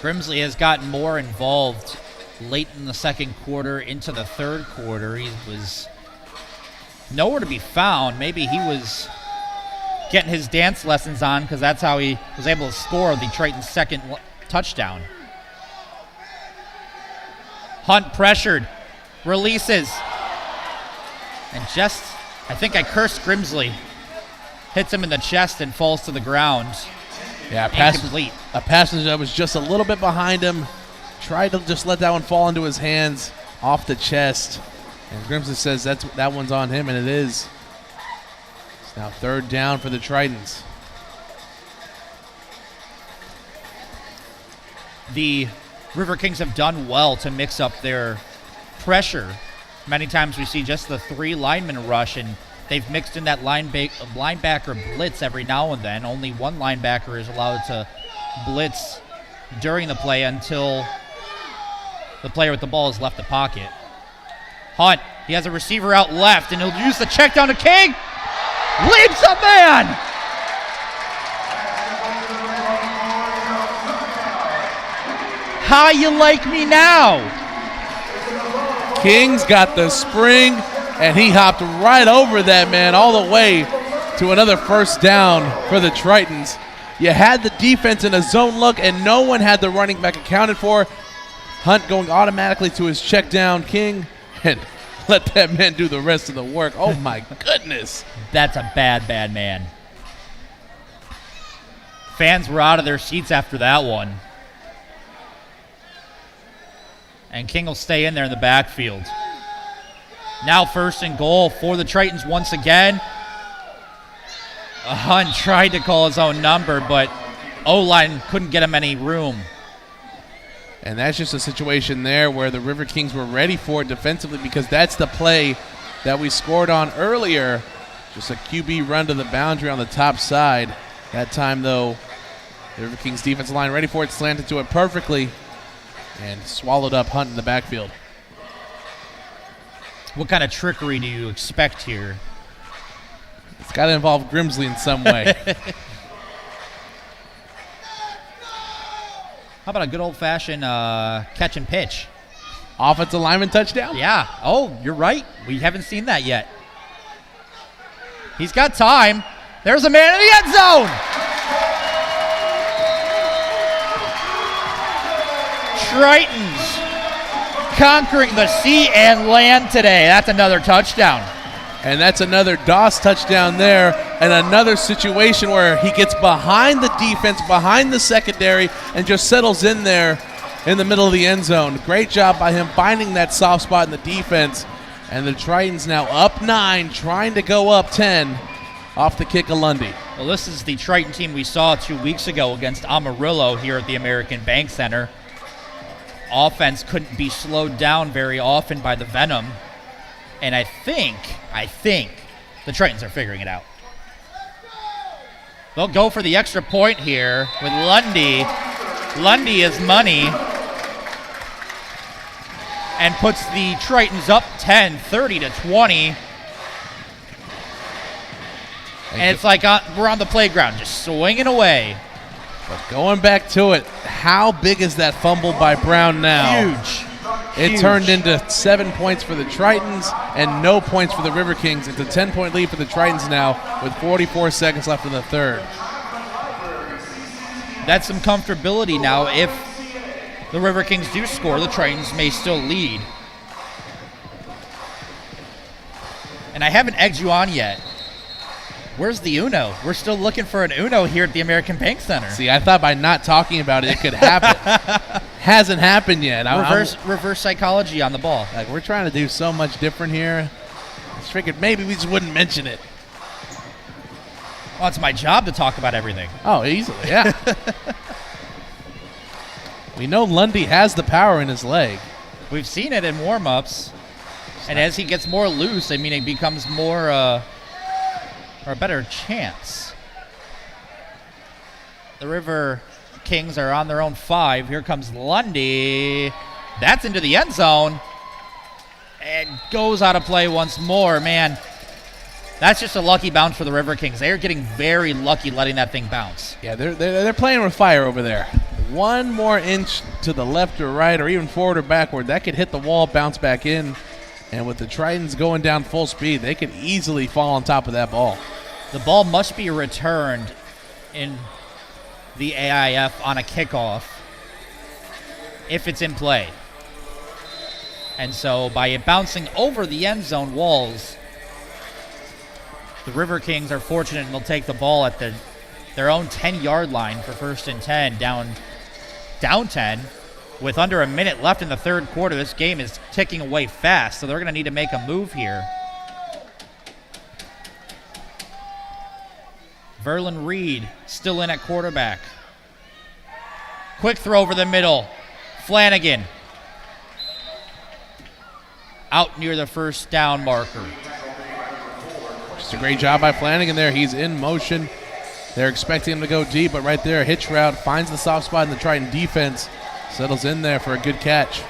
Grimsley has gotten more involved late in the second quarter into the third quarter. He was nowhere to be found. Maybe he was getting his dance lessons on because that's how he was able to score the Tritons' second touchdown. Hunt pressured, releases, and just, I think I cursed Grimsley. Hits him in the chest and falls to the ground. Yeah, incomplete. A pass that was just a little bit behind him. Tried to just let that one fall into his hands off the chest. And Grimsley says that one's on him, and it is. It's now third down for the Tritons. The River Kings have done well to mix up their pressure. Many times we see just the 3 linemen rush, and they've mixed in that linebacker blitz every now and then. Only 1 linebacker is allowed to blitz during the play until the player with the ball has left the pocket. Hunt, he has a receiver out left, and he'll use the check down to King. Leaps a man! How you like me now? King's got the spring, and he hopped right over that man all the way to another first down for the Tritons. You had the defense in a zone look, and no one had the running back accounted for. Hunt going automatically to his check down. King, and let that man do the rest of the work. Oh, my goodness. That's a bad man. Fans were out of their seats after that one. And King will stay in there in the backfield. Now first and goal for the Tritons once again. Hunt tried to call his own number, but O-line couldn't get him any room. And that's just a situation there where the River Kings were ready for it defensively, because that's the play that we scored on earlier. Just a QB run to the boundary on the top side. That time, though, the River Kings defensive line ready for it, slanted to it perfectly, and swallowed up Hunt in the backfield. What kind of trickery do you expect here? It's got to involve Grimsley in some way. How about a good old-fashioned catch and pitch? Offensive lineman touchdown? Yeah. Oh, you're right. We haven't seen that yet. He's got time. There's a man in the end zone. Tritons conquering the sea and land today. That's another touchdown. And that's another Doss touchdown there, and another situation where he gets behind the defense, behind the secondary, and just settles in there in the middle of the end zone. Great job by him finding that soft spot in the defense. And the Tritons now up 9, trying to go up 10 off the kick of Lundy. Well, this is the Triton team we saw 2 weeks ago against Amarillo here at the American Bank Center. Offense couldn't be slowed down very often by the Venom. And I think the Tritons are figuring it out. They'll go for the extra point here with Lundy. Lundy is money. And puts the Tritons up 10, 30-20. And it's like we're on the playground, just swinging away. But going back to it, how big is that fumble by Brown now? Huge. It turned into 7 points for the Tritons and no points for the River Kings. It's a 10-point lead for the Tritons now with 44 seconds left in the third. That's some comfortability now. If the River Kings do score, the Tritons may still lead. And I haven't egged you on yet. Where's the Uno? We're still looking for an Uno here at the American Bank Center. See, I thought by not talking about it, it could happen. Hasn't happened yet. Reverse psychology on the ball. Like, we're trying to do so much different here. I just figured maybe we just wouldn't mention it. Well, it's my job to talk about everything. Oh, easily, yeah. We know Lundy has the power in his leg. We've seen it in warm-ups. And as he gets more loose, I mean, it becomes more or a better chance. The River Kings are on their own 5. Here comes Lundy. That's into the end zone. And goes out of play once more. Man, that's just a lucky bounce for the River Kings. They're getting very lucky letting that thing bounce. Yeah, they're playing with fire over there. one more inch to the left or right or even forward or backward, that could hit the wall, bounce back in. And with the Tritons going down full speed, they could easily fall on top of that ball. The ball must be returned in the AIF on a kickoff if it's in play. And so by it bouncing over the end zone walls, the River Kings are fortunate and they'll take the ball at their own 10-yard line for 1st and 10, down 10. With under a minute left in the third quarter, this game is ticking away fast, so they're going to need to make a move here. Verlin Reed still in at quarterback. Quick throw over the middle. Flanagan out near the first down marker. Just a great job by Flanagan there. He's in motion. They're expecting him to go deep, but right there, a hitch route, finds the soft spot in the Triton defense, settles in there for a good catch.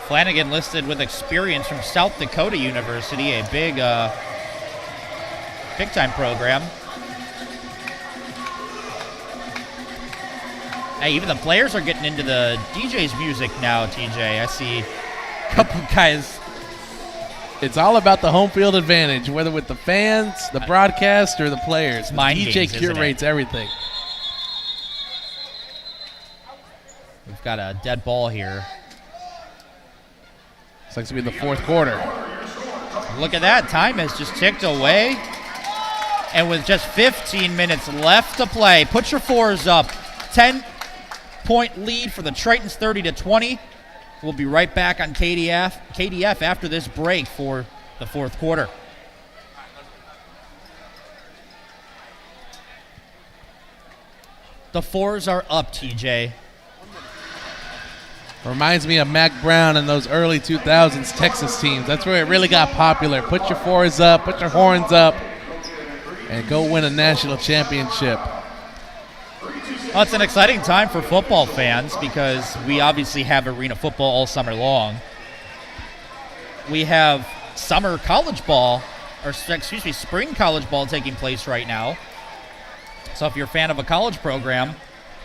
Flanagan listed with experience from South Dakota University, a big-time program. Hey, even the players are getting into the DJ's music now, TJ. I see a couple guys. It's all about the home field advantage, whether with the fans, the broadcast, or the players. The mind DJ games, curates everything. We've got a dead ball here. Looks like it's going to be the fourth quarter. Look at that. Time has just ticked away. And with just 15 minutes left to play, put your fours up. 10-point lead for the Tritons, 30-20. We'll be right back on KDF after this break for the fourth quarter. The fours are up, TJ. Reminds me of Mac Brown and those early 2000s Texas teams. That's where it really got popular. Put your fours up, put your horns up, and go win a national championship. Well, it's an exciting time for football fans because we obviously have arena football all summer long. We have summer college ball, spring college ball taking place right now. So if you're a fan of a college program,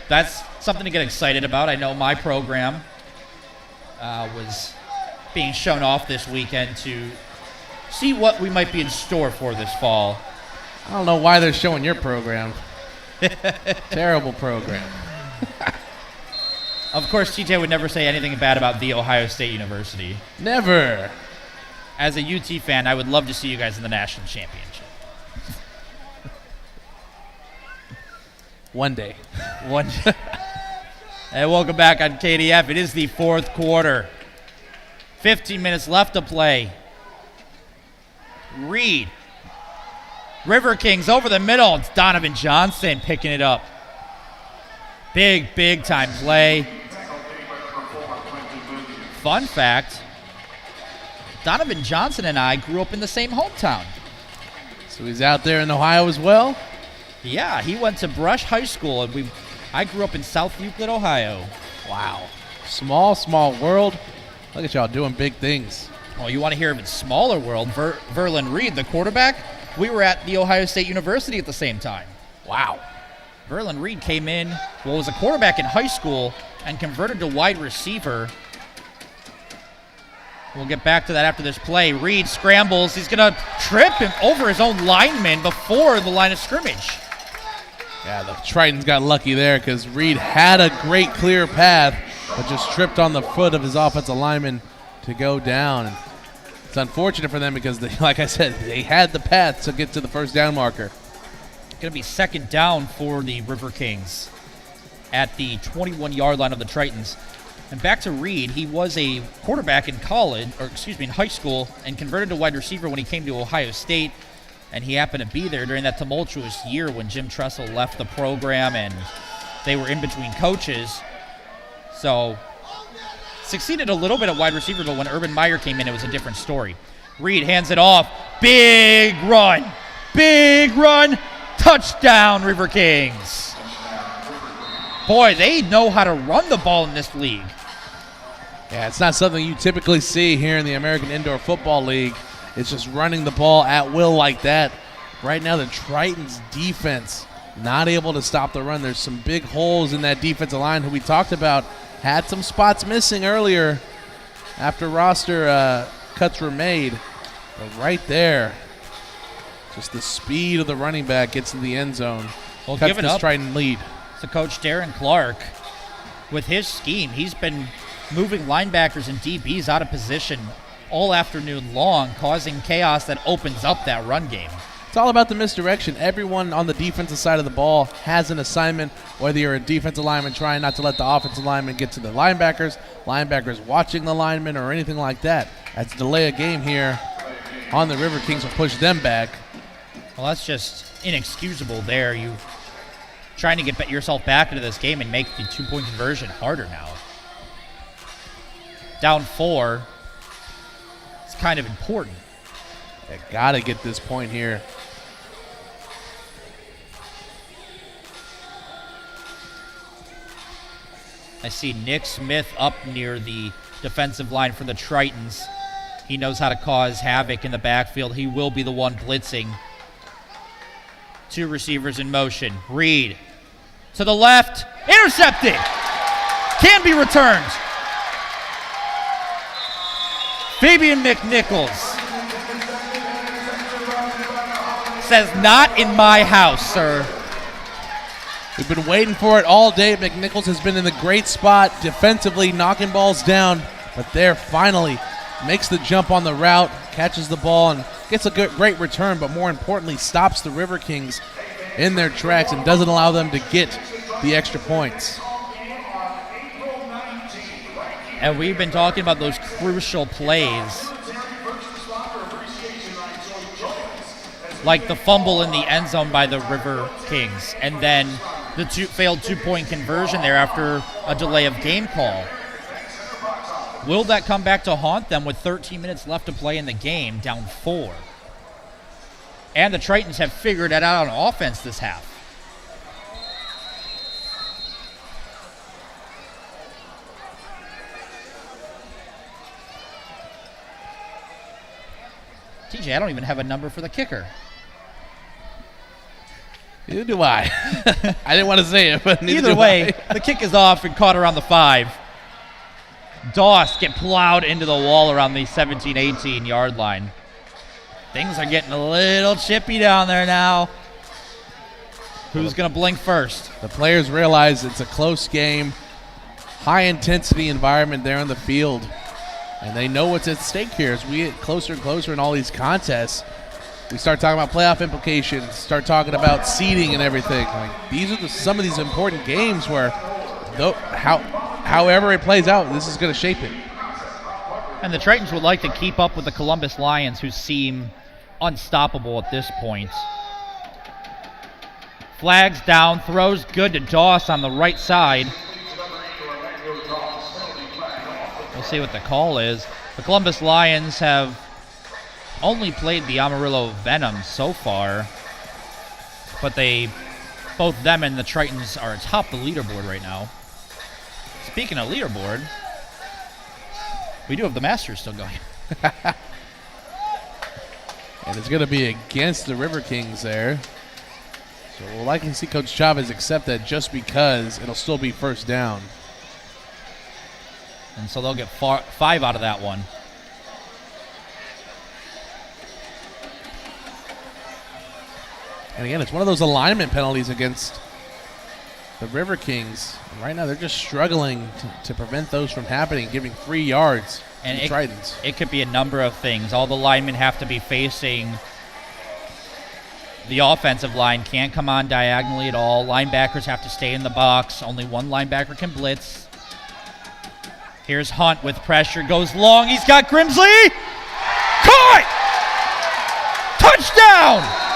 that's something to get excited about. I know my program was being shown off this weekend to see what we might be in store for this fall. I don't know why they're showing your program. Terrible program. Of course, TJ would never say anything bad about The Ohio State University. Never. As a UT fan, I would love to see you guys in the national championship. One day. One day. Hey, welcome back on KDF. It is the fourth quarter. 15 minutes left to play. Reed. River Kings over the middle. It's Donovan Johnson picking it up. Big time play. Fun fact, Donovan Johnson and I grew up in the same hometown. So he's out there in Ohio as well? Yeah, he went to Brush High School, and I grew up in South Euclid, Ohio. Wow. Small world. Look at y'all doing big things. Well, you want to hear of its smaller world. Verlin Reed, the quarterback, we were at The Ohio State University at the same time. Wow. Verlin Reed came in, was a quarterback in high school and converted to wide receiver. We'll get back to that after this play. Reed scrambles. He's going to trip him over his own lineman before the line of scrimmage. Yeah, the Tritons got lucky there because Reed had a great clear path, but just tripped on the foot of his offensive lineman to go down. And it's unfortunate for them because, like I said, they had the path to get to the first down marker. Going to be second down for the River Kings at the 21-yard line of the Tritons. And back to Reed, he was a quarterback in in high school and converted to wide receiver when he came to Ohio State. And he happened to be there during that tumultuous year when Jim Tressel left the program and they were in between coaches. So succeeded a little bit at wide receiver, but when Urban Meyer came in, it was a different story. Reed hands it off. Big run. Touchdown, River Kings. Boy, they know how to run the ball in this league. Yeah, it's not something you typically see here in the American Indoor Football League. It's just running the ball at will like that. Right now, the Tritons' defense not able to stop the run. There's some big holes in that defensive line who we talked about. Had some spots missing earlier after roster cuts were made. But right there, just the speed of the running back gets in the end zone. Well, cuts give it this up Triton lead. to Coach Darren Clark. With his scheme, he's been moving linebackers and DBs out of position all afternoon long, causing chaos that opens up that run game. It's all about the misdirection. Everyone on the defensive side of the ball has an assignment, whether you're a defensive lineman trying not to let the offensive lineman get to the linebackers watching the linemen, or anything like that. As delay a game here on the River Kings will push them back. Well, that's just inexcusable there. You trying to get yourself back into this game and make the 2-point conversion harder now. Down 4. It's kind of important. They got to get this point here. I see Nick Smith up near the defensive line for the Tritons. He knows how to cause havoc in the backfield. He will be the one blitzing. 2 receivers in motion. Reed to the left. Intercepted. Can be returned. Fabian McNichols says, "Not in my house, sir." We've been waiting for it all day. McNichols has been in the great spot defensively, knocking balls down, but there finally makes the jump on the route, catches the ball, and gets a great return, but more importantly, stops the River Kings in their tracks and doesn't allow them to get the extra points. And we've been talking about those crucial plays, like the fumble in the end zone by the River Kings, and then the failed 2-point conversion there after a delay of game call. Will that come back to haunt them with 13 minutes left to play in the game, down 4? And the Tritons have figured it out on offense this half. TJ, I don't even have a number for the kicker. Neither do I. I didn't want to say it, but either way, the kick is off and caught around the 5. Doss get plowed into the wall around the 17-18 yard line. Things are getting a little chippy down there now. Who's going to blink first? The players realize it's a close game, high-intensity environment there on the field, and they know what's at stake here. As we get closer and closer in all these contests, we start talking about playoff implications, start talking about seeding and everything. Like, these are some of these important games where, however it plays out, this is going to shape it. And the Tritons would like to keep up with the Columbus Lions, who seem unstoppable at this point. Flags down, throws good to Doss on the right side. We'll see what the call is. The Columbus Lions have only played the Amarillo Venom so far, but both them and the Tritons are atop the leaderboard right now. Speaking of leaderboard, we do have the Masters still going. And it's going to be against the River Kings there. So we'll likely see Coach Chavez accept that just because it'll still be first down. And so they'll get 5 out of that one. And again, it's one of those alignment penalties against the River Kings. And right now they're just struggling to prevent those from happening, giving 3 yards and to the Tritons. It could be a number of things. All the linemen have to be facing the offensive line. Can't come on diagonally at all. Linebackers have to stay in the box. Only one linebacker can blitz. Here's Hunt with pressure. Goes long. He's got Grimsley. Caught! Touchdown!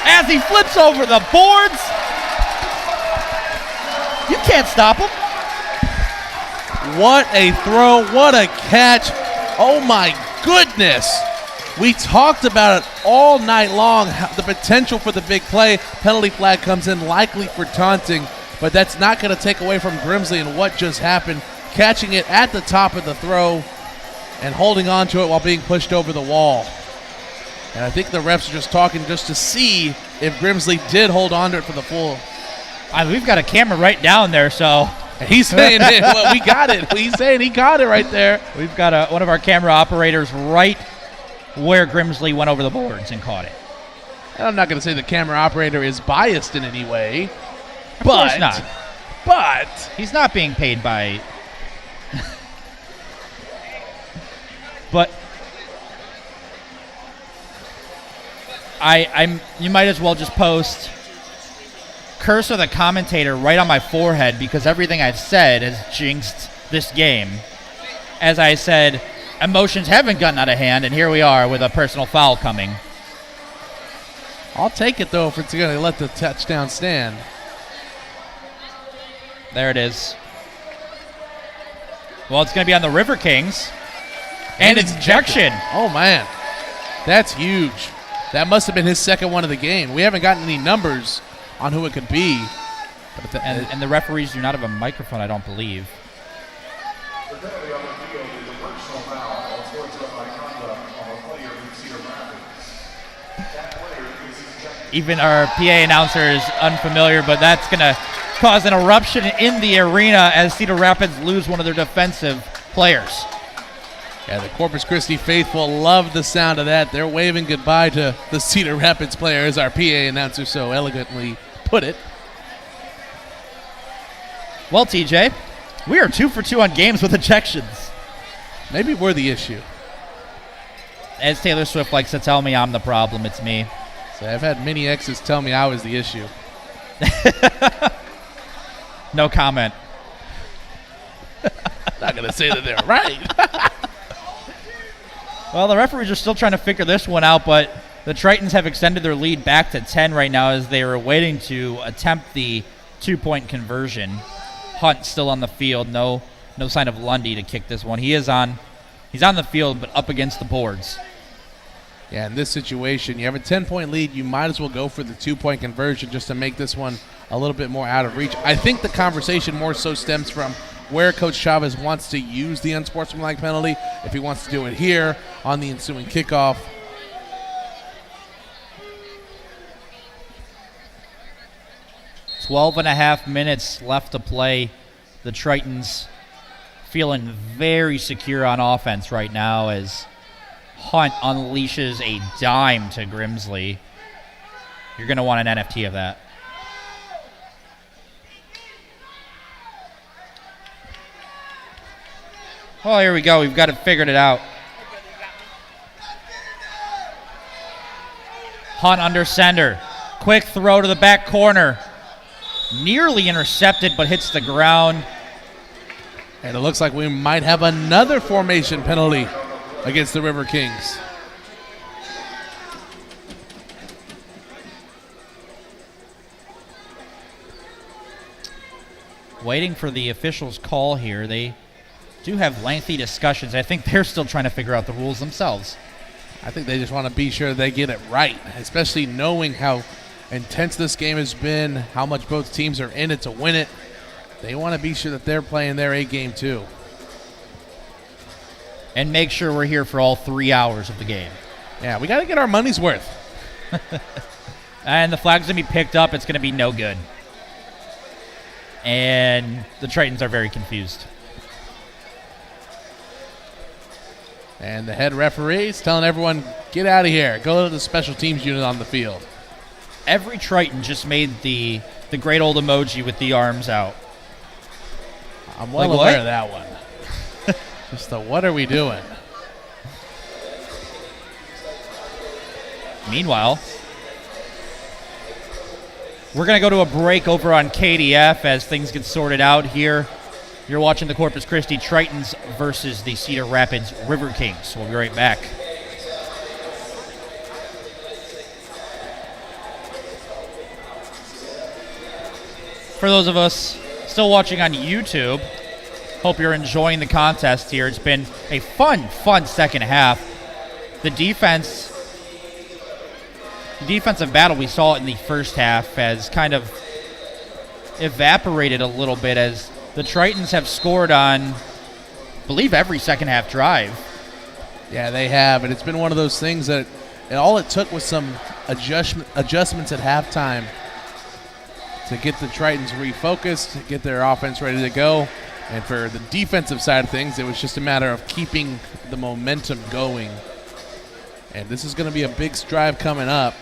As he flips over the boards. You can't stop him. What a throw. What a catch. Oh, my goodness. We talked about it all night long, the potential for the big play. Penalty flag comes in, likely for taunting, but that's not going to take away from Grimsley and what just happened. Catching it at the top of the throw and holding on to it while being pushed over the wall. And I think the refs are just talking just to see if Grimsley did hold on to it for the full. We've got a camera right down there, so. He's saying, hey, well, we got it. He's saying he got it right there. We've got one of our camera operators right where Grimsley went over the boards and caught it. And I'm not going to say the camera operator is biased in any way. Of course not. But he's not being paid by. But you might as well just post curse of the commentator right on my forehead, because everything I've said has jinxed this game. As I said, emotions haven't gotten out of hand, and here we are with a personal foul coming. I'll take it, though, if it's going to let the touchdown stand. There it is. Well, it's going to be on the River Kings. And it's ejection. Oh, man. That's huge. That must have been his second one of the game. We haven't gotten any numbers on who it could be. But and the referees do not have a microphone, I don't believe. Even our PA announcer is unfamiliar, but that's going to cause an eruption in the arena as Cedar Rapids lose one of their defensive players. Yeah, the Corpus Christi faithful love the sound of that. They're waving goodbye to the Cedar Rapids player, as our PA announcer so elegantly put it. Well, TJ, we are 2 for 2 on games with ejections. Maybe we're the issue. As Taylor Swift likes to tell me, I'm the problem. It's me. So I've had many exes tell me I was the issue. No comment. Not going to say that they're right. Well, the referees are still trying to figure this one out, but the Tritons have extended their lead back to 10 right now as they are waiting to attempt the 2-point conversion. Hunt still on the field. No sign of Lundy to kick this one. He's on the field, but up against the boards. Yeah, in this situation, you have a 10-point lead. You might as well go for the 2-point conversion just to make this one a little bit more out of reach. I think the conversation more so stems from where Coach Chavez wants to use the unsportsmanlike penalty, if he wants to do it here on the ensuing kickoff. .5 minutes left to play. The Tritons feeling very secure on offense right now as Hunt unleashes a dime to Grimsley. You're going to want an NFT of that. Oh, here we go. We've got it figured it out. Hunt under center. Quick throw to the back corner. Nearly intercepted, but hits the ground. And it looks like we might have another formation penalty against the River Kings. Waiting for the officials' call here. They do have lengthy discussions. I think they're still trying to figure out the rules themselves. I think they just want to be sure they get it right, especially knowing how intense this game has been, how much both teams are in it to win it. They want to be sure that they're playing their A game too. And make sure we're here for all 3 hours of the game. Yeah, we got to get our money's worth. And the flag's going to be picked up. It's going to be no good. And the Tritons are very confused. And the head referee is telling everyone, get out of here. Go to the special teams unit on the field. Every Triton just made the great old emoji with the arms out. I'm well aware of that one. Just the what are we doing? Meanwhile, we're going to go to a break over on KDF as things get sorted out here. You're watching the Corpus Christi Tritons versus the Cedar Rapids River Kings. We'll be right back. For those of us still watching on YouTube, hope you're enjoying the contest here. It's been a fun second half. The defensive battle we saw in the first half has kind of evaporated a little bit as the Tritons have scored on, I believe, every second half drive. Yeah, they have, and it's been one of those things that And all it took was some adjustments at halftime to get the Tritons refocused, to get their offense ready to go. And for the defensive side of things, it was just a matter of keeping the momentum going. And this is going to be a big drive coming up.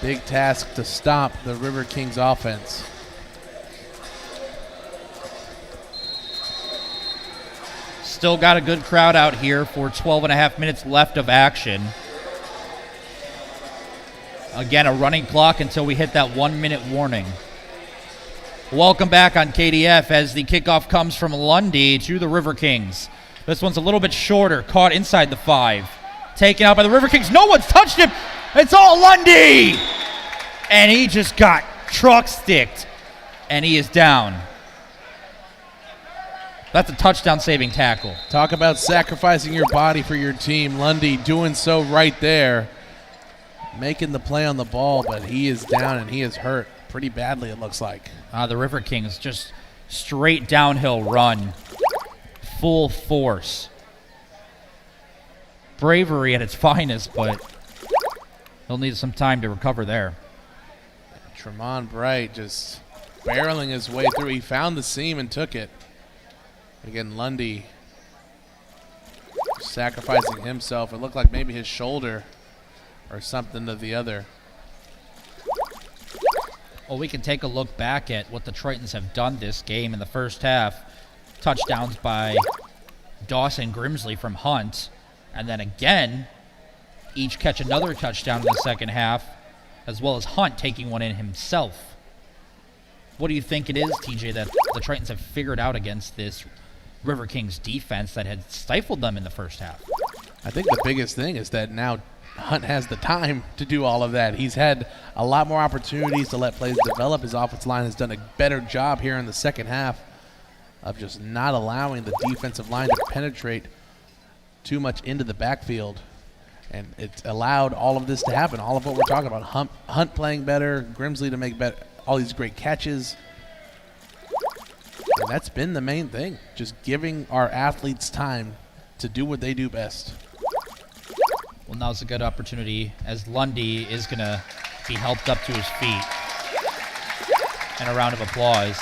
Big task to stop the River Kings offense. Still got a good crowd out here for 12 and a half minutes left of action. Again, a running clock until we hit that 1 minute warning. Welcome back on KDF as the kickoff comes from Lundy to the River Kings. This one's a little bit shorter, caught inside the 5. Taken out by the River Kings. No one's touched him. It's all Lundy. And he just got truck sticked. And he is down. That's a touchdown saving tackle. Talk about sacrificing your body for your team. Lundy doing so right there. Making the play on the ball, but he is down and he is hurt pretty badly, it looks like. The River Kings just straight downhill run. Full force. Bravery at its finest, but he'll need some time to recover there. Tremont Bright just barreling his way through. He found the seam and took it. Again, Lundy sacrificing himself. It looked like maybe his shoulder or something to the other. Well, we can take a look back at what the Tritons have done this game in the first half. Touchdowns by Dawson Grimsley from Hunt. And then again, each catch another touchdown in the second half, as well as Hunt taking one in himself. What do you think it is, TJ, that the Tritons have figured out against this River Kings defense that had stifled them in the first half? I think the biggest thing is that now Hunt has the time to do all of that. He's had a lot more opportunities to let plays develop. His offensive line has done a better job here in the second half of just not allowing the defensive line to penetrate too much into the backfield. And it's allowed all of this to happen, all of what we're talking about. Hunt playing better, Grimsley to make better, all these great catches. And that's been the main thing, just giving our athletes time to do what they do best. Well, now's a good opportunity as Lundy is going to be helped up to his feet. And a round of applause.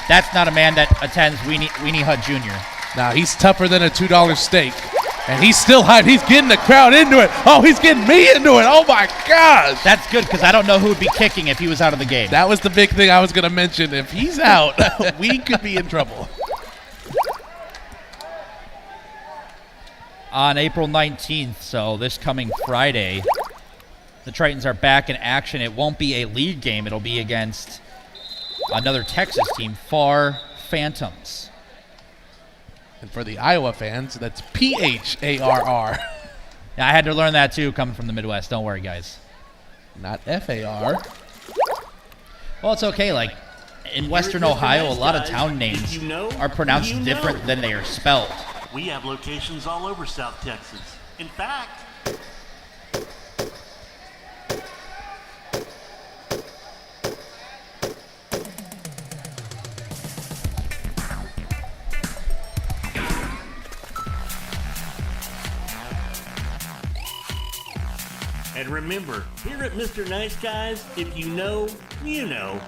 That's not a man that attends Weenie Hut Jr. Now, he's tougher than a $2 steak. And he's still hyped. He's getting the crowd into it. Oh, he's getting me into it. Oh, my gosh. That's good because I don't know who would be kicking if he was out of the game. That was the big thing I was going to mention. If he's out, we could be in trouble. On April 19th, so this coming Friday, the Tritons are back in action. It won't be a league game. It'll be against another Texas team, Far Phantoms. And for the Iowa fans, that's P-H-A-R-R. Yeah, I had to learn that too, coming from the Midwest. Don't worry, guys. Not F-A-R. Well, it's okay. Like, in Western Ohio, a lot of town names are pronounced different than they are spelled. We have locations all over South Texas. In fact, and remember, here at Mr. Nice Guys, if you know, you know.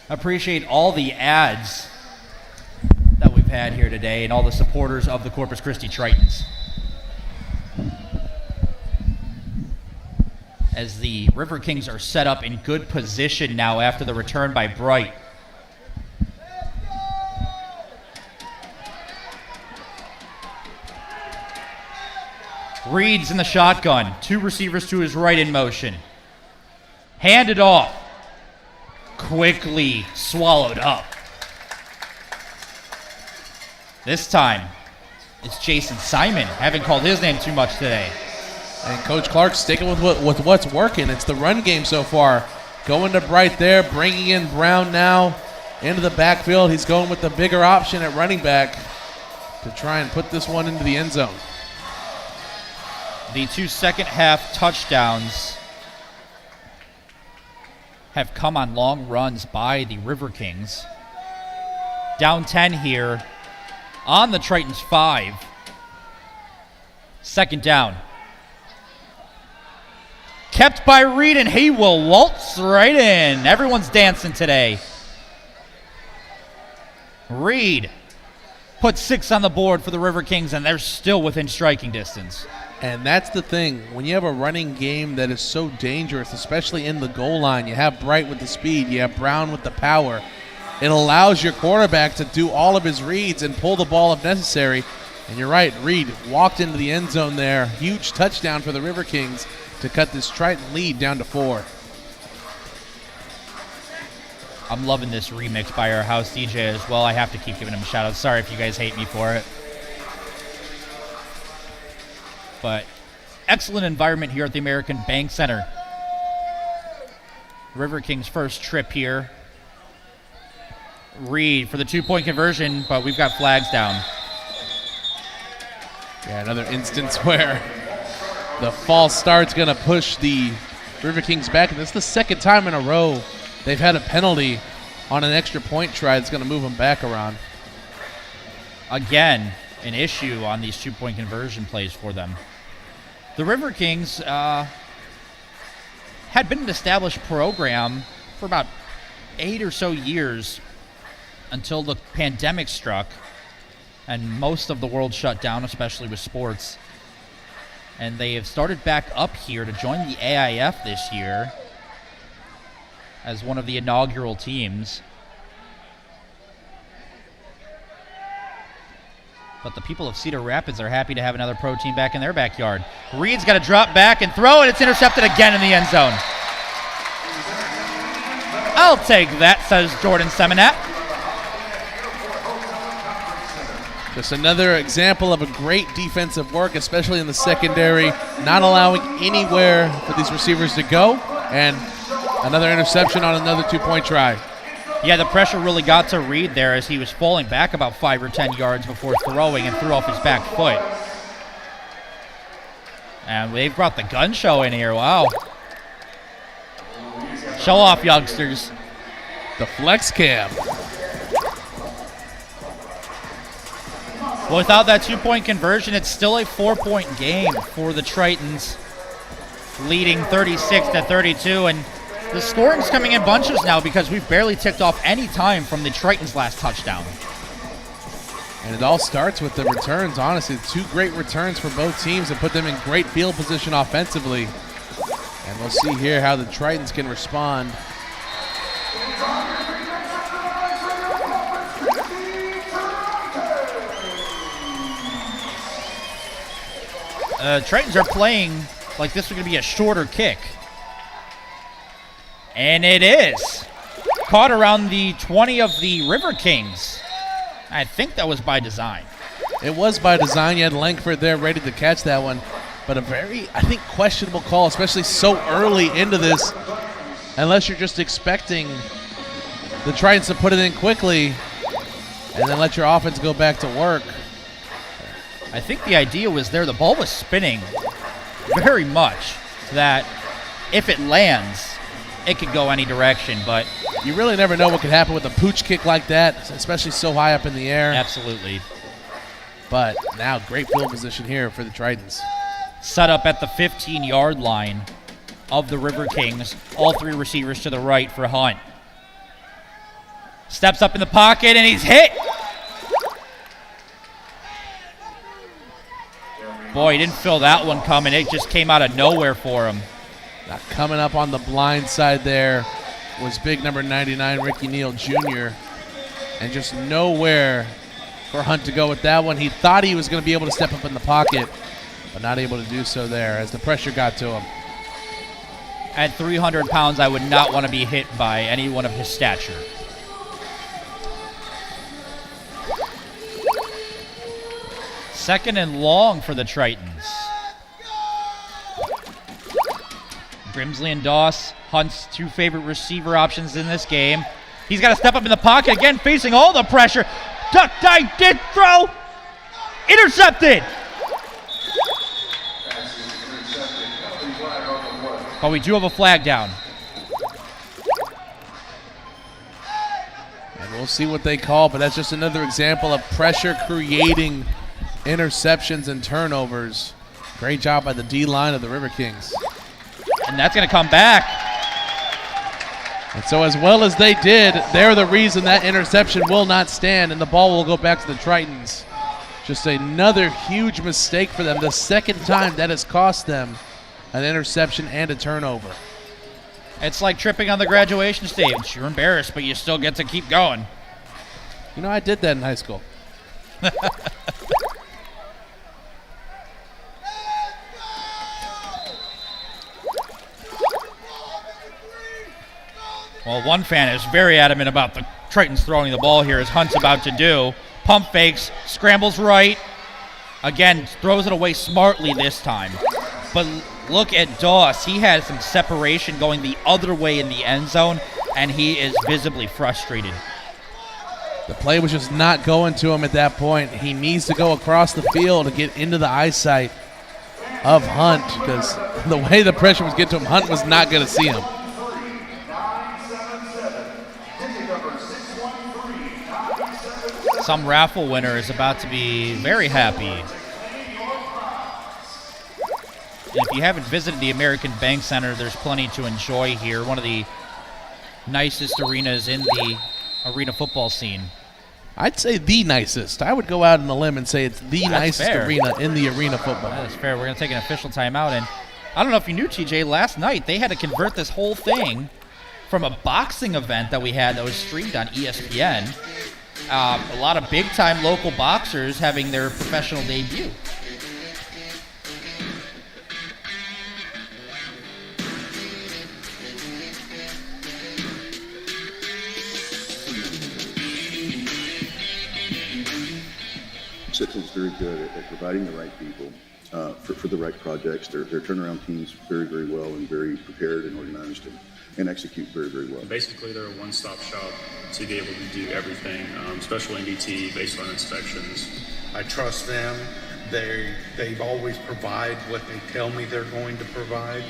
Appreciate all the ads that we've had here today and all the supporters of the Corpus Christi Tritons. As the River Kings are set up in good position now after the return by Bright. Reed's in the shotgun. 2 receivers to his right in motion. Handed off. Quickly swallowed up. This time, it's Jason Simon. Haven't called his name too much today. And Coach Clark sticking with what's working. It's the run game so far. Going to Bright there, bringing in Brown now into the backfield. He's going with the bigger option at running back to try and put this one into the end zone. The 2 second-half touchdowns have come on long runs by the River Kings. Down 10 here on the Tritons 5. Second down. Kept by Reed, and he will waltz right in. Everyone's dancing today. Reed put 6 on the board for the River Kings, and they're still within striking distance. And that's the thing. When you have a running game that is so dangerous, especially in the goal line, you have Bright with the speed, you have Brown with the power. It allows your quarterback to do all of his reads and pull the ball if necessary. And you're right, Reed walked into the end zone there. Huge touchdown for the River Kings to cut this Triton lead down to 4. I'm loving this remix by our house DJ as well. I have to keep giving him a shout out. Sorry if you guys hate me for it. But excellent environment here at the American Bank Center. River Kings' first trip here. Reed for the 2-point conversion, but we've got flags down. Yeah, another instance where the false start's going to push the River Kings back. And this is the second time in a row they've had a penalty on an extra point try that's going to move them back around. Again, an issue on these 2-point conversion plays for them. The River Kings had been an established program for about 8 or so years until the pandemic struck and most of the world shut down, especially with sports. And they have started back up here to join the AIF this year as one of the inaugural teams. But the people of Cedar Rapids are happy to have another pro team back in their backyard. Reed's got to drop back and throw it. It's intercepted again in the end zone. I'll take that, says Jordan Seminat. Just another example of a great defensive work, especially in the secondary, not allowing anywhere for these receivers to go, and another interception on another 2-point try. Yeah, the pressure really got to Reed there as he was falling back about 5 or 10 yards before throwing and threw off his back foot. And they've brought the gun show in here. Wow. Show off, youngsters. The flex cam. Without that 2-point conversion, it's still a 4-point game for the Tritons, leading 36-32. And the scoring's coming in bunches now because we've barely ticked off any time from the Tritons' last touchdown. And it all starts with the returns, honestly. 2 great returns for both teams and put them in great field position offensively. And we'll see here how the Tritons can respond. Tritons are playing like this is going to be a shorter kick. And it is. Caught around the 20 of the River Kings. I think that was by design. It was by design. You had Langford there ready to catch that one. But a very, I think, questionable call, especially so early into this. Unless you're just expecting the Tritons to put it in quickly and then let your offense go back to work. I think the idea was there. The ball was spinning very much that if it lands, it could go any direction, but you really never know what could happen with a pooch kick like that, especially so high up in the air. Absolutely. But now great field position here for the Tritons. Set up at the 15-yard line of the River Kings. All 3 receivers to the right for Hunt. Steps up in the pocket, and he's hit. Boy, he didn't feel that one coming. It just came out of nowhere for him. Now coming up on the blind side there was big number 99, Ricky Neal Jr. And just nowhere for Hunt to go with that one. He thought he was going to be able to step up in the pocket, but not able to do so there as the pressure got to him. At 300 pounds, I would not want to be hit by anyone of his stature. Second and long for the Tritons. Grimsley and Doss, Hunt's 2 favorite receiver options in this game. He's got to step up in the pocket again, facing all the pressure. Duck, dive, did throw. Intercepted. But we do have a flag down. And we'll see what they call, but that's just another example of pressure creating interceptions and turnovers. Great job by the D-line of the River Kings. And that's going to come back. And so as well as they did, they're the reason that interception will not stand, and the ball will go back to the Tritons. Just another huge mistake for them. The second time that has cost them an interception and a turnover. It's like tripping on the graduation stage. You're embarrassed, but you still get to keep going. You know, I did that in high school. Well, one fan is very adamant about the Tritons throwing the ball here, as Hunt's about to do. Pump fakes, scrambles right. Again, throws it away smartly this time. But look at Doss. He had some separation going the other way in the end zone, and he is visibly frustrated. The play was just not going to him at that point. He needs to go across the field to get into the eyesight of Hunt, because the way the pressure was getting to him, Hunt was not going to see him. Some raffle winner is about to be very happy. And if you haven't visited the American Bank Center, there's plenty to enjoy here. One of the nicest arenas in the arena football scene. I'd say the nicest. I would go out on a limb and say it's the That's nicest fair. arena in the arena football. That's fair. We're going to take an official timeout. And I don't know if you knew, TJ, last night they had to convert this whole thing from a boxing event that we had that was streamed on ESPN. A lot of big-time local boxers having their professional debut. Citizens very good at providing the right people for the right projects. Their turnaround teams very, very well and very prepared and organized and execute very, very well. Basically, they're a one-stop shop to be able to do everything, special NDT, baseline inspections. I trust them. They always provide what they tell me they're going to provide.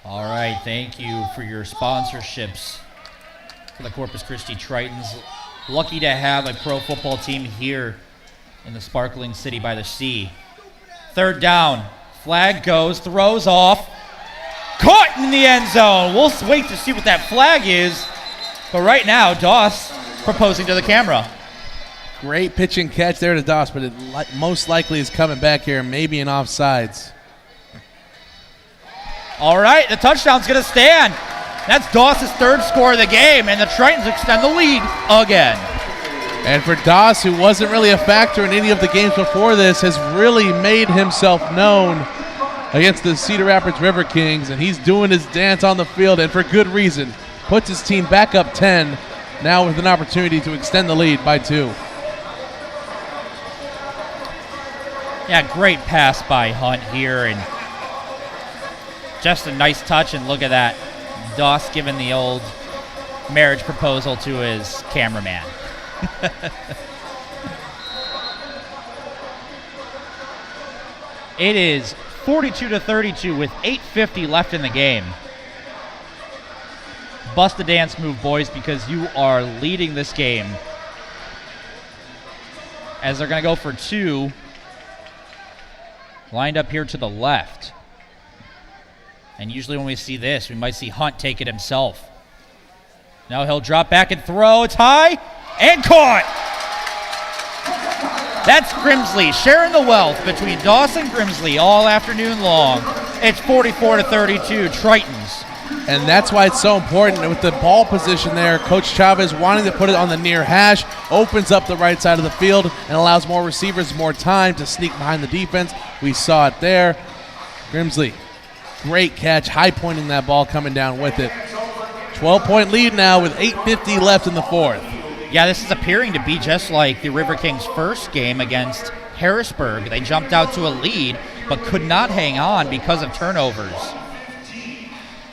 All right, thank you for your sponsorships for the Corpus Christi Tritons. Lucky to have a pro football team here in the sparkling city by the sea. Third down, flag goes, throws off, caught in the end zone. We'll wait to see what that flag is, but right now, Doss proposing to the camera. Great pitch and catch there to Doss, but it most likely is coming back here, maybe in offsides. All right, the touchdown's going to stand. That's Doss's third score of the game, and the Tritons extend the lead again. And for Doss, who wasn't really a factor in any of the games before this, has really made himself known against the Cedar Rapids River Kings, and he's doing his dance on the field, and for good reason. Puts his team back up 10, now with an opportunity to extend the lead by 2. Yeah, great pass by Hunt here, and just a nice touch, and look at that. Doss giving the old marriage proposal to his cameraman. It is 42-32 with 8:50 left in the game. Bust the dance move, boys, because you are leading this game. As they're going to go for 2. Lined up here to the left. And usually when we see this, we might see Hunt take it himself. Now he'll drop back and throw. It's high and caught. That's Grimsley sharing the wealth between Doss and Grimsley all afternoon long. It's 44-32, Tritons. And that's why it's so important with the ball position there. Coach Chavez wanting to put it on the near hash, opens up the right side of the field and allows more receivers more time to sneak behind the defense. We saw it there. Grimsley, great catch, high pointing that ball, coming down with it. 12-point lead now with 8:50 left in the fourth. Yeah, this is appearing to be just like the River Kings' first game against Harrisburg. They jumped out to a lead, but could not hang on because of turnovers.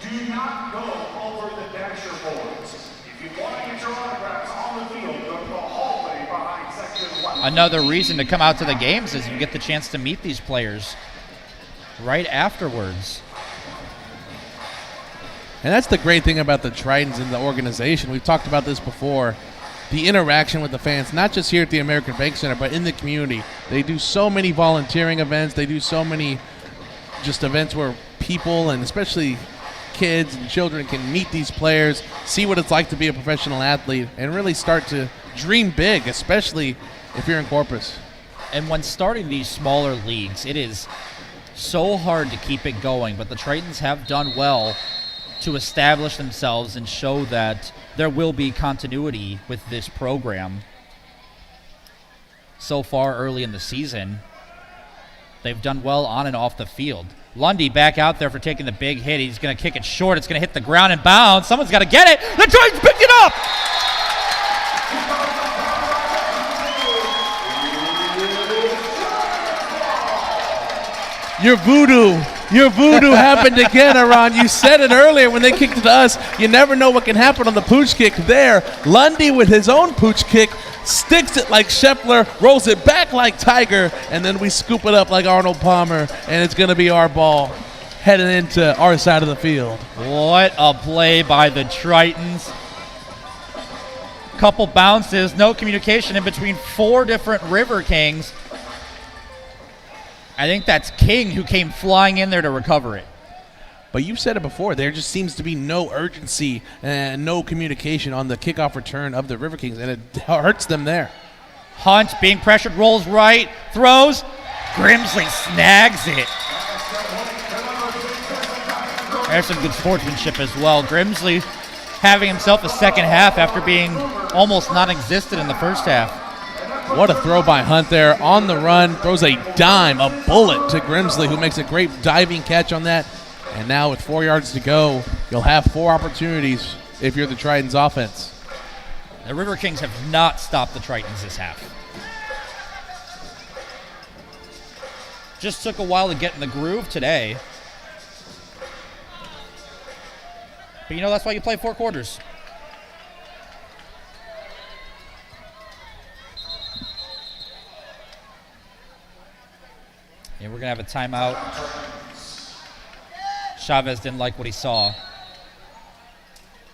Do not go over the dasher boards. If you want to get your autographs on the field, go to the hall. another reason to come out to the games is you get the chance to meet these players right afterwards. And that's the great thing about the Tritons and the organization. We've talked about this before. The interaction with the fans, not just here at the American Bank Center, but in the community. They do so many volunteering events. They do so many just events where people, and especially kids and children, can meet these players, see what it's like to be a professional athlete, and really start to dream big, especially if you're in Corpus. And when starting these smaller leagues, it is so hard to keep it going, but the Tritons have done well to establish themselves and show that there will be continuity with this program. So far early in the season, they've done well on and off the field. Lundy back out there for taking the big hit. He's going to kick it short. It's going to hit the ground and bounce. Someone's got to get it. The Tritons picked it up! Your voodoo happened again, Aron. You said it earlier when they kicked it to us. You never know what can happen on the pooch kick there. Lundy with his own pooch kick sticks it like Scheffler, rolls it back like Tiger, and then we scoop it up like Arnold Palmer, and it's going to be our ball heading into our side of the field. What a play by the Tritons. Couple bounces, no communication in between 4 different River Kings. I think that's King who came flying in there to recover it. But you've said it before, there just seems to be no urgency and no communication on the kickoff return of the River Kings, and it hurts them there. Hunt being pressured, rolls right, throws. Grimsley snags it. There's some good sportsmanship as well. Grimsley having himself a second half after being almost non-existent in the first half. What a throw by Hunt there on the run. Throws a dime, a bullet to Grimsley, who makes a great diving catch on that. And now with 4 yards to go, you'll have 4 opportunities if you're the Tritons offense. The River Kings have not stopped the Tritons this half. Just took a while to get in the groove today. But you know, that's why you play 4 quarters. And we're going to have a timeout. Chavez didn't like what he saw.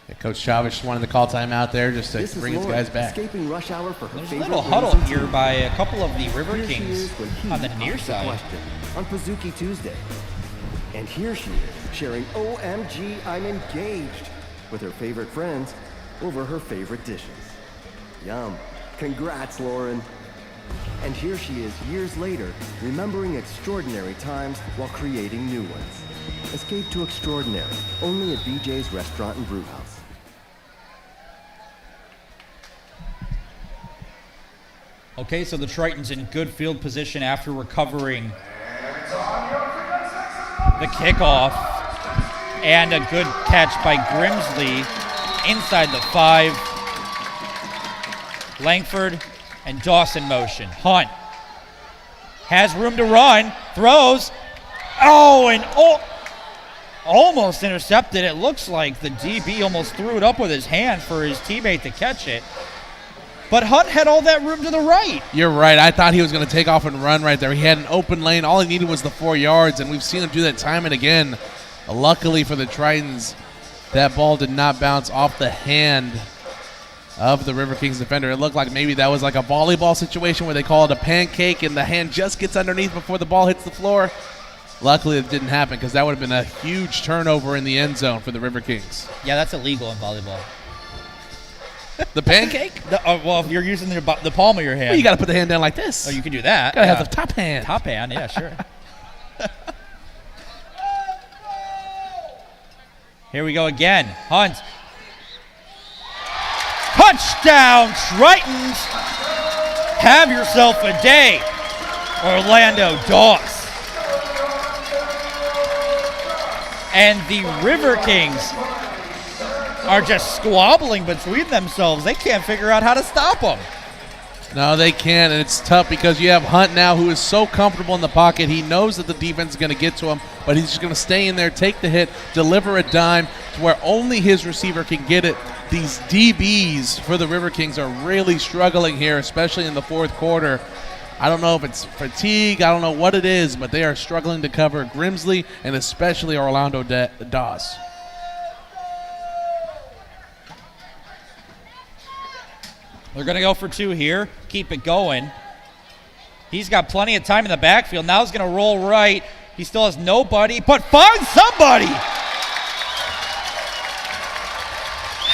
Yeah, Coach Chavez just wanted to call timeout there just to bring his guys back. Escaping rush hour for her There's a little huddle here by a couple of the River Kings on the near side. On Pazuki Tuesday. And here she is, sharing OMG, I'm engaged with her favorite friends over her favorite dishes. Yum. Congrats, Lauren. And here she is years later, remembering extraordinary times while creating new ones. Escape to extraordinary, only at BJ's Restaurant and Brewhouse. Okay, so the Tritons in good field position after recovering the kickoff. And a good catch by Grimsley inside the 5. Langford and Dawson motion. Hunt has room to run, throws. Oh, and almost intercepted. It looks like the DB almost threw it up with his hand for his teammate to catch it. But Hunt had all that room to the right. You're right. I thought he was going to take off and run right there. He had an open lane. All he needed was the 4 yards, and we've seen him do that time and again. Luckily for the Tritons, that ball did not bounce off the hand of the River Kings defender. It looked like maybe that was like a volleyball situation where they call it a pancake and the hand just gets underneath before the ball hits the floor. Luckily it didn't happen, because that would have been a huge turnover in the end zone for the River Kings. Yeah, that's illegal in volleyball. The pancake? Well, if you're using the palm of your hand. Well, you got to put the hand down like this. Oh, you can do that. Got to have the top hand. Top hand, yeah, sure. Here we go again. Hunt. Touchdown, Tritons. Have yourself a day, Orlando Doss. And the River Kings are just squabbling between themselves. They can't figure out how to stop them. No, they can't, and it's tough because you have Hunt now, who is so comfortable in the pocket. He knows that the defense is going to get to him, but he's just going to stay in there, take the hit, deliver a dime to where only his receiver can get it, these DBs for the River Kings are really struggling here, especially in the fourth quarter. I don't know if it's fatigue. I don't know what it is, but they are struggling to cover Grimsley and especially Orlando Doss. They're going to go for 2 here, keep it going. He's got plenty of time in the backfield. Now he's going to roll right. He still has nobody, but finds somebody.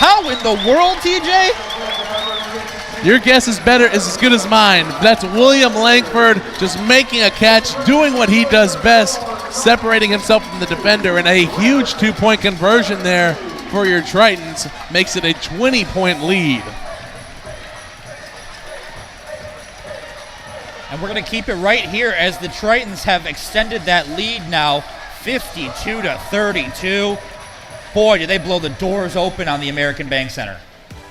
How in the world, TJ? Your guess is as good as mine. That's William Langford just making a catch, doing what he does best, separating himself from the defender, and a huge 2-point conversion there for your Tritons makes it a 20-point lead. And we're going to keep it right here as the Tritons have extended that lead now 52-32. Boy, did they blow the doors open on the American Bank Center.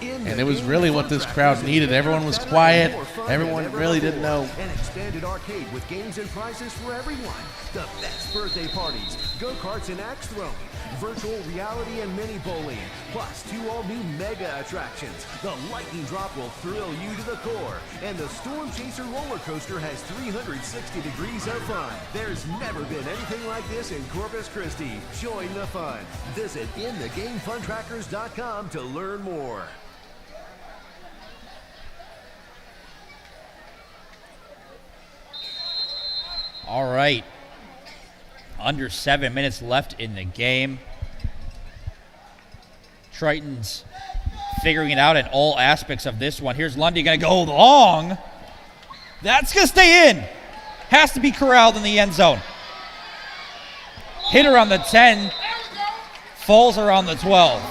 And it was really what this crowd needed. Everyone was quiet. Everyone really didn't know. An expanded arcade with games and prizes for everyone. The best birthday parties, go-karts and axe throwing, virtual reality and mini bowling, plus 2 all-new mega attractions. The lightning drop will thrill you to the core, and the Storm Chaser roller coaster has 360 degrees of fun. There's never been anything like this in Corpus Christi. Join the fun. Visit inthegamefuntrackers.com to learn more. All right. Under 7 minutes left in the game. Tritons figuring it out in all aspects of this one. Here's Lundy going to go long. That's going to stay in. Has to be corralled in the end zone. Hitter on the 10. Falls around the 12.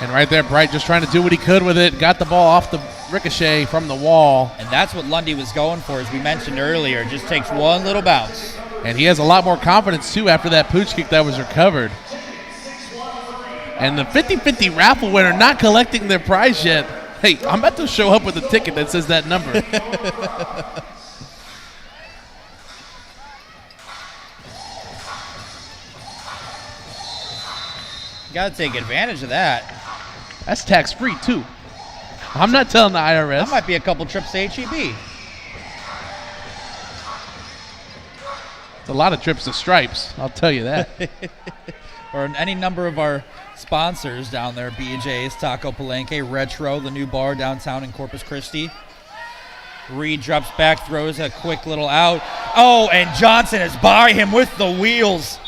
And right there, Bright just trying to do what he could with it. Got the ball off the ricochet from the wall. And that's what Lundy was going for, as we mentioned earlier. Just takes one little bounce. And he has a lot more confidence, too, after that pooch kick that was recovered. And the 50-50 raffle winner not collecting their prize yet. Hey, I'm about to show up with a ticket that says that number. You got to take advantage of that. That's tax-free, too. I'm not telling the IRS. That might be a couple trips to HEB. It's a lot of trips to Stripes, I'll tell you that. Or any number of our sponsors down there, BJ's, Taco Palenque, Retro, the new bar downtown in Corpus Christi. Reed drops back, throws a quick little out. Oh, and Johnson is by him with the wheels.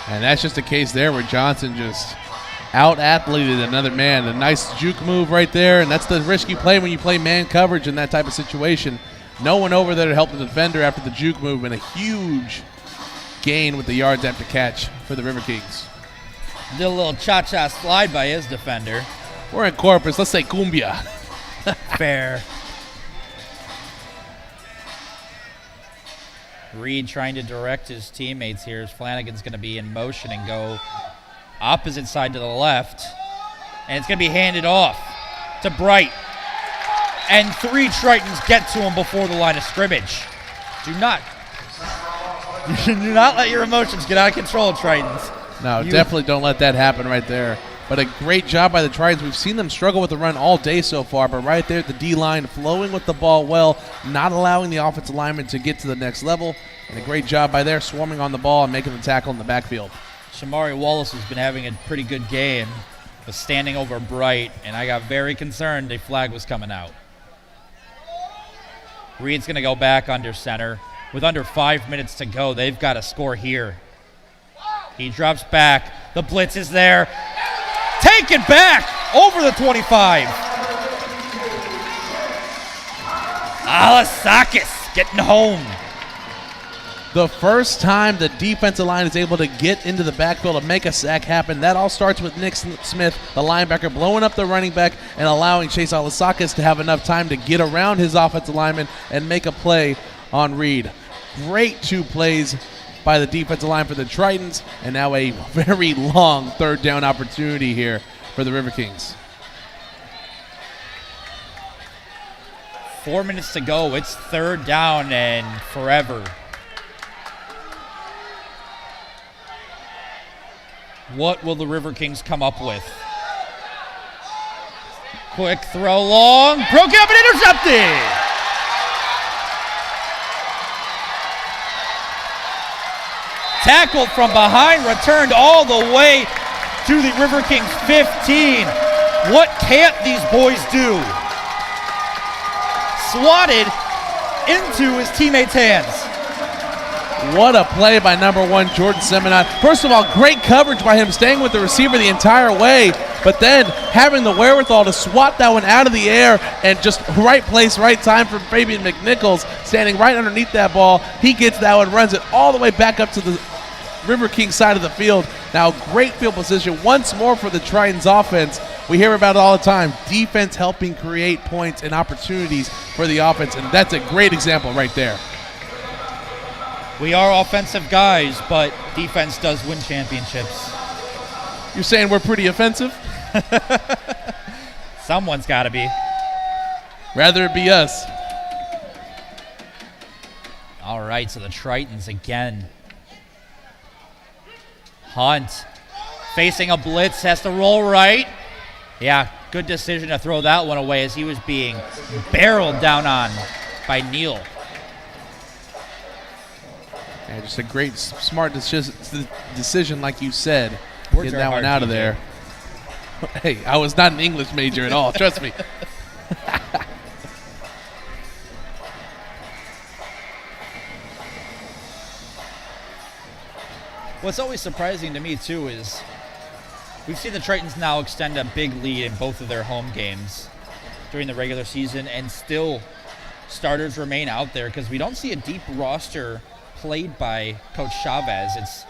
And that's just a case there where Johnson just out-athleted another man. A nice juke move right there, and that's the risky play when you play man coverage in that type of situation. No one over there to help the defender after the juke move, and a huge gain with the yards after catch for the River Kings. Did a little cha-cha slide by his defender. We're in Corpus. Let's say cumbia. Fair. Reed trying to direct his teammates here as Flanagan's going to be in motion and go opposite side to the left. And it's going to be handed off to Bright. And 3 Tritons get to him before the line of scrimmage. Do not let your emotions get out of control, Tritons. No, definitely don't let that happen right there. But a great job by the Tritons. We've seen them struggle with the run all day so far, but right there at the D-line, flowing with the ball well, not allowing the offensive lineman to get to the next level. And a great job by there, swarming on the ball and making the tackle in the backfield. Shamari Wallace has been having a pretty good game, was standing over Bright, and I got very concerned a flag was coming out. Reed's going to go back under center. With under 5 minutes to go, they've got to score here. He drops back. The blitz is there. Take it back over the 25. Alasakis getting home. The first time the defensive line is able to get into the backfield and make a sack happen, that all starts with Nick Smith, the linebacker, blowing up the running back and allowing Chase Alasakis to have enough time to get around his offensive lineman and make a play on Reed. Great 2 plays by the defensive line for the Tritons, and now a very long 3rd down opportunity here for the River Kings. 4 minutes to go. It's 3rd down and forever. What will the River Kings come up with? Quick throw long, broken up and intercepted. Tackled from behind, returned all the way to the River Kings 15. What can't these boys do? Swatted into his teammates' hands. What a play by number 1, Jordan Seminot. First of all, great coverage by him, staying with the receiver the entire way, but then having the wherewithal to swat that one out of the air and just right place, right time for Fabian McNichols, standing right underneath that ball. He gets that one, runs it all the way back up to the River Kings side of the field. Now, great field position once more for the Tritons offense. We hear about it all the time. Defense helping create points and opportunities for the offense, and that's a great example right there. We are offensive guys, but defense does win championships. You're saying we're pretty offensive? Someone's got to be. Rather it be us. All right, so the Tritons again. Hunt facing a blitz, has to roll right. Yeah, good decision to throw that one away as he was being barreled down on by Neal. Yeah, just a great, smart decision, like you said. Words Getting are that one hard, out of TJ. there. Hey, I was not an English major at all, trust me. What's always surprising to me, too, is we've seen the Tritons now extend a big lead in both of their home games during the regular season, and still starters remain out there because we don't see a deep roster played by Coach Chavez. It's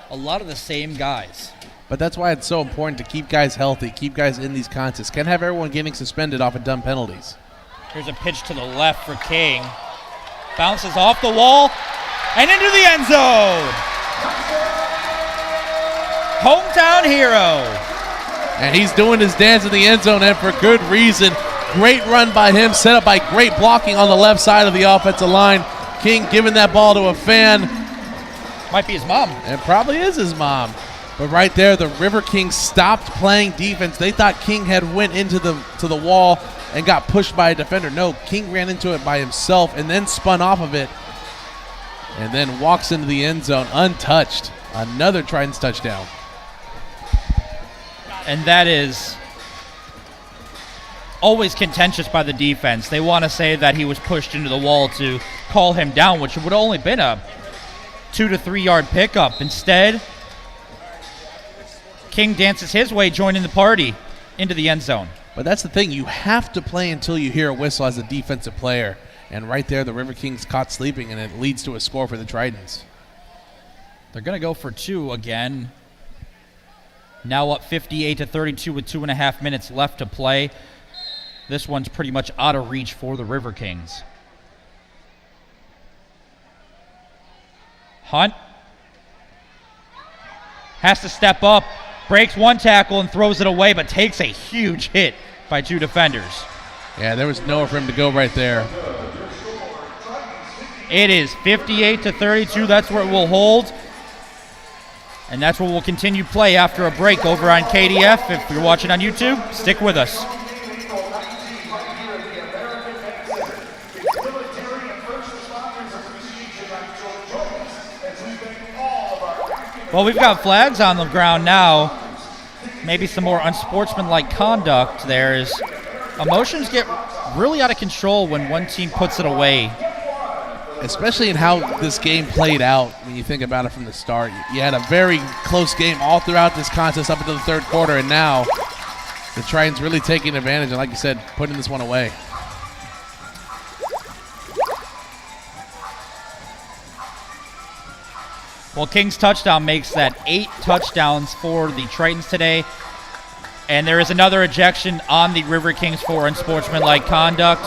a lot of the same guys. But that's why it's so important to keep guys healthy, keep guys in these contests. Can't have everyone getting suspended off of dumb penalties. Here's a pitch to the left for King. Bounces off the wall and into the end zone. Hometown hero. And he's doing his dance in the end zone, and for good reason. Great run by him, set up by great blocking on the left side of the offensive line. King giving that ball to a fan. Might be his mom. It probably is his mom. But right there, the River Kings stopped playing defense. They thought King had went into the wall and got pushed by a defender. No, King ran into it by himself and then spun off of it and then walks into the end zone untouched. Another Tritons touchdown. And that is always contentious by the defense. They want to say that he was pushed into the wall to call him down, which would have only been a 2 to 3 yard pickup. Instead, King dances his way, joining the party into the end zone. But that's the thing. You have to play until you hear a whistle as a defensive player. And right there, the River Kings caught sleeping, and it leads to a score for the Tritons. They're going to go for 2 again. Now up 58 to 32 with 2.5 minutes left to play. This one's pretty much out of reach for the River Kings. Hunt has to step up, breaks one tackle and throws it away, but takes a huge hit by 2 defenders. Yeah, there was nowhere for him to go right there. It is 58 to 32. That's where it will hold. And that's where we'll continue play after a break over on KDF. If you're watching on YouTube, stick with us. Well, we've got flags on the ground now. Maybe some more unsportsmanlike conduct there as emotions get really out of control when one team puts it away. Especially in how this game played out when you think about it from the start. You had a very close game all throughout this contest up until the third quarter, and now the Tritons really taking advantage and, like you said, putting this one away. Well, King's touchdown makes that 8 touchdowns for the Tritons today. And there is another ejection on the River Kings for unsportsmanlike conduct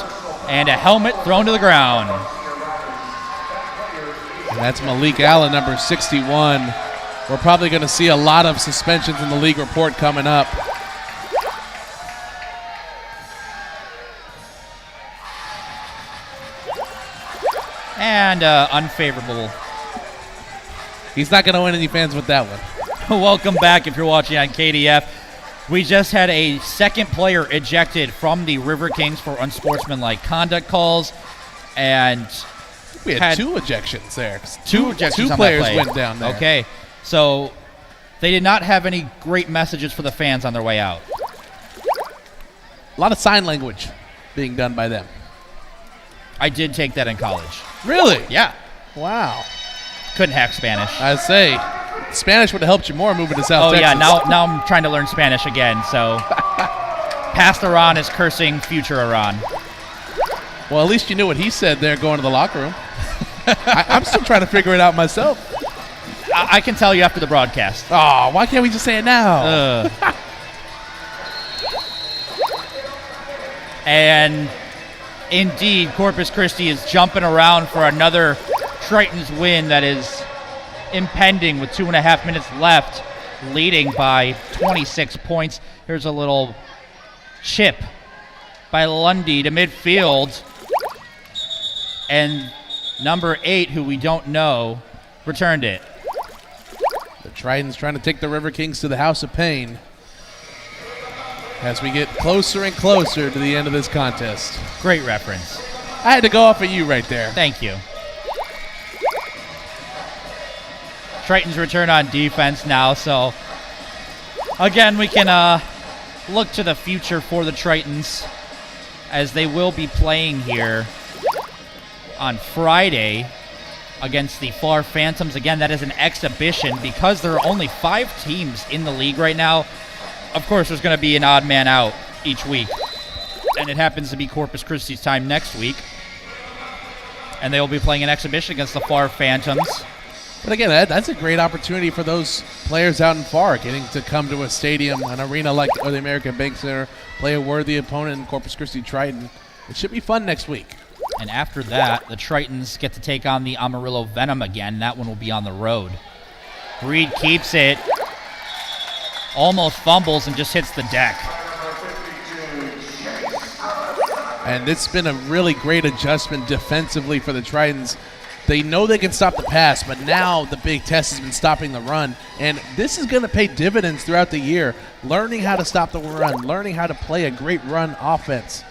and a helmet thrown to the ground. And that's Malik Allen, number 61. We're probably going to see a lot of suspensions in the league report coming up. And unfavorable. He's not going to win any fans with that one. Welcome back if you're watching on KDF. We just had a second player ejected from the River Kings for unsportsmanlike conduct calls, and we had 2 ejections there. Two ejections. Two on players that play. went down there. Okay, so they did not have any great messages for the fans on their way out. A lot of sign language being done by them. I did take that in college. Really? Yeah. Wow. Couldn't hack Spanish. I say, Spanish would have helped you more moving to South Texas. Oh, yeah, now I'm trying to learn Spanish again, so past Iran is cursing future Iran. Well, at least you knew what he said there going to the locker room. I'm still trying to figure it out myself. I can tell you after the broadcast. Oh, why can't we just say it now? And indeed, Corpus Christi is jumping around for another Tritons win that is impending with 2.5 minutes left, leading by 26 points. Here's a little chip by Lundy to midfield. And number 8, who we don't know, returned it. The Tritons trying to take the River Kings to the House of Pain as we get closer and closer to the end of this contest. Great reference. I had to go off of you right there. Thank you. Tritons return on defense now, so again, we can look to the future for the Tritons as they will be playing here on Friday against the Far Phantoms. Again, that is an exhibition because there are only 5 teams in the league right now. Of course, there's going to be an odd man out each week, and it happens to be Corpus Christi's time next week, and they will be playing an exhibition against the Far Phantoms. But again, that's a great opportunity for those players out in Far, getting to come to a stadium, an arena like the American Bank Center, play a worthy opponent in Corpus Christi Triton. It should be fun next week. And after that, the Tritons get to take on the Amarillo Venom again. That one will be on the road. Reed keeps it, almost fumbles, and just hits the deck. And it's been a really great adjustment defensively for the Tritons. They know they can stop the pass, but now the big test has been stopping the run. And this is going to pay dividends throughout the year, learning how to stop the run, learning how to play a great run offense.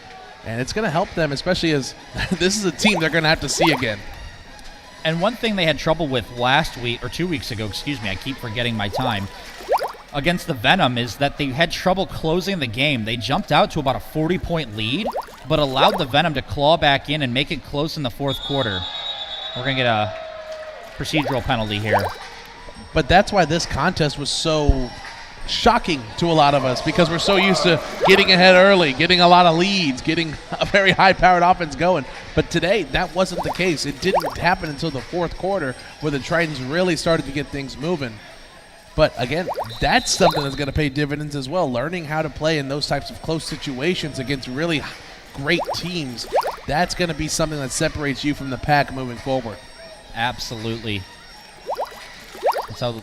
And it's going to help them, especially as this is a team they're going to have to see again. And one thing they had trouble with last week, or 2 weeks ago, excuse me, I keep forgetting my time, against the Venom is that they had trouble closing the game. They jumped out to about a 40-point lead, but allowed the Venom to claw back in and make it close in the fourth quarter. We're going to get a procedural penalty here. But that's why this contest was so shocking to a lot of us, because we're so used to getting ahead early, getting a lot of leads, getting a very high-powered offense going. But today, that wasn't the case. It didn't happen until the fourth quarter where the Tritons really started to get things moving. But again, that's something that's going to pay dividends as well, learning how to play in those types of close situations against really great teams. That's going to be something that separates you from the pack moving forward. Absolutely. And so,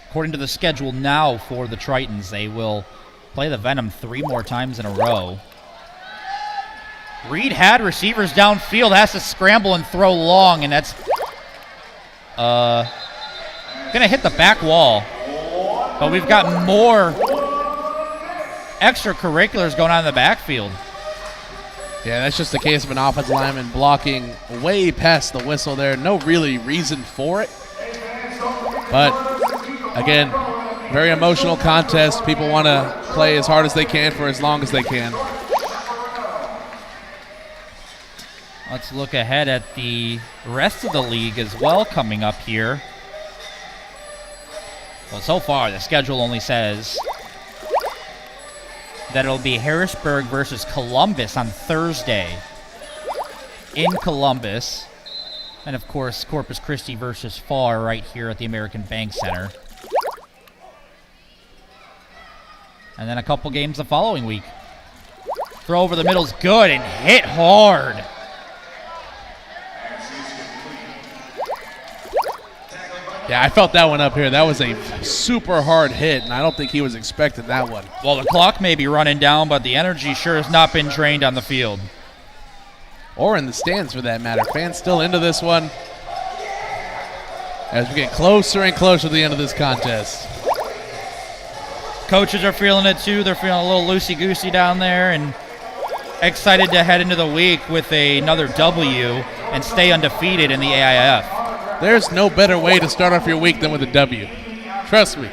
according to the schedule now for the Tritons, they will play the Venom 3 more times in a row. Reed had receivers downfield, has to scramble and throw long, and that's going to hit the back wall. But we've got more extracurriculars going on in the backfield. Yeah, that's just the case of an offensive lineman blocking way past the whistle there. No really reason for it. But, again, very emotional contest. People want to play as hard as they can for as long as they can. Let's look ahead at the rest of the league as well coming up here. Well, so far, the schedule only says that it'll be Harrisburg versus Columbus on Thursday in Columbus. And, of course, Corpus Christi versus Far right here at the American Bank Center. And then a couple games the following week. Throw over the middle's good and hit hard. Yeah, I felt that one up here. That was a super hard hit, and I don't think he was expecting that one. Well, the clock may be running down, but the energy sure has not been drained on the field. Or in the stands, for that matter. Fans still into this one as we get closer and closer to the end of this contest. Coaches are feeling it too. They're feeling a little loosey-goosey down there and excited to head into the week with another W and stay undefeated in the AIF. There's no better way to start off your week than with a W. Trust me.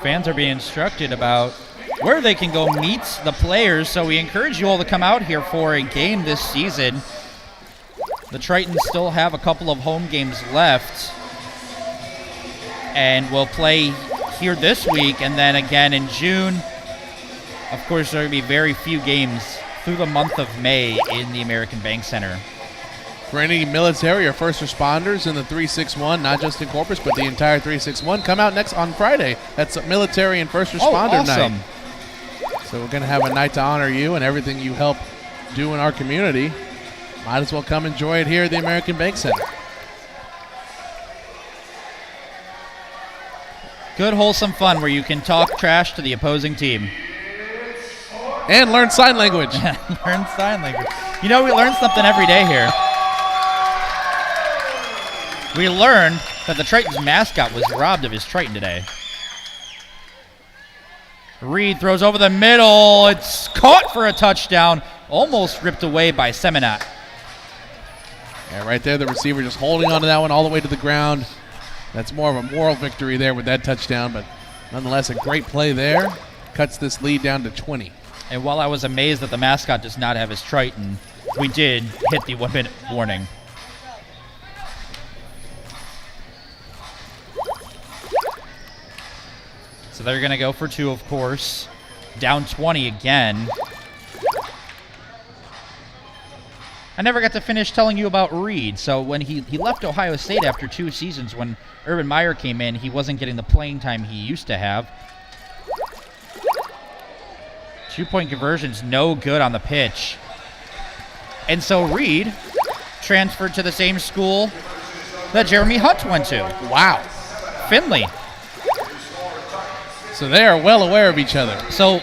Fans are being instructed about where they can go meet the players, so we encourage you all to come out here for a game this season. The Tritons still have a couple of home games left, and we'll play here this week and then again in June. Of course, there will be very few games through the month of May in the American Bank Center. For any military or first responders in the 361, not just in Corpus, but the entire 361, come out next on Friday. That's military and first responder night. So we're going to have a night to honor you and everything you help do in our community. Might as well come enjoy it here at the American Bank Center. Good, wholesome fun where you can talk trash to the opposing team. And learn sign language. Learn sign language. You know, we learn something every day here. We learned that the Tritons mascot was robbed of his Triton today. Reed throws over the middle. It's caught for a touchdown. Almost ripped away by Seminat. Yeah, right there, the receiver just holding on to that one all the way to the ground. That's more of a moral victory there with that touchdown, but nonetheless, a great play there. Cuts this lead down to 20. And while I was amazed that the mascot does not have his Triton, we did hit the 1-minute warning. So they're going to go for 2, of course. Down 20 again. I never got to finish telling you about Reed. So when he left Ohio State after 2 seasons, when Urban Meyer came in, he wasn't getting the playing time he used to have. 2-point conversion's no good on the pitch. And so Reed transferred to the same school that Jeremy Hunt went to. Wow. Finley. So they are well aware of each other. So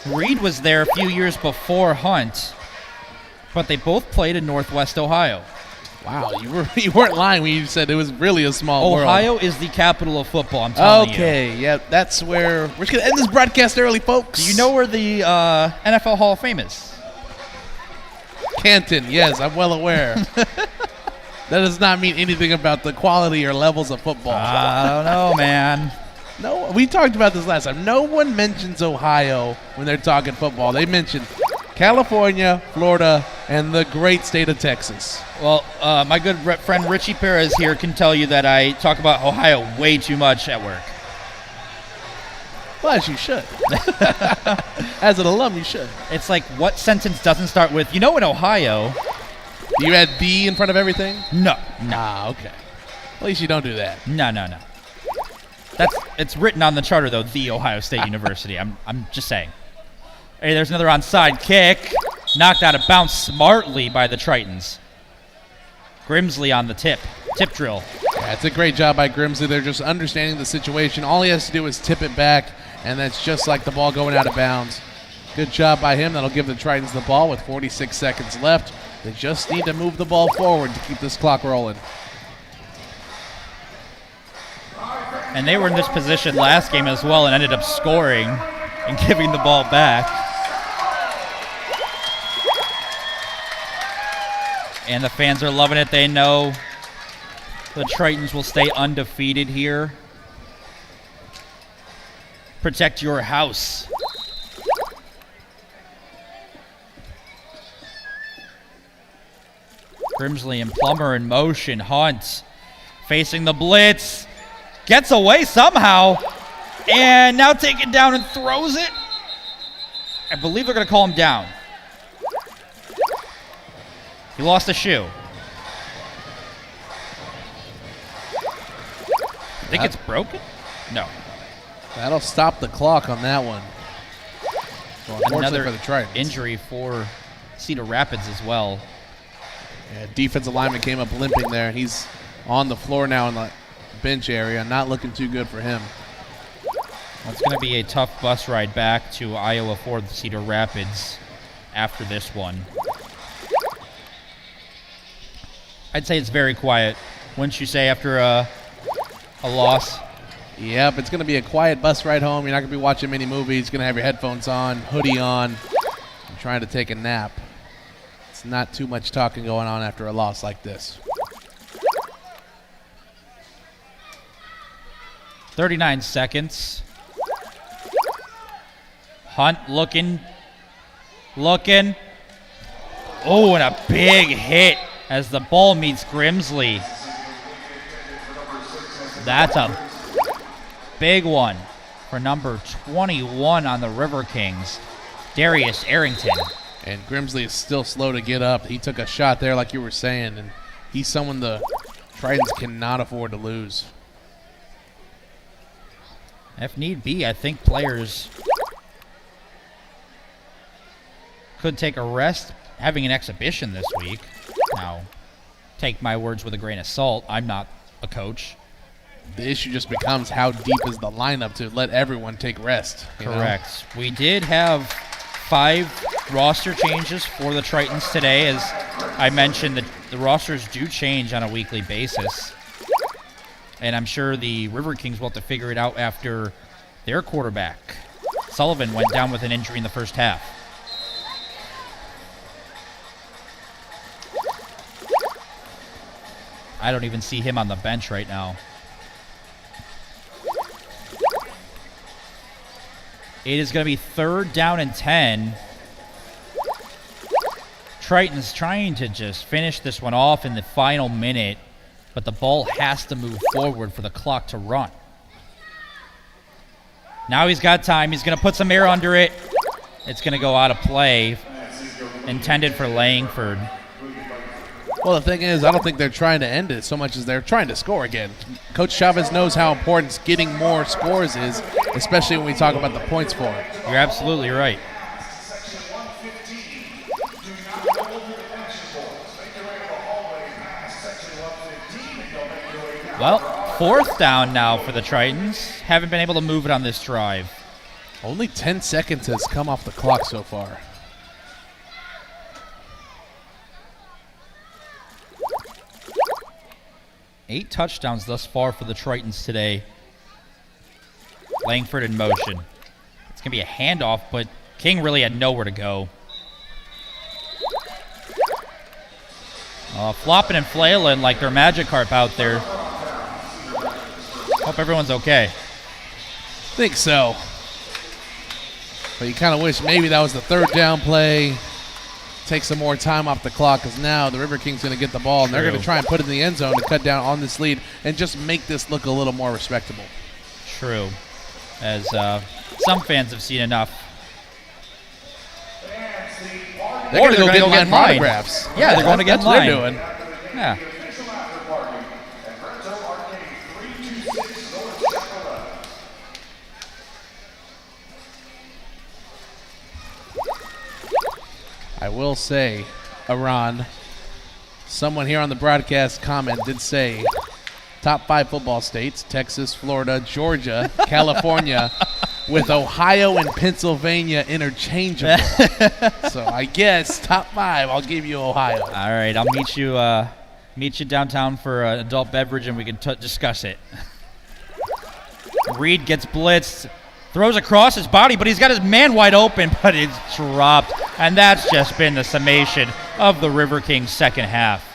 Reed was there a few years before Hunt, but they both played in Northwest Ohio. Wow, you weren't lying when you said it was really a small world. Ohio is the capital of football, I'm telling you. Okay, yeah, that's where we're just going to end this broadcast early, folks. Do you know where the NFL Hall of Fame is? Canton, yes, I'm well aware. That does not mean anything about the quality or levels of football. I don't know, man. No, we talked about this last time. No one mentions Ohio when they're talking football. They mention California, Florida, and the great state of Texas. Well, my good friend Richie Perez here can tell you that I talk about Ohio way too much at work. Well, as you should. As an alum, you should. It's like, what sentence doesn't start with, you know, in Ohio... Do you add the in front of everything? No. Ah, okay. At least you don't do that. No. It's written on the charter, though, the Ohio State University. I'm just saying. Hey, there's another onside kick. Knocked out of bounds smartly by the Tritons. Grimsley on the tip drill. Yeah, it's a great job by Grimsley. They're just understanding the situation. All he has to do is tip it back, and that's just like the ball going out of bounds. Good job by him. That'll give the Tritons the ball with 46 seconds left. They just need to move the ball forward to keep this clock rolling. And they were in this position last game as well and ended up scoring and giving the ball back. And the fans are loving it. They know the Tritons will stay undefeated here. Protect your house. Grimsley and Plummer in motion. Hunt facing the blitz. Gets away somehow. And now taken down and throws it. I believe they're going to call him down. He lost a shoe. I think it's broken? No. That'll stop the clock on that one. So unfortunately Another for the Tritons. Injury for Cedar Rapids as well. Yeah, defensive lineman came up limping there. He's on the floor now in the bench area. Not looking too good for him. Well, it's going to be a tough bus ride back to Iowa for the Cedar Rapids after this one. I'd say it's very quiet, wouldn't you say, after a loss? Yep, it's going to be a quiet bus ride home. You're not going to be watching many movies. You're going to have your headphones on, hoodie on, and trying to take a nap. It's not too much talking going on after a loss like this. 39 seconds. Hunt looking. Oh, and a big hit as the ball meets Grimsley. That's a big one for number 21 on the River Kings, Darius Arrington. And Grimsley is still slow to get up. He took a shot there like you were saying, and he's someone the Tritons cannot afford to lose. If need be, I think players could take a rest having an exhibition this week. Now, take my words with a grain of salt. I'm not a coach. The issue just becomes how deep is the lineup to let everyone take rest. Correct. We did have 5 roster changes for the Tritons today. As I mentioned, the rosters do change on a weekly basis. And I'm sure the River Kings will have to figure it out after their quarterback, Sullivan, went down with an injury in the first half. I don't even see him on the bench right now. It is going to be 3rd down and 10. Tritons trying to just finish this one off in the final minute, but the ball has to move forward for the clock to run. Now he's got time. He's going to put some air under it. It's going to go out of play. Intended for Langford. Well, the thing is, I don't think they're trying to end it so much as they're trying to score again. Coach Chavez knows how important getting more scores is, especially when we talk about the points for it. You're absolutely right. Well, 4th down now for the Tritons. Haven't been able to move it on this drive. Only 10 seconds has come off the clock so far. Eight touchdowns thus far for the Tritons today. Langford in motion. It's going to be a handoff, but King really had nowhere to go. Flopping and flailing like their Magikarp out there. Hope everyone's okay. Think so. But you kind of wish maybe that was the 3rd down play. Take some more time off the clock, because now the River Kings going to get the ball, and they're going to try and put it in the end zone to cut down on this lead and just make this look a little more respectable. True. As some fans have seen enough. They're going to go get line autographs. Yeah, they're going to get line. That's what they're doing. Yeah. I will say, Iran, someone here on the broadcast comment did say top 5 football states, Texas, Florida, Georgia, California, with Ohio and Pennsylvania interchangeable. So I guess top 5, I'll give you Ohio. All right, I'll meet you downtown for an adult beverage, and we can discuss it. Reed gets blitzed, throws across his body, but he's got his man wide open, but it's dropped. And that's just been the summation of the River Kings' second half.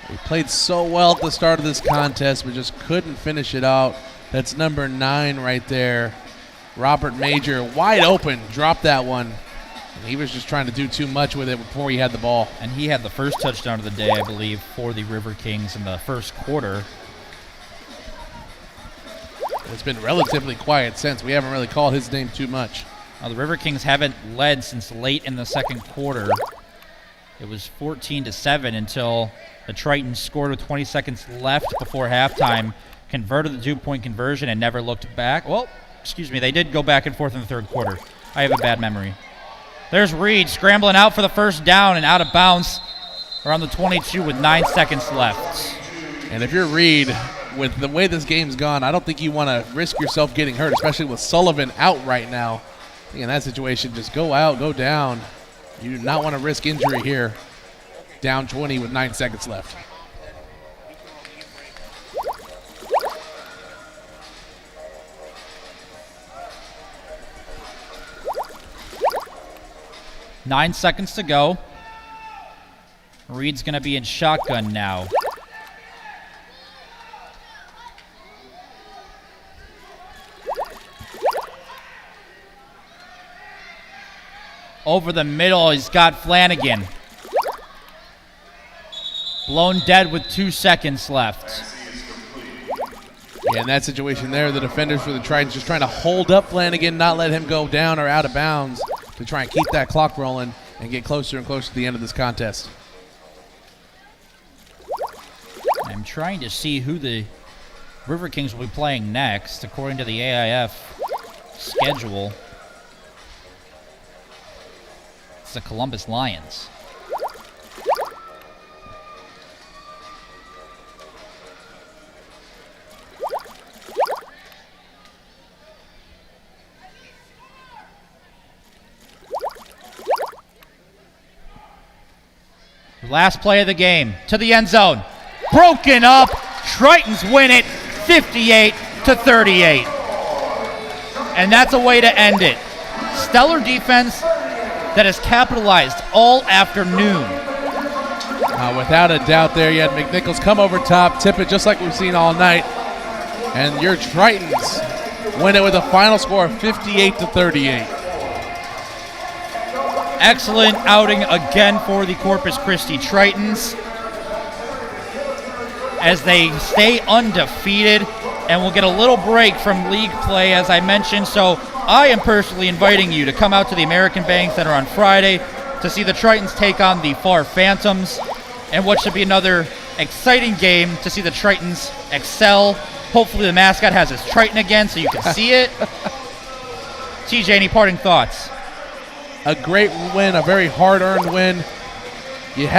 We played so well at the start of this contest, but just couldn't finish it out. That's number 9 right there. Robert Major, wide open, dropped that one. And he was just trying to do too much with it before he had the ball. And he had the first touchdown of the day, I believe, for the River Kings in the first quarter. It's been relatively quiet since. We haven't really called his name too much. The River Kings haven't led since late in the second quarter. It was 14-7 until the Tritons scored with 20 seconds left before halftime, converted the 2-point conversion, and never looked back. Well, excuse me, they did go back and forth in the third quarter. I have a bad memory. There's Reed scrambling out for the first down and out of bounds around the 22 with 9 seconds left. And if you're Reed, with the way this game's gone, I don't think you want to risk yourself getting hurt, especially with Sullivan out right now. I think in that situation, just go out, go down. You do not want to risk injury here. Down 20 with 9 seconds left. 9 seconds to go. Reed's going to be in shotgun now. Over the middle, he's got Flanagan. Blown dead with 2 seconds left. Yeah, in that situation there, the defenders for the Tritons just trying to hold up Flanagan, not let him go down or out of bounds to try and keep that clock rolling and get closer and closer to the end of this contest. I'm trying to see who the River Kings will be playing next, according to the AIF schedule. It's the Columbus Lions. Last play of the game, to the end zone. Broken up. Tritons win it 58-38. And that's a way to end it. Stellar defense that has capitalized all afternoon. Without a doubt there, you had McNichols come over top, tip it just like we've seen all night. And your Tritons win it with a final score of 58-38. Excellent outing again for the Corpus Christi Tritons as they stay undefeated, and we'll get a little break from league play, as I mentioned. So I am personally inviting you to come out to the American Bank Center on Friday to see the Tritons take on the Far Phantoms, and what should be another exciting game to see the Tritons excel. Hopefully the mascot has his Triton again so you can see it. TJ, any parting thoughts? A great win, a very hard-earned win.